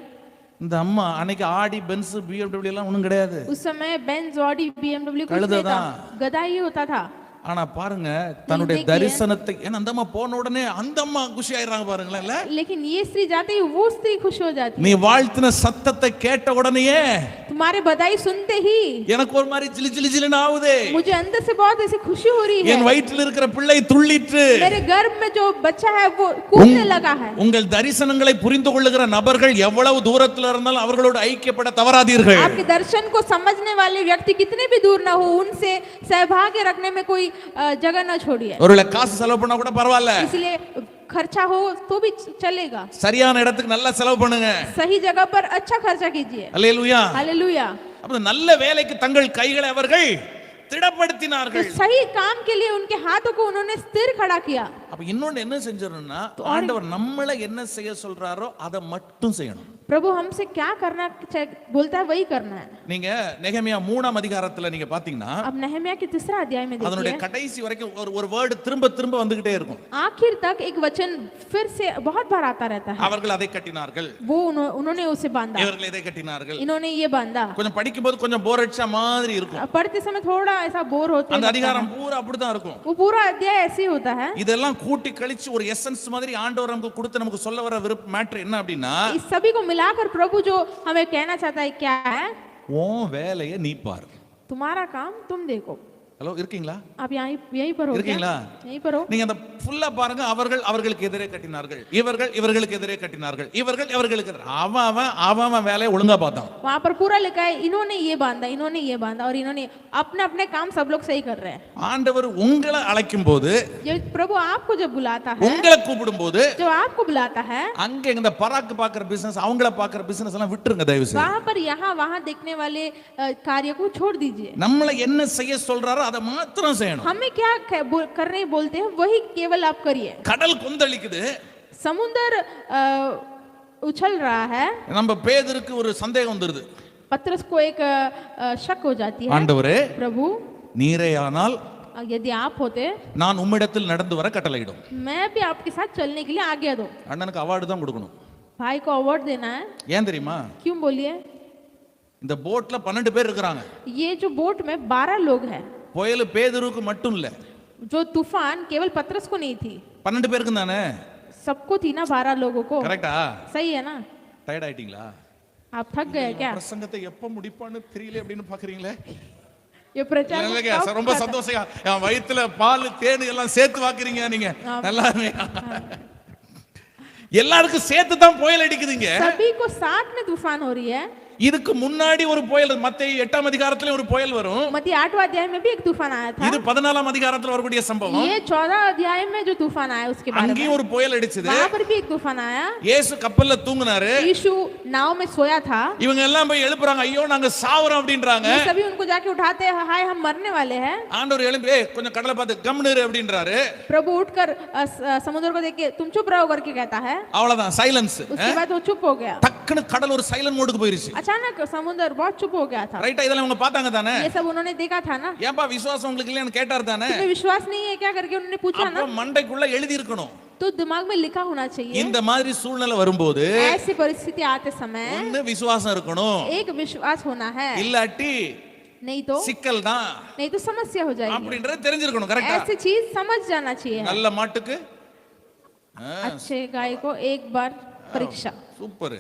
இந்த அம்மா அன்னைக்கு ஆடி பென்ஸ் BMW எல்லாம் ஒண்ணும் கிடையாது, उस समय बेंज ऑडी BMW कुछ कழுதை नहीं था, தான். गधा ही होता था। ஆனா பாருங்க தன்னுடைய தரிசனத்தை, ஏன்னா அந்த அம்மா போன உடனே அந்த அம்மா குஷி ஆயிடுறாங்க பாருங்களேன். இல்ல लेकिन ये स्त्री जाते ही वो स्त्री खुश हो जाती நீ है। வாழ்த்தின சத்தத்தை கேட்ட உடனேயே तुम्हारे बधाई सुनते ही எனக்கு ஒரு மாதிரி ஜிலி ஜிலி ஜிலின்னு ஆகுதே, मुझे अंदर से बहुत ऐसी खुशी हो रही என் है। வயிற்றில் இருக்கிற பிள்ளை துள்ளிற்று. मेरे गर्भ में जो बच्चा है वो कूदने लगा है। உங்கள் தரிசனங்களை புரிந்து கொள்ளுகிற நபர்கள் எவ்வளவு தூரத்தில் இருந்தாலும் அவர்களோடு ஐக்கியப்பட தவறாதீர்கள். आपके दर्शन को समझने वाले व्यक्ति कितने भी दूर ना हो, उनसे सहभाग्य रखने में कोई जगह ना छोड़िए। ஒருவேளை காசு செலவு பண்ணா கூட பரவாயில்ல, इसलिए खर्चा हो तो भी चलेगा, சரியான இடத்துக்கு நல்லா செலவு பண்ணுங்க. सही जगह पर अच्छा खर्चा कीजिए। அல்லேலூயா. हालेलुया। அப்ப நல்ல வேலைக்கு தங்கள் கைகளை அவர்கள் திடப்படுத்தினார்கள். तो सही काम के लिए उनके हाथों को उन्होंने स्थिर खड़ा किया। அப்ப இன்னொன்னு என்ன செஞ்சிரணும்னா ஆண்டவர் நம்மள என்ன செய்ய சொல்றாரோ அதை மட்டும் செய்யணும். प्रभु हमसे क्या करना बोलता है वही करना है. நீங்க நெகேமியா 3ஆம் அதிகாரத்துல நீங்க பாத்தீங்கன்னா अब नहम्या के 3 अध्याय में அதனுடைய देखिए கடைசி வரைக்கும் ஒரு வேர்ட் திரும்ப திரும்ப வந்துகிட்டே இருக்கும். आखिर तक एक वचन फिर से बहुत बार आता रहता है. அவர்கள் அதை கட்டினார்கள், वो उन्होंने उसे बांधा, இவர்கள் இதை கட்டினார்கள். इन्होंने ये बांधा. கொஞ்சம் படிக்கும்போது கொஞ்சம் போர் அடிச்ச மாதிரி இருக்கும். पढ़ते समय थोड़ा ऐसा बोर होते அந்த हैं. அதிகாரம் பூரா அப்படிதான் இருக்கும். वो पूरा अध्याय ऐसे ही होता है. இதெல்லாம் கூட்டி கழிச்சு ஒரு எசன்ஸ் மாதிரி ஆண்டவர் நமக்கு கொடுத்து நமக்கு சொல்ல வர மேட்டர் என்ன அப்படின்னா, इस सभी को मिलाकर प्रभु जो हमें कहना चाहता है क्या है, உன் வேலையை நீ பாரு. तुम्हारा काम तुम देखो. ஹலோ இருக்கீங்களா? आप यहीं पर हो क्या? இருக்கீங்களா? यहीं पर हो. நீங்க அந்த ஃபுல்லா பாருங்க. அவர்கள் அவர்களுக்கு எதிரே கட்டினார்கள், இவர்கள் இவர்களுக்கு எதிரே கட்டினார்கள், இவர்கள் இவர்களுக்கு எதிரே. அவன் வேலையை ஒழுங்கா பார்த்தான். वहां पर पूरा लिखा है इन्होंने ये बांधा, इन्होंने ये बांधा और इन्होंने अपने अपने काम सब लोग सही कर रहे हैं. ஆண்டவர் உங்களை அழைக்கும் போது, जब प्रभु आपको जब बुलाता है, உங்களை கூப்பிடும் போது, जो आपको बुलाता है, அங்க இந்த பராக்கு பாக்குற பிசினஸ், அவங்கள பாக்குற பிசினஸ் எல்லாம் விட்டுருங்க தயவு செய்து. वहां पर यहाँ वहां देखने वाले कार्य को छोड़ दीजिए. நம்மள என்ன செய்ய சொல்றாரோ அதை மாத்திரம் செய்யணும். हमें क्या करने बोलते हैं वही केवल आप करिए. கடல் கொந்தளிக்குது, समुद्र उछल रहा है. நம்ம பேதுருக்கு ஒரு சந்தேகம் வந்துருது. पतरस को एक शक हो जाती है. ஆண்டவரே, प्रभु நீரேயானால் यदि आप होते நான் உம்மிடத்தில் நடந்து வர கட்டளையிடும். मैं भी आपके साथ चलने के लिए आज्ञा दो. அண்ணனுக்கு அவார்டு தான் கொடுக்கணும். भाई को अवार्ड देना है. ஏன் தெரியுமா? क्यों बोलिए? இந்த போட்ல 12 பேர் இருக்காங்க. ये जो बोट में 12 लोग हैं. புயல் பேதுருக்கு மட்டும் இல்ல, जो तूफान केवल पतरस को नहीं थी, 12 பேருக்கு தானே. सबको थी ना, 12 लोगों को. கரெக்ட்டா? सही है ना? டயர்ட் ஆயிட்டீங்களா? आप थक गए क्या? பிரசங்கத்தை எப்ப முடிப்பான்னு தெரியல அப்படின்னு பாக்குறீங்களே. ये प्रचार இல்லைங்க, ரொம்ப சந்தோஷம். என் வயித்துல பால் தேன் எல்லாம் சேர்த்து வாக்குறீங்க நீங்க. எல்லாமே எல்லாருக்கும் சேர்த்து தான் புயல் அடிக்குதுங்க. सभी को साथ में तूफान हो रही है. இதுக்கு முன்னாடி ஒரு புயல் மத்தேயு 8ஆம் அதிகாரத்துல ஒரு புயல் வரும். मत्ती 8वां अध्याय में भी एक तूफान आया था. இது 14ஆம் அதிகாரத்துல வரக்கூடிய சம்பவம். ये 14 अध्याय में जो तूफान आया उसके बारे में. அங்கேயும் ஒரு புயல் அடிச்சது. वहां पर भी एक तूफान आया. இயேசு கப்பல்ல தூங்குனாரு. यीशु नाव में सोया था. இவங்க எல்லாம் போய் எழுப்புறாங்க, ஐயோ நாங்க சாவறோம் அப்படின்றாங்க. ये सभी उनको जाके उठाते हैं, हाय हम मरने वाले हैं. ஆண்டவர் எழுப்பி கொஞ்சம் கடலை பார்த்து கம்முனு அப்படின்றாரு. प्रभु उठकर समुद्र को देख के तुम चुप रहो करके कहता है. அவ்வளவுதான், சைலன்ஸ். उसके बाद वो चुप हो गया. டக்குனு கடல் ஒரு சைலன்ட் மோடுக்கு போயிருச்சு. अचानक समुद्र बहुत चुप हो गया था. ரைட்டா? இதெல்லாம் அவங்க பார்த்தாங்க தானே. ये सब उन्होंने देखा था ना. ஏன்பா விசுவாசம் உங்களுக்கு இல்லைன்னு கேட்டார் தானே. तुम्हें विश्वास नहीं है क्या करके उन्होंने पूछा ना. அப்ப மண்டைக்குள்ள எழுதி இருக்கணும். तो दिमाग में लिखा होना चाहिए. இந்த மாதிரி சூழ்நிலை வரும்போது ऐसी परिस्थिति आते समय ஒண்ணு விசுவாசம் இருக்கணும், एक विश्वास होना है. இல்லாட்டி नहीं तो சிக்கல் தான் नहीं तो समस्या हो जाएगी. அப்படின்றது தெரிஞ்சிருக்கணும். கரெக்ட்டா? ऐसी चीज समझ जाना चाहिए. நல்ல மாட்டுக்கு अच्छे गाय को एक बार परीक्षा. சூப்பர்.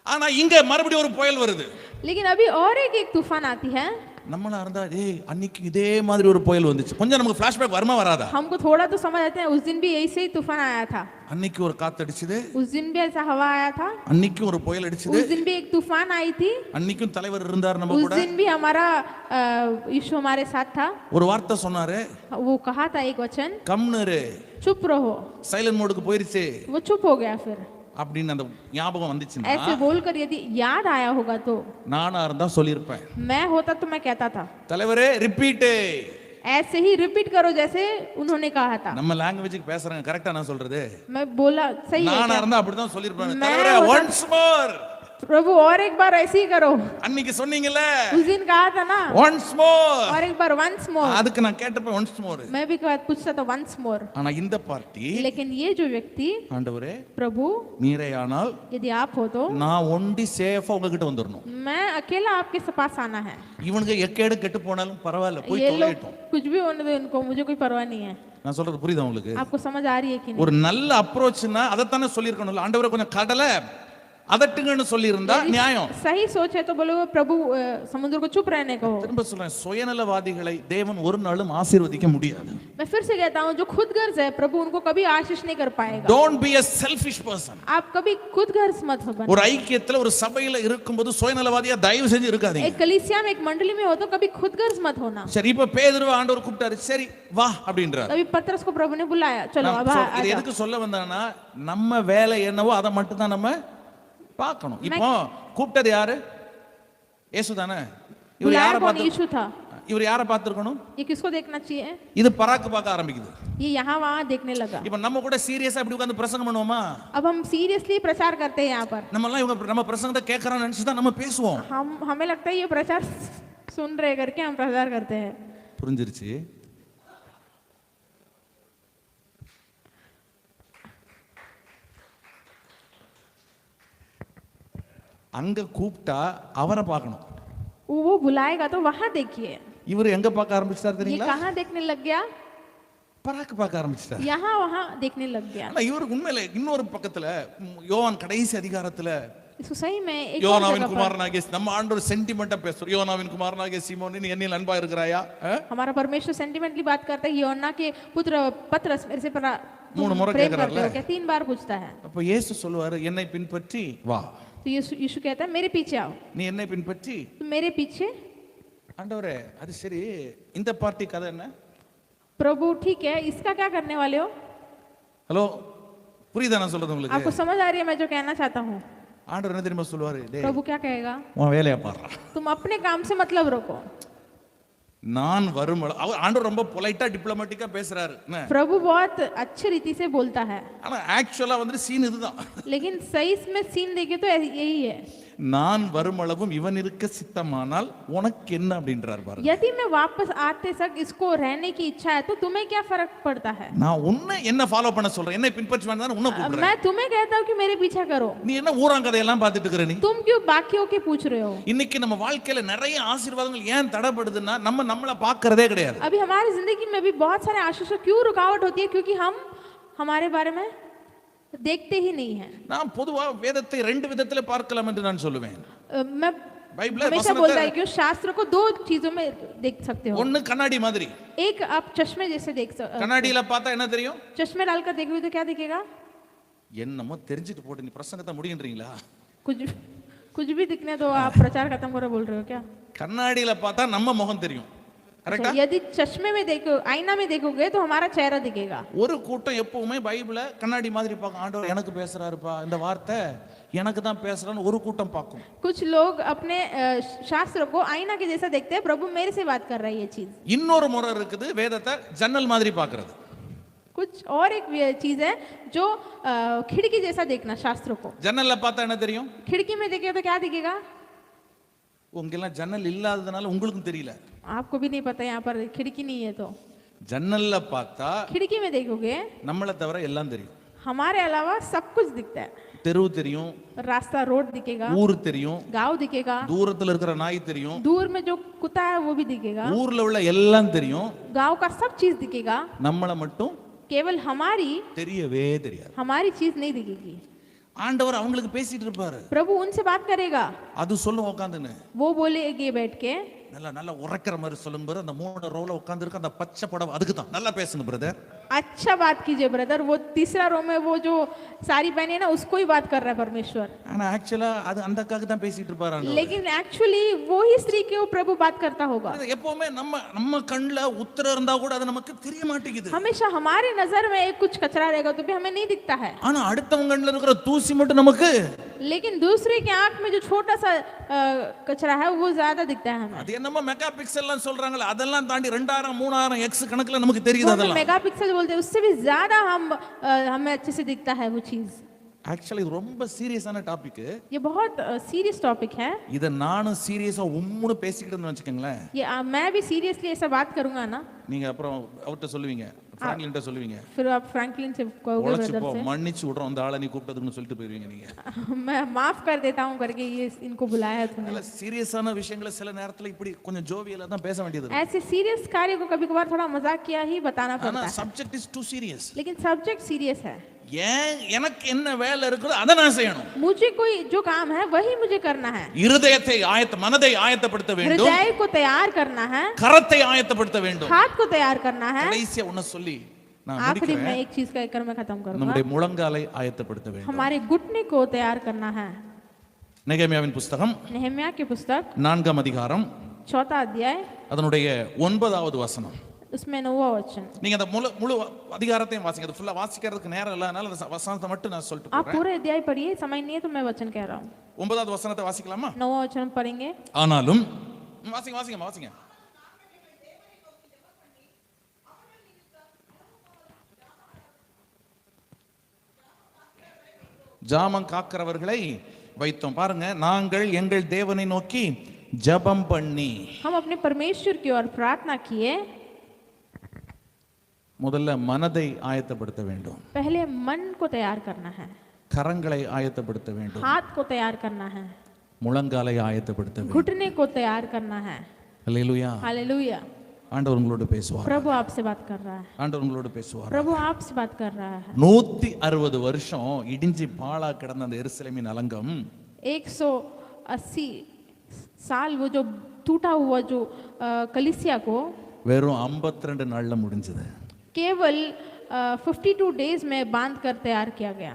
ஆனா இங்க மறுபடியும் ஒரு புயல் வருது. लेकिन अभी और एक तूफान आती है. நம்மளா இருந்தா ஏய் அன்னைக்கு இதே மாதிரி ஒரு புயல் வந்துச்சு, கொஞ்சம் நமக்கு ஃபிளாஷ்பேக் வருமா வராதா? हमको थोड़ा तो समझ आते हैं. उस दिन भी ऐसे ही तूफान आया था. அன்னைக்கு ஒரு காத்து அடிச்சது, उस दिन भी ऐसा हवा आया था. அன்னைக்கு ஒரு புயல் அடிச்சது, उस दिन भी एक तूफान आई थी. அன்னைக்கும் தலைவர் இருந்தார் நம்ம उस கூட. दिन भी हमारा यीशु हमारे साथ था. ஒரு வார்த்தை சொன்னாரு, वो कहा था एक वचन, கம்னரு चुप रहो. சைலன்ட் மோடுக்கு போயிருச்சு वो चुप हो गया. फिर அப்படின்னு அந்த ஞாபகம் வந்துச்சுன்னா ऐसे बोलकर यदि याद आया होगा तो நானா இருந்தா சொல்லியிருப்பேன், मैं होता तो मैं कहता था தலைவரே ரிப்பீட். ऐसे ही रिपीट करो जैसे उन्होंने कहा था. நம்ம லாங்குவேஜுக்கு பேசுறாங்க, கரெக்டா நான் சொல்றது? मैं बोला सही है நானா क्या? இருந்தா அப்படிதான் சொல்லியிருப்பேன், मैं தலைவரே होता- ஒன்ஸ் மோர். प्रभु और एक बार ऐसे ही करो. அன்னைக்கு சொன்னீங்கல்ல उस दिन कहा था ना, ஒன்ஸ் மோர். और एक बार once more. அதுக்கு நான் கேட்டப்ப ஒன்ஸ் மோர். मैं भी पूछता था once more. ஆனா இந்த பார்ட்டி, लेकिन ये जो व्यक्ति, ஆண்டவரே प्रभु நீரேயானால் यदि आप हो तो நான் ஒண்டி சேஃபா உங்ககிட்ட வந்துடணும். मैं अकेला आपके पास आना है. இவனுக்கு எக்கேடு கெட்டு போனாலும் பரவாயில்ல, போய் ये लोग தொலையட்டும். कुछ भी होने दो इनको, मुझे कोई परवाह नहीं है. நான் சொல்றது புரியுதா உங்களுக்கு? आपको समझ आ रही है कि नहीं? ஒரு நல்ல அப்ரோச்னா அதைத்தானே சொல்லியிருக்கணும்ல. ஆண்டவரே கொஞ்சம் கடலை அதட்டுங்கன்னு சொல்லியிருந்தா நியாயம். सही सोच है तो बोलो प्रभु समुद्र को चुप रहने को. திரும்ப சொல்றேன், சுயநலவாதிகளை தேவன் ஒரு நாளும் ஆசீர்வதிக்க முடியாது. मैं फिर से कहता हूँ, जो खुदगर्ज है प्रभु उनको कभी आशीष नहीं कर पाएगा. Don't be a selfish person. आप कभी खुदगर्ज मत बनो. ஒரு ஐக்கியத்துல ஒரு சபையில இருக்கும்போது சுயநலவாதியா தயவு செஞ்சு இருக்காதீங்க. एक कलीसिया में एक मंडली में हो तो कभी खुदगर्ज मत होना. சரி, இப்ப பேதுருவை ஆண்டவர் கூப்பிட்டாரு, சரி வா அப்படின்றார். कभी पतरस को प्रभु ने बुलाया, चलो अब आ இது जाओ. எதுக்கு சொல்ல வந்தானா, நம்ம வேலை என்னவோ அதை மட்டும் தான் நம்ம பார்க்கணும். இப்போ கூப்பிட்டது யாரு? இயேசு தானே. இவர் बुलाया யாரை कौन? பார்த்து यीशु था. இவர் யாரை பார்த்திருக்கணும்? ये किसको देखना चाहिए? இது பராக்கு பார்க்க ஆரம்பிக்குது. ये यहाँ वहाँ देखने लगा. இப்போ நம்ம கூட சீரியஸா இப்படி உட்கார்ந்து பிரசங்கம் பண்ணுவோமா? अब हम सीरियसली प्रचार करते हैं यहाँ पर. நம்ம எல்லாம் இவங்க நம்ம பிரசங்கத்தை கேட்கறான்னு நினைச்சு தான் நம்ம பேசுவோம். हमें लगता है ये प्रचार सुन रहे करके हम प्रचार करते हैं. புரிஞ்சிருச்சு? அங்க கூப்பிட்டா அவரை பார்க்கணும். वो बुलाएगा तो वहाँ देखिए. இவர் எங்க பார்க்க ஆரம்பிச்சார் ये தெரியுங்களா? कहाँ देखने लग गया? பராக்கு பார்க்க ஆரம்பிச்சார். यहाँ वहाँ देखने लग गया. ஆனா இவருக்கு உண்மையில இன்னொரு பக்கத்துல யோவான் கடைசி அதிகாரத்துல इसको सही में एक और யோனாவின் जगह पर குமாரனாகிய நம்ம ஆண்டவர் சென்டிமெண்டா பேசுறோம். யோனாவின் குமாரனாகிய சீமோனே நீ என்னில் அன்பா இருக்கிறாயா? हमारा परमेश्वर सेंटिमेंटली बात करता है. योना के पुत्र पतरस मेरे से மூணு முறை प्रेम கேக்குறாருல. करते हो क्या? 3 बार पूछता है. அப்ப இயேசு சொல்லுவாரு என்னை பின்பற்றி வா. तो यीशु कहता है मेरे पीछे आओ. நீ என்னை பின்பற்றி तो मेरे पीछे. ஆண்டவரே அது சரி இந்த பார்ட்டி கதை என்ன? प्रभु ठीक है, इसका क्या करने वाले हो? ஹலோ புரியுதா நான் சொல்றது உங்களுக்கு? आपको समझ आ रही है मैं जो कहना चाहता हूँ? ஆண்டவர் என்ன தெரியுமா சொல்லுவாரு? டேய் प्रभु क्या कहेगा? உன் வேலைய பாருடா. तुम अपने काम से मतलब रखो. நான் வரும் ஆண்டவர் ரொம்ப பொலைட்டா டிப்ளமேட்டிக்கா பேசுறாரு. प्रभु बहुत अच्छी रीति से बोलता है. ஆனா ஆக்சுவலா வந்து சீன் இதுதான். लेकिन सही में सीन देखे तो यही है. நான் வருமளவும் இவன் இருக்க சித்தமானால் உனக்கு என்ன அப்படின்றார் பாருங்க. यदि मैं वापस आते तक इसको रहने की इच्छा है तो तुम्हें क्या फर्क पड़ता है? நான் உன்னை என்ன ஃபாலோ பண்ண சொல்றேன்? என்னை பின்பற்றி வேண்டாம் உன்னை கூப்பிடுறேன். मैं तुम्हें कहता हूँ कि मेरे पीछा करो. நீ என்ன ஊராங்கதை எல்லாம் பார்த்துட்டு இருக்கற நீ? तुम क्यों बाकियों के पूछ रहे हो? இன்னைக்கு நம்ம வாழ்க்கையில நிறைய ஆசீர்வாதங்கள் ஏன் தடைப்படுதுன்னா நம்ம நம்மள பார்க்கறதே கிடையாது. अभी हमारी जिंदगी में भी बहुत सारे आशीष क्यों रुकावट होती है? क्योंकि हम हमारे बारे में देखते ही नहीं है. நான் பொதுவா வேதத்தை ரெண்டு விதத்துல பார்க்கலாம் என்று நான் சொல்லுவேன். मैं பைபிள் हमेशा बोलता है कि शास्त्र को 2 चीजों में देख सकते हो. ஒன்னு கண்ணாடி மாதிரி. एक आप चश्मे जैसे देख सकते. கண்ணாடியில பார்த்தா என்ன தெரியும்? चश्मे डालकर देखोगे तो क्या दिखेगा? என்னமோ தெரிஞ்சிட்டு போட்டு நீ பிரசங்கத்தை முடியன்றீங்களா? कुछ भी दिखने दो, आप प्रचार खत्म करो बोल रहे हो क्या? கண்ணாடியில பார்த்தா நம்ம முகம் தெரியும். கரெக்ட்டா? यदि चश्मे में देखो, आईना में देखोगे तो हमारा चेहरा दिखेगा. ஒரு கூட்டம் எப்பவுமே பைபிளை கண்ணாடி மாதிரி பார்க்கும். ஆண்டவர் எனக்கு பேசுறாருப்பா இந்த வார்த்தை எனக்கு தான் பேசுறான்னு ஒரு கூட்டம் பார்க்கும். कुछ लोग अपने शास्त्र को आईना के जैसा देखते हैं. प्रभु मेरे से बात कर रहा है ये चीज. இன்னொரு முறை இருக்குது வேதத்தை ஜன்னல் மாதிரி பார்க்கிறது. कुछ और एक चीज है जो खिड़की जैसा देखना शास्त्र को. ஜன்னல்ல பார்த்தா என்ன தெரியும்? खिड़की में देखे तो क्या दिखेगा? உங்கெல்லாம் ஜன்னல் இல்லாததுனால உங்களுக்கும் தெரியல. आपको भी नहीं पता यहाँ पर खिड़की नहीं है. तो ஜன்னல்ல பார்த்தா खिड़की में देखोगे நம்மளை தவிர எல்லாம் தெரியும். हमारे अलावा सब कुछ दिखता है. தெரு தெரியும், रास्ता रोड दिखेगा, ஊர் தெரியும், गांव दिखेगा, தூரத்துல இருக்கிற நாய் தெரியும், दूर में जो कुत्ता है वो भी दिखेगा, ஊர்ல உள்ள எல்லாம் தெரியும். गांव का सब चीज दिखेगा. நம்மளை மட்டும் केवल हमारी தெரியாது. हमारी चीज नहीं दिखेगी. ஆண்டவர் அவங்களுக்கு பேசிட்டு இருப்பாரு. प्रभु उनसे बात करेगा. அது சொல்லும் உட்காந்துன்னு वो बोलेगे बैठ के. நல்லா நல்லா உரைக்கிற மாதிரி சொல்லும் பாரு. அந்த 3 ரோல உட்கார்ந்து இருக்க அந்த பச்சை புடவை அதுக்கு தான் நல்லா பேசுங்க பிரதர். अच्छा बात कीजिए ब्रदर. वो तीसरा रो में वो जो साड़ी पहनी है ना उसको ही बात कर रहा है परमेश्वर. ஆனா ஆக்சுவலா அது அந்த அக்காக்கு தான் பேசிட்டு இருப்பாரு ஆண்டவர். लेकिन एक्चुअली वो ही स्त्री के वो प्रभु बात करता होगा. எப்பவுமே நம்ம கண்ணுல உத்தரம் இருந்தா கூட அது நமக்கு தெரிய மாட்டேங்குது. हमेशा हमारी नजर में एक कुछ कचरा रहेगा तो भी हमें नहीं दिखता है. ஆனா அடுத்தவங்க கண்ணுல இருக்கிற தூசி மட்டும் நமக்கு. लेकिन दूसरे की आंख में जो छोटा सा कचरा है वो ज्यादा दिखता है हमें. அது என்னமோ மெகா பிக்சல் எல்லாம் சொல்றாங்களே அதெல்லாம் தாண்டி 2000 3000 எக்ஸ் கணக்குல நமக்கு தெரியுது அதெல்லாம். मेगा पिक्सल बोलते हैं उससे भी ज्यादा हमें अच्छे से दिखता है वो चीज. ஆக்சுவலி இது ரொம்ப சீரியஸான டாபிக். ये बहुत सीरियस टॉपिक है. இத நானும் சீரியஸா உம்முன்னு பேசிக்கிட்டேன்னு வெச்சுக்கங்களேன். ये मैं भी सीरियसली ऐसा बात करूंगा ना. நீங்க அப்புறம் அவர்ட்ட சொல்லுவீங்க, ஃப்ராங்க்லின்ட்ட சொல்லுவீங்க. फिर आप फ्रैंकलिन से कहोगे ब्रदर से மன்னிச்சு விடுறோம் அந்த ஆளை நீ கூப்பிட்டதுன்னு சொல்லிட்டு போயிருவீங்க நீங்க. मैं माफ कर देता हूं करके ये इनको बुलाया तूने. இல்ல சீரியஸான விஷயங்களை சில நேரத்துல இப்படி கொஞ்சம் ஜோவியலா தான் பேச வேண்டியது. ऐसे सीरियस कार्य को कभी-कभार थोड़ा मजाक किया ही बताना पड़ता ஆனா है. Subject is too serious. लेकिन सब्जेक्ट सीरियस है. ஏன் எனக்கு என்ன வேலை இருக்குதோ அதை நான் செய்யணும். मुझे कोई जो काम है वही मुझे करना है. இருதயத்தை மனதை ஆயத்தப்படுத்த வேண்டும். हृदय को तैयार करना है. கரத்தை ஆயத்தப்படுத்த வேண்டும். हाथ को तैयार करना है. கடைசியா ஒன்னு சொல்லி நான் आखिरी में முடிக்கிறேன். एक चीज कहकर मैं खत्म करूंगा. நம்முடைய முழங்காலை ஆயத்தப்படுத்த வேண்டும். हमारे घुटने को तैयार करना है. நெகேமியாவின் புத்தகம் नेहम्या की पुस्तक 4 அதிகாரம் 4 अध्याय அதனுடைய 9வது வசனம். उसमें 9वां वचन. நீங்க அந்த முழு அதிகாரத்தையும் வாசிங்க. அது ஃபுல்லா வாசிக்கிறதுக்கு நேரம் இல்ல, அதனால அந்த வசனத்தை மட்டும் நான் சொல்லிட்டு आप போறேன். पूरे अध्याय पढ़िए, समय नहीं है तो मैं वचन कह रहा हूँ. 9வது வசனத்தை வாசிக்கலாமா? 9वां वचन पढ़ेंगे. ஆனாலும் வாசிங்க. ஜாமம் காக்கிறவர்களை வைத்தோம். பாருங்க, நாங்கள் எங்கள் தேவனை நோக்கி ஜெபம் பண்ணி. हम अपने परमेश्वर की ओर प्रार्थना किए. முதல்ல மனதை ஆயத்தப்படுத்த வேண்டும். पहले मन को तैयार करना है, கரங்களை ஆயத்தப்படுத்த வேண்டும், हाथ को तैयार करना है, முழங்காலை ஆயத்தப்படுத்த வேண்டும். घुटने को तैयार करना है. அல்லேலூயா. हालेलुया. ஆண்டவர் உங்களோடு பேசுவார். प्रभु आपसे बात कर रहा है. ஆண்டவர் உங்களோடு பேசுவார். प्रभु आपसे बात कर रहा है. 160 வருஷம் இடிஞ்சி பாழா கிடந்த அந்த எருசலேமின் அலங்கம் 180 साल वो जो टूटा हुआ जो कलीसिया को வெறும் 52 நாள்ல முடிஞ்சது. केवल 52 डेज में बांध कर तैयार किया गया.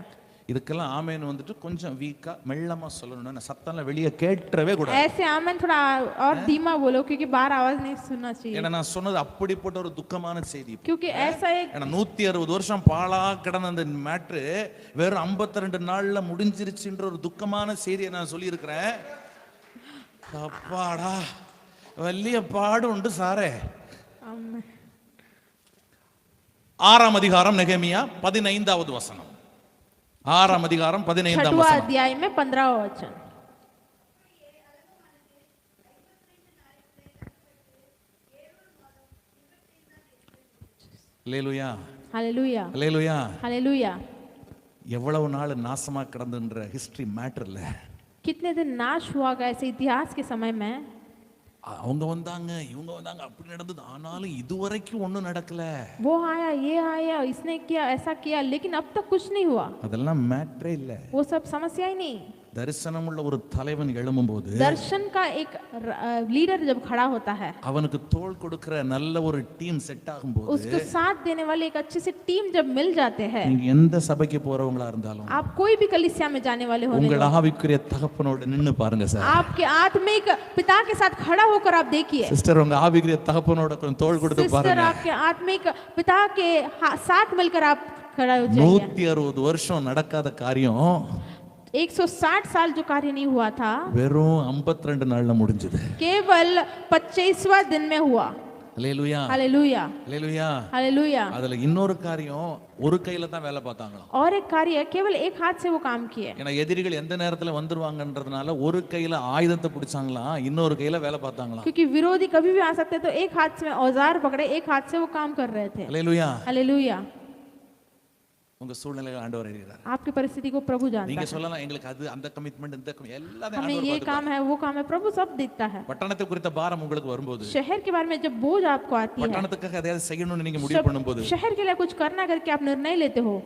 இதுக்கெல்லாம் ஆமென் வந்துட்டு கொஞ்சம் வீக்கா மெல்லமா சொல்லணும்னா சத்தம்லாம் வெளியே கேட்றவே கூடாது. ऐसे आमेन थोड़ा और धीमा बोलो क्योंकि बाहर आवाज नहीं सुनना चाहिए. ஏன்னா நான் சொன்னது அப்படிப்பட்ட ஒரு துக்கமான செய்தி. क्योंकि ऐसा एक ஏன்னா 160 வருஷம் பாழா கிடந்த அந்த மேட்ரு வெறும் 52 நாள்ல முடிஞ்சிருச்சுன்ற ஒரு துக்கமான செய்தியை நான் சொல்லி இருக்கிறேன். அப்பாடா വലിയ பாடுண்டு சாரே. आमेन. 6ஆம் அதிகாரம் நெகேமியா 15வது வசனம். 6ஆம் அதிகாரம் 15ஆம் 6वां வசனம். अध्याय में 15वां वचन. அல்லேலூயா. हालेलुया. அல்லேலூயா. हालेलुया. எவ்வளவு நாள் நாசமா கிடந்துன்ற ஹிஸ்டரி மேட்டர்ல कितने दिन नाश हुआ गया ऐसे इतिहास के समय में. அவங்க வந்தாங்க இவங்க வந்தாங்க அப்படி நடந்தது, ஆனாலும் இதுவரைக்கும் ஒண்ணும் நடக்கல. वो आया, ये आया, इसने किया, ऐसा किया, लेकिन अब तक कुछ नहीं हुआ. அதெல்லாம் மேட்டரே இல்ல. वो सब समस्या ही नहीं. தரிசனமுள்ள ஒரு தலைவன் எழும்பும்போது दर्शन का एक लीडर जब खड़ा होता है, அவனுக்கு தோள் கொடுக்கிற நல்ல ஒரு டீம் செட் ஆகும்போது, उसको साथ देने वाले एक अच्छे से टीम जब मिल जाते हैं, நீங்க எந்த சபைக்கு போறவங்களா இருந்தாலும் आप कोई भी कलीसिया में जाने वाले होने உங்கள் दो, ஆவிக்குரிய தகப்பனோட நின்னு பாருங்க சார். आपके आत्मिक पिता के साथ खड़ा होकर आप देखिए. சிஸ்டர் உங்க ஆவிக்குரிய தகப்பனோட கொஞ்சம் தோள் கொடுத்து सिस्टर பாருங்க. आपके आत्मिक पिता के साथ मिलकर आप खड़ा हो जाइए. 160 வருஷம் நடக்காத காரியம் 160 साल जो कार्य नहीं हुआ था வெறும் 52 நாள்ல முடிஞ்சது. केवल 25वां दिन में हुआ. அல்லேலூயா. हालेलुया. அல்லேலூயா. हालेलुया. அதுல இன்னொரு காரியம், ஒரு கையில தான் வேலை பார்த்தாங்களாம். और एक कार्य केवल एक हाथ से वो काम किए. ஏன்னா எதிரிகள் எந்த நேரத்துல வந்துருவாங்கன்றதுனால ஒரு கையில ஆயுதத்தை பிடிச்சாங்களாம், இன்னொரு கையில வேலை பார்த்தாங்களாம். क्योंकि विरोधी कभी भी आ सकते तो एक हाथ से औजार पकड़े, एक हाथ से वो काम कर रहे थे. அல்லேலூயா. हालेलुया. உங்க சூழ்நிலைகளை ஆண்டவர் அறிகிறார். आपकी परिस्थिति को प्रभु जानता நீங்க है. சொல்லலாம் எங்களுக்கு அது அந்த கமிட்மெண்ட் இந்த எல்லாத்தையும் हमें ஆண்டவர் ये பார்த்துப்பார். काम है, वो काम है, प्रभु सब देखता है. பட்டணத்தை குறித்த பாரம் உங்களுக்கு வரும்போது, शहर के बारे में जब बोझ आपको आती है, பட்டணத்துக்காக எதையாவது செய்யணும்னு நீங்க முடிவு பண்ணும்போது, शहर के लिए कुछ करना करके आप निर्णय लेते हो,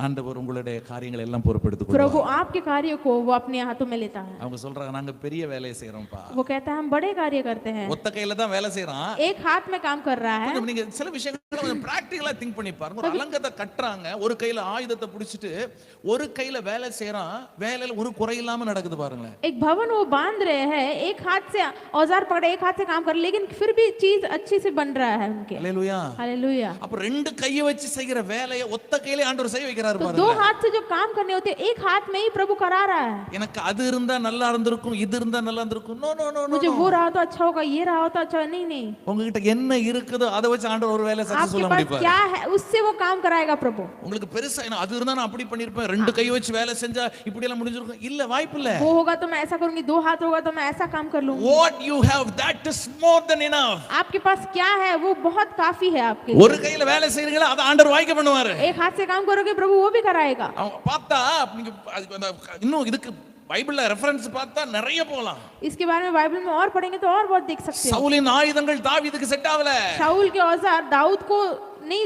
ஆண்டவர் உங்களுடைய காரியங்களை எல்லாம் பொறுப்பெடுத்துக் प्रभु கொள்வார். आपके कार्य को वो अपने हाथों में लेता है. அவங்க சொல்றாங்க நாங்க பெரிய வேலையை செய்யறோம்ப்பா. वो कहता है हम बड़े कार्य करते हैं. ஒத்த கையில தான் வேலை செய்யறான். एक हाथ में काम कर रहा है. கொஞ்சம் நீங்க சில விஷயங்களை கொஞ்சம் பிராக்டிகலா திங்க் பண்ணி பாருங்க. ஒரு அலங்கத்தை கட்டுறாங்க, ஒரு கையில ஆயுதத்தை பிடிச்சிட்டு ஒரு கையில வேலை செய்யறான், வேலையில ஒரு குறை இல்லாம நடக்குது பாருங்களேன். एक भवन वो बांध रहे हैं, एक हाथ से औजार पकड़े, एक हाथ से काम कर, लेकिन फिर भी चीज अच्छी से बन रहा है उनके. அல்லேலூயா. हालेलुया. அப்ப ரெண்டு கையை வச்சு செய்யற வேலையை ஒத்த கையில ஆண்டவர் செய்ய வைக்கிறாரு तो பாருங்க. दो हाथ से जो काम करने होते एक हाथ में ही प्रभु करा रहा है. எனக்கு அது இருந்தா நல்லா இருந்திருக்கும், இது இருந்தா நல்லா இருந்திருக்கும். நோ நோ நோ मुझे वो रहा तो अच्छा होगा, ये रहा तो अच्छा, नहीं नहीं. உங்ககிட்ட என்ன இருக்குதோ அதை வச்சு ஆண்டவர் ஒரு வேலை आपके சக்சஸ்ஃபுல்லா पास முடிப்பாரு. क्या है उससे वो काम कराएगा प्रभु. உங்களுக்கு பெருசா என்ன அது இருந்தா நான் அப்படி பண்ணிருப்பேன், ரெண்டு கை வச்சு வேலை செஞ்சா இப்படி எல்லாம் முடிஞ்சிருக்கும். இல்ல, வாய்ப்பு இல்ல. वो होगा तो मैं ऐसा करूंगी, दो हाथ होगा तो मैं ऐसा काम कर लूंगी. What you have, that is more than enough. आपके पास क्या है वो बहुत काफी है आपके लिए. ஒரு கையில வேலை செய்றீங்களா அதை ஆண்டவர் வாய்க்க பண்ணுவாரு. एक हाथ से काम करोगे प्रभु वो भी कराएगा. பார்த்தா நீங்க இன்னும் இதுக்கு பைபிள்ல ரெஃபரன்ஸ் பார்த்தா நிறைய போலாம். इसके बारे में बाइबल में और पढ़ेंगे तो और बहुत देख सकते हैं. சவுலின் ஆயுதங்கள் தாவீதுக்கு செட் ஆகல. शाऊल के औजार दाऊद को नहीं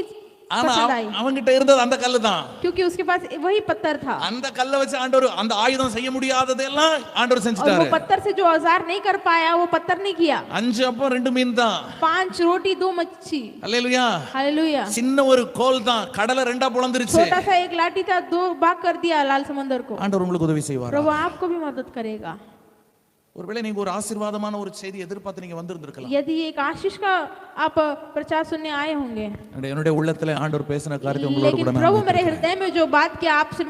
ஆனா पसंद आई, அவங்கிட்ட இருந்தது அந்த கல்லு தான். क्योंकि उसके पास वही पत्थर था. அந்த கல்லை வச்சு ஆண்டவர் அந்த ஆயுதம் செய்ய முடியாததெல்லாம் ஆண்டவர் और वो செஞ்சுட்டாரு. पत्थर से जो औजार नहीं कर पाया वो पत्थर नहीं किया. 5 அப்பம் 2 மீன் தான். 5 रोटी 2 मच्छी. அல்லேலூயா. हालेलुया. சின்ன ஒரு கோல் தான், கடலை ரெண்டா பொளந்துருச்சு. छोटा सा एक लाठी था, 2 भाग कर दिया लाल समंदर को. ஆண்டவர் உங்களுக்கு உதவி செய்வார். प्रभु आपको भी मदद करेगा. ஒருவேளை நீங்க ஒரு ஆசீர்வாதமான ஒரு செய்தி எதிர்பார்த்து நீங்க வந்திருந்திருக்கலாம். यदि एक आशीष का आप प्रचार सुनने आए होंगे, என்னுடைய உள்ளத்துல ஆண்டவர் பேசின காரியத்தை உங்களோட लेकिन கூட நான் प्रभु मेरे வைத்திருக்கிறேன். हृदय में जो बात किया आपसे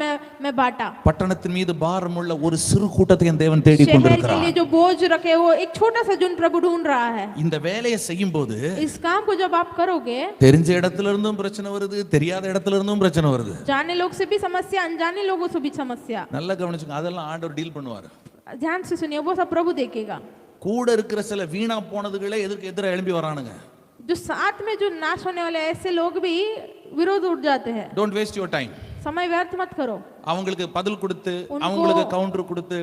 मैं बांटा। பட்டணத்தின் மீது பாரமுள்ள ஒரு சிறு கூட்டத்தை என் தேவன் தேடி शहर के கொண்டிருக்கிறார். लिए जो बोझ रखे वो एक छोटा सा जुन प्रभु ढूंढ रहा है। இந்த வேலையை செய்யும் போது इस काम को जब आप करोगे, தெரிஞ்ச இடத்துல இருந்தும் பிரச்சனை வருது, தெரியாத இடத்துல இருந்தும் பிரச்சனை வருது. जाने लोग से भी समस्या, अनजाने लोगों से भी समस्या। நல்லா கவனிச்சுங்க, அதெல்லாம் ஆண்டவர் டீல் பண்ணுவார். ध्यान से सुनिए, वो सब प्रभु देखेगा। கூட இருக்கிற சில வீணா போனதுகளே எதிராக எழும்பி வரானுங்க. जो साथ में जो नाश होने वाले ऐसे लोग भी विरोध उठ जाते हैं। Don't waste your time. समय व्यर्थ मत करो। அவங்களுக்கு பதில் கொடுத்து அவங்களுக்கு கவுண்டர் கொடுத்து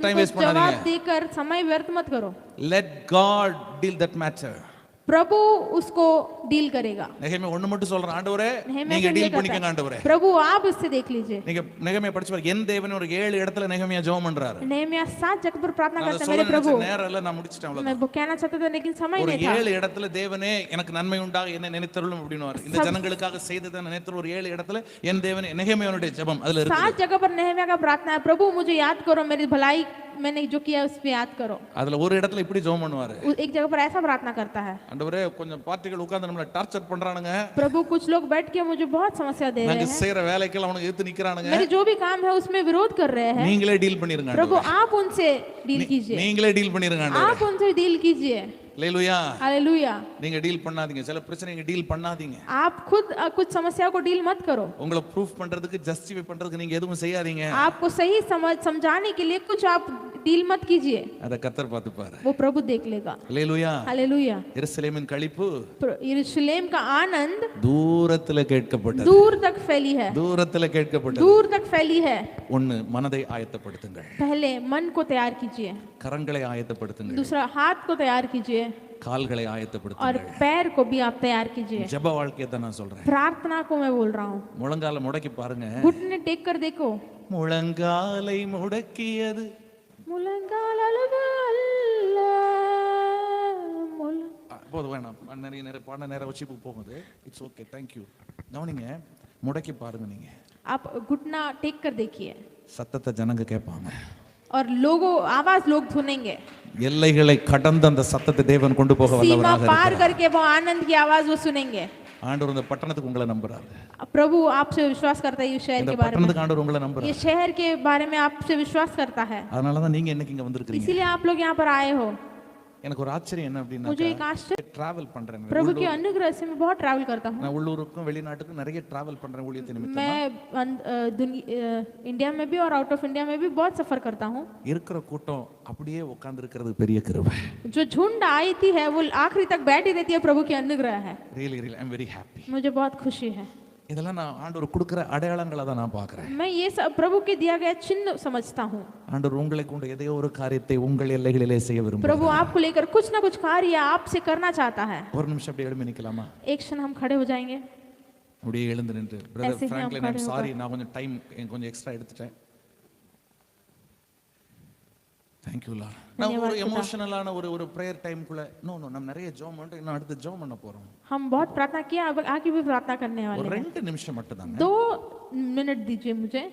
டைம் வேஸ்ட் பண்ணாதீங்க. जवाब देकर समय व्यर्थ मत करो। let god deal that matter. प्रभु उसको डील करेगा। நெகேமியா ஒண்ணு மட்டும் சொல்றேன், ஆண்டவரே நீங்க டீல் பண்ணிக்கங்க ஆண்டவரே. प्रभु आप इससे देख लीजिए। நீங்க நெகேமியா படிச்சு பாருங்க, என் தேவன் ஒரு 7 இடத்துல நெகேமியா ஜெபம் பண்றாரு. नehemiया 7 जगह पर प्रार्थना करते हैं मेरे प्रभु। நேரம் இல்ல, நான் முடிச்சிட்டேன் அவ்வளவுதான். मैं वो कहना चाहता था लेकिन समय ஒரு नहीं था। 7 இடத்துல தேவனே எனக்கு நன்மை உண்டாக என்ன நினைத்தருளும் அப்படினுவார். இந்த ஜனங்களுக்காக செய்ததை நினைத்தரு ஒரு 7 இடத்துல என் தேவனே நெகேமியாவுடைய ஜெபம் அதுல இருக்கு. 7 जगह पर नehemiया का प्रार्थना है, प्रभु मुझे याद करो, मेरी भलाई मैंने जो किया उस पे याद करो। அதுல ஒரு இடத்துல இப்படி ஜெபம் பண்ணுவாரு, एक जगह पर ऐसा प्रार्थना करता है, ஆண்டவரே கொஞ்சம் பார்ட்டிகள் உட்கார்ந்து நம்மள டார்ச்சர் பண்றானுங்க. प्रभु कुछ लोग बैठ के मुझे बहुत समस्या दे रहे நாங்க हैं, செய்யற வேலைக்கு அவனுக்கு எதிர்த்து நிக்கறானுங்க. मेरे जो भी काम है उसमें विरोध कर रहे हैं। நீங்களே டீல் பண்ணிருங்க प्रभु ஆண்டவரே. आप उनसे डील कीजिए, நீங்களே டீல் பண்ணிருங்க ஆண்டவரே. आप उनसे डील कीजिए। அல்லேலூயா. हालेलुया। நீங்க டீல் பண்ணாதீங்க, சில பிரச்சனை நீங்க டீல் பண்ணாதீங்க. आप खुद कुछ समस्याओं को डील मत करो। உங்களை ப்ரூஃப் பண்றதுக்கு ஜஸ்டிஃபை பண்றதுக்கு நீங்க எதுவும் செய்யாதீங்க. आपको सही समझाने के लिए कुछ आप डील मत कीजिए, அத கர்த்தர் பாத்துப்பாரு. वो प्रभु देख लेगा। அல்லேலூயா. हालेलुया। எருசலேமின் களிப்பு यरूशलेम का आनंद தூரத்துல கேட்கப்பட்டது, दूर तक फैली है, தூரத்துல கேட்கப்பட்டது. दूर तक फैली है। ஒன்னு மனதை ஆயத்தப்படுத்துங்கள், पहले मन को तैयार कीजिए, கரங்களை ஆயத்தப்படுத்துங்கள், दूसरा हाथ को तैयार कीजिए கால்களை और ஆயத்தப்படுத்துங்கள். पैर को भी आप तैयार कीजिए। ஜெப வாழ்க்கையை தான் நான் சொல்றேன். प्रार्थना को मैं बोल रहा हूँ। முழங்கால முடக்கி பாருங்க. घुटने टेक कर देखो। முழங்காலை முடக்கியது मुलंगाल अलग अल्ला போது வேணாம், நிறைய பாட நேரம் வச்சு போகுது. It's okay, thank you. கவனிங்க, முடக்கி பாருங்க. நீங்க आप घुटना टेक कर देखिए சத்தத்தை ஜனங்க கேட்பாங்க, और लोगों आवाज लोग सुनेंगे। எல்லைகளை கடந்து அந்த சத்தத்தை தேவன் கொண்டு போக सीमा வல்லவராக पार இருக்கிறார். करके वो आनंद की आवाज वो सुनेंगे। ஆண்டவர் இந்த பட்டணத்துக்கு உங்களை நம்புறாரு. प्रभु आपसे विश्वास करता है, इस शहर இந்த के बारे में, பட்டணத்துக்கு ஆண்டவர் உங்களை ये நம்புறாரு. शहर के बारे में आपसे विश्वास करता है, அதனால தான் நீங்க இன்னைக்கு இங்க வந்திருக்கீங்க. इसीलिए आप लोग यहाँ पर आए हो। எனக்கு ஒரு ஆச்சரியம் என்ன मुझे அப்படின்னா, एक आश्चर्य, டிராவல் பண்றேன். प्रभु के अनुग्रह से मैं बहुत ट्रैवल करता हूँ। நான் உள்ளூருக்கும் வெளிநாட்டுக்கும் நிறைய டிராவல் பண்றேன் ஊழியத்தின் நிமித்தமா. मैं इंडिया में भी और आउट ऑफ इंडिया में भी बहुत सफर करता हूँ। இருக்கிற கூட்டம் அப்படியே உட்கார்ந்து இருக்கிறது பெரிய கிருபை. जो झुंड आई थी है वो आखिरी तक बैठी रहती है, प्रभु की अनुग्रह है। Really really I am very happy. मुझे बहुत खुशी है। இதெல்லாம் நான் ஆண்டவர் கொடுக்கிற அடையாளங்களை தான் நான் பார்க்கிறேன். मैं ये सब प्रभु के दिया गया चिन्ह समझता हूँ। ஆண்டவர் உங்களை கொண்டு எதையோ ஒரு காரியத்தை உங்கள் எல்லைகளிலே செய்ய விரும்புகிறார். प्रभु आपको लेकर कुछ ना कुछ कार्य आपसे करना चाहता है। ஒரு நிமிஷம் அப்படியே எழும்பி நிக்கலாமா? एक क्षण हम खड़े हो जाएंगे। அப்படியே எழுந்து நின்று, ऐसे பிரதர் ही हम ஃப்ராங்க்லின், ஐ खड़े எம் होकर- சாரி, நான் கொஞ்சம் டைம் கொஞ்சம் எக்ஸ்ட்ரா எடுத்துட்டேன். Thank you Lord. நான் ஒரு எமோஷனலான ஒரு பிரேயர் டைம்க்குள்ள நோ நம்ம நிறைய ஜெபம் பண்ணிட்டு இன்னும் அடுத்து ஜெபம் பண்ண போறோம். हम बहुत प्रार्थना किया, अब आगे भी प्रार्थना करने ஒரு वाले हैं। 2 நிமிஷம் மட்டும் தாங்க. 2 मिनट दीजिए मुझे।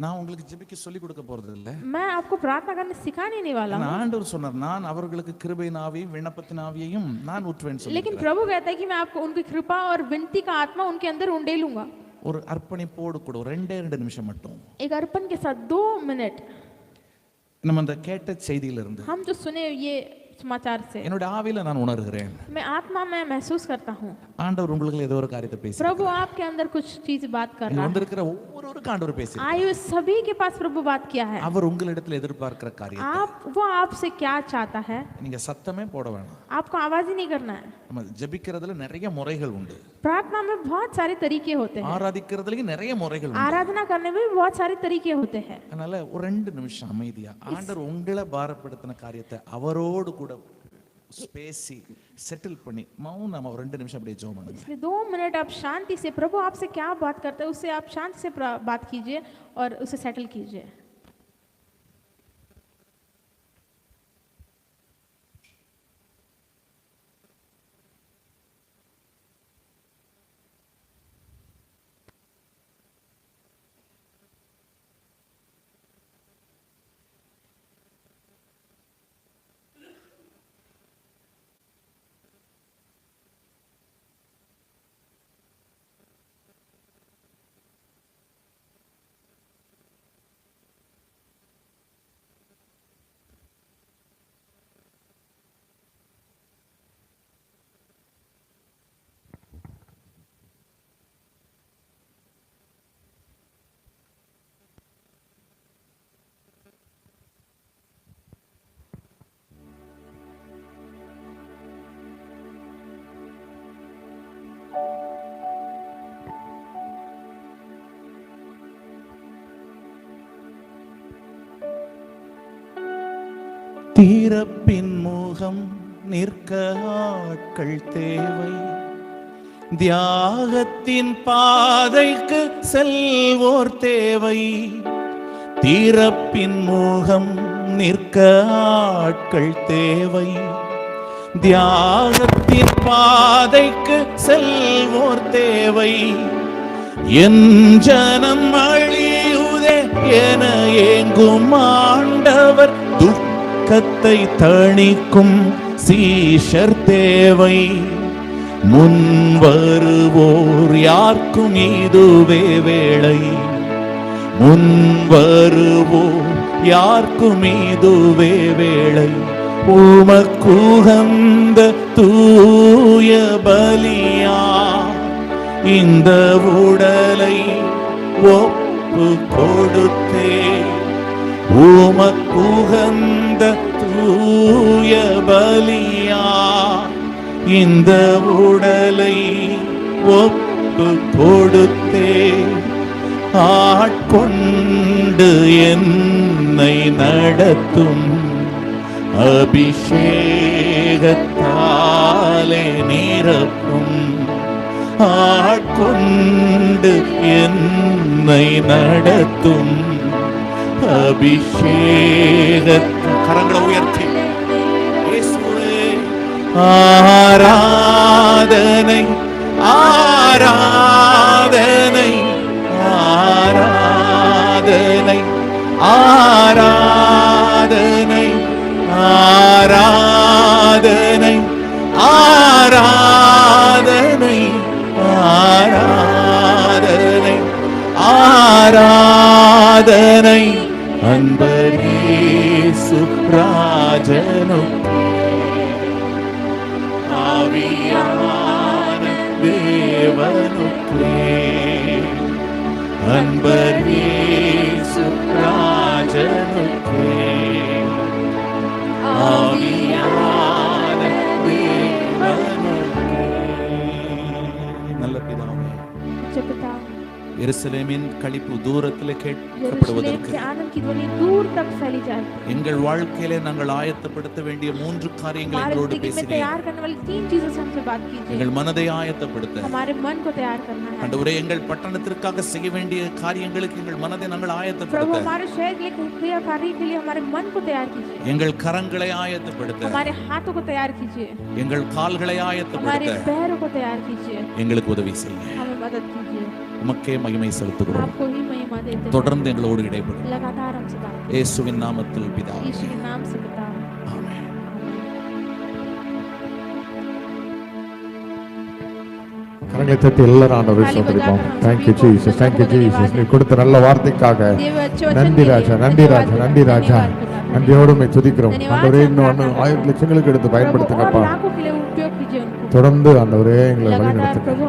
நான் உங்களுக்கு ஜெபிக்க சொல்லி கொடுக்க போறது இல்ல. मैं आपको प्रार्थना करने सिखाने नहीं वाला हूँ, ஆண்டவர் சொன்னார், நான் அவர்களுக்கு கிருபையின் ஆவியையும் விண்ணப்பத்தின் ஆவியையும் நான் ஊற்றுவேன் சொல்லி. लेकिन प्रभु कहता है कि मैं आपको उनकी कृपा और विनती का आत्मा उनके अंदर उंडेलूंगा। ஒரு அர்ப்பணிப்போடு கூட ஒரு 2 நிமிஷம் மட்டும் एक अर्पण के साथ 2 मिनट। நம்ம அந்த கேட்ட செய்தியிலிருந்து हम जो सुने ये समाचार से என்னோட ஆவியில நான் உணர்கிறேன், मैं आत्मा में महसूस करता हूँ, ஆண்டவர் உங்களுக்கு ஏதோ ஒரு காரியத்தை பேசி प्रभु आपके अंदर कुछ चीज बात कर रहा है। வந்திருக்கிற ஒவ்வொருவருக்கும் ஆண்டவர் பேசி आयु सभी के पास प्रभु बात किया है। அவர் உங்களிடத்தில் எதிர்பார்க்கிற காரியம் वो आपसे क्या चाहता है, நீங்க சத்தமே போட வேணாம். आपको आवाज ही नहीं करना है। நம்ம ஜெபிக்கிறதுல நிறைய முறைகள் உண்டு, प्रार्थना में बहुत सारे तरीके होते हैं, ஆராதிக்கிறதுலயும் நிறைய முறைகள் உண்டு. आराधना करने में भी बहुत सारे तरीके होते हैं। அதனால ஒரு 2 நிமிஷம் அமைதியா ஆண்டவர் உங்களை பாரப்படுத்தின காரியத்தை அவரோடு கூட பேசி செட்டில் பண்ணி மௌனம் ஒரு 2 நிமிஷம் அப்படியே ஜெபம் பண்ணுங்க. इसलिए 2 मिनट आप शांति से, प्रभु आपसे क्या बात करते हैं उससे आप शांति से बात कीजिए और उसे सेटल कीजिए। தீரப்பின் முகம் நிற்க ஆட்கள் தேவை, தியாகத்தின் பாதைக்கு செல்வோர் தேவை. தீரப்பின் முகம் நிற்க ஆட்கள் தேவை, தியாகத்தின் பாதைக்கு செல்வோர் தேவை. என் ஜனம் அழியுதே என ஏங்கும் ஆண்டவர், துக்கத்தை தணிக்கும் சீஷர் தேவை. முன் வருவோர் யார்க்கும் இதுவே வேளை, முன் வருவோர் யார்க்கும் இதுவே வேளை. உமக்குகந்த தூய பலியா இந்த உடலை ஒப்பு கொடுத்தே, உமக்குகந்த தூய பலியா இந்த உடலை ஒப்பு கொடுத்தே. ஆட்கொண்டு என்னை நடத்தும் அபிஷேகத்தாலே நிரப்பும், ஆட்கொண்டு என்னை நடத்தும் அபிஷேக. கரங்களை உயர்த்தி இயேசுவே ஆராதனை ஆராதனை ஆராதனை ஆராதனை ஆராதனை ஆராதனை ஆராதனை ஆராதனை அன்பரேசு ராஜனுக்கே, ஆவியான தேவனுக்கே. அன்பரேசு ராஜனுக்கே, ஆவியான தேவனுக்கே. நல்ல பிதாவே, எருசலேமின் களிப்பு தூரத்திலே கேட்கப்படுவதற்கு எங்கள் வாழ்க்கையிலே நாங்கள் ஆயத்தப்படுத்த வேண்டிய 3 காரியங்களை எங்களோடு பேசினீர். எங்கள் மனதை ஆயத்தப்படுத்த, ஆண்டவரே எங்கள் பட்டணத்திற்காக செய்ய வேண்டிய காரியங்களுக்கு எங்கள் மனதை நாங்கள் ஆயத்தப்படுத்த, எங்கள் கரங்களை ஆயத்தப்படுத்த, எங்கள் கால்களை ஆயத்தப்படுத்த எங்களுக்கு உதவி செய்யுங்க. உமக்கே மகிமை செலுத்துகிறோம். தொடர்ந்து எங்களோடு இடைப்படும் இயேசுவின் நாமத்தில் பிதாவே, ஆமென். கரங்களை தட்டி எல்லாரும் ஆண்டவரை ஸ்தோத்திரிப்போம். Thank you Jesus, thank you Jesus. நீ கொடுத்த நல்ல வார்த்தைக்காக நன்றி ராஜா, நன்றி ராஜா, நன்றி ராஜா. நன்றியோடு உம்மை துதிக்கிறோம் ஆண்டவரே. இன்னும் 1000 லட்சங்களுக்கு எடுத்து பயன்படுத்துங்கப்பா. தொடர்ந்து ஆண்டவரே எங்களை வழி நடத்துங்க.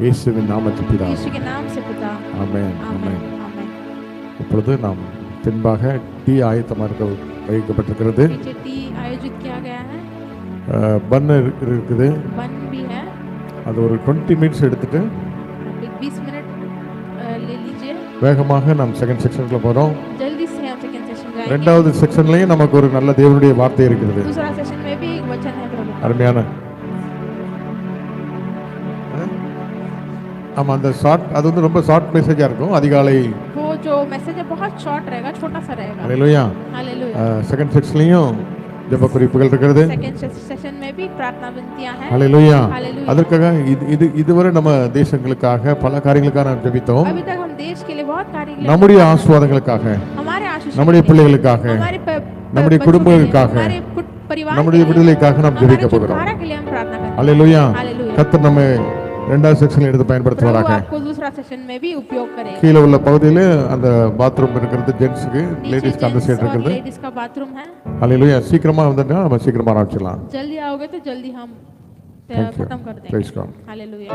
இயேசுவின் நாமத்தில் பிதாவே, ஆமென், ஆமென். இப்பொழுது நாம் பின்பாக டீ ஆயத்தமாக வைக்கப்பட்டிருக்கிறது. பன் இருக்குது, அது ஒரு 20 மினிட்ஸ் எடுத்துட்டு வேகமாக நாம் செகண்ட் செக்ஷனுக்குள்ள போறோம். ரெண்டாவது செக்ஷன்லயும் நமக்கு ஒரு நல்ல தேவனுடைய வார்த்தை இருக்கிறது. அருமையான ஆமா, அந்த ஷார்ட் அது வந்து ரொம்ப ஷார்ட் மெசேஜா இருக்கும். அதிகாலை वो जो मैसेज है बहुत शॉर्ट रहेगा, छोटा सा रहेगा. Hallelujah, hallelujah. செகண்ட் செக்ஷன்லயும் ஜெப குறிப்புகள் இருக்கிறது. செகண்ட் செஷன் में भी प्रार्थना विनतियां हैं. हालेलुया. அதற்காக இதுவரை நம்ம தேசங்களுக்காக பல காரியங்களுக்காக நாம் ஜெபித்தோம். अभी तक हम देश के लिए बहुत कार्य किए. நம்முடைய ஆசீர்வாதங்களுக்காக, हमारे आशीष, நம்முடைய பிள்ளைகளுக்காக, நம்முடைய குடும்பங்களுக்காக, நம்முடைய விடுதலைக்காக நாம் ஜெபிக்க போகிறோம். हालेलुया. கர்த்தர் நம்மை ரெண்டாவது செக்ஷன்ல எடுத்து பயன்படுத்துவாராக. கீழே உள்ள பகுதியில் அந்த பாத்ரூம் இருக்கிறது ஜென்ட்ஸ்க்கு, லேடிஸ்க்கு அந்த சைடு இருக்கிறது. हालेलुया. சீக்கிரமா வந்துட்டா நம்ம சீக்கிரமா ஆரம்பிச்சிடலாம். जल्दी आओगे तो जल्दी हम खत्म कर देंगे. Praise God. हालेलुया.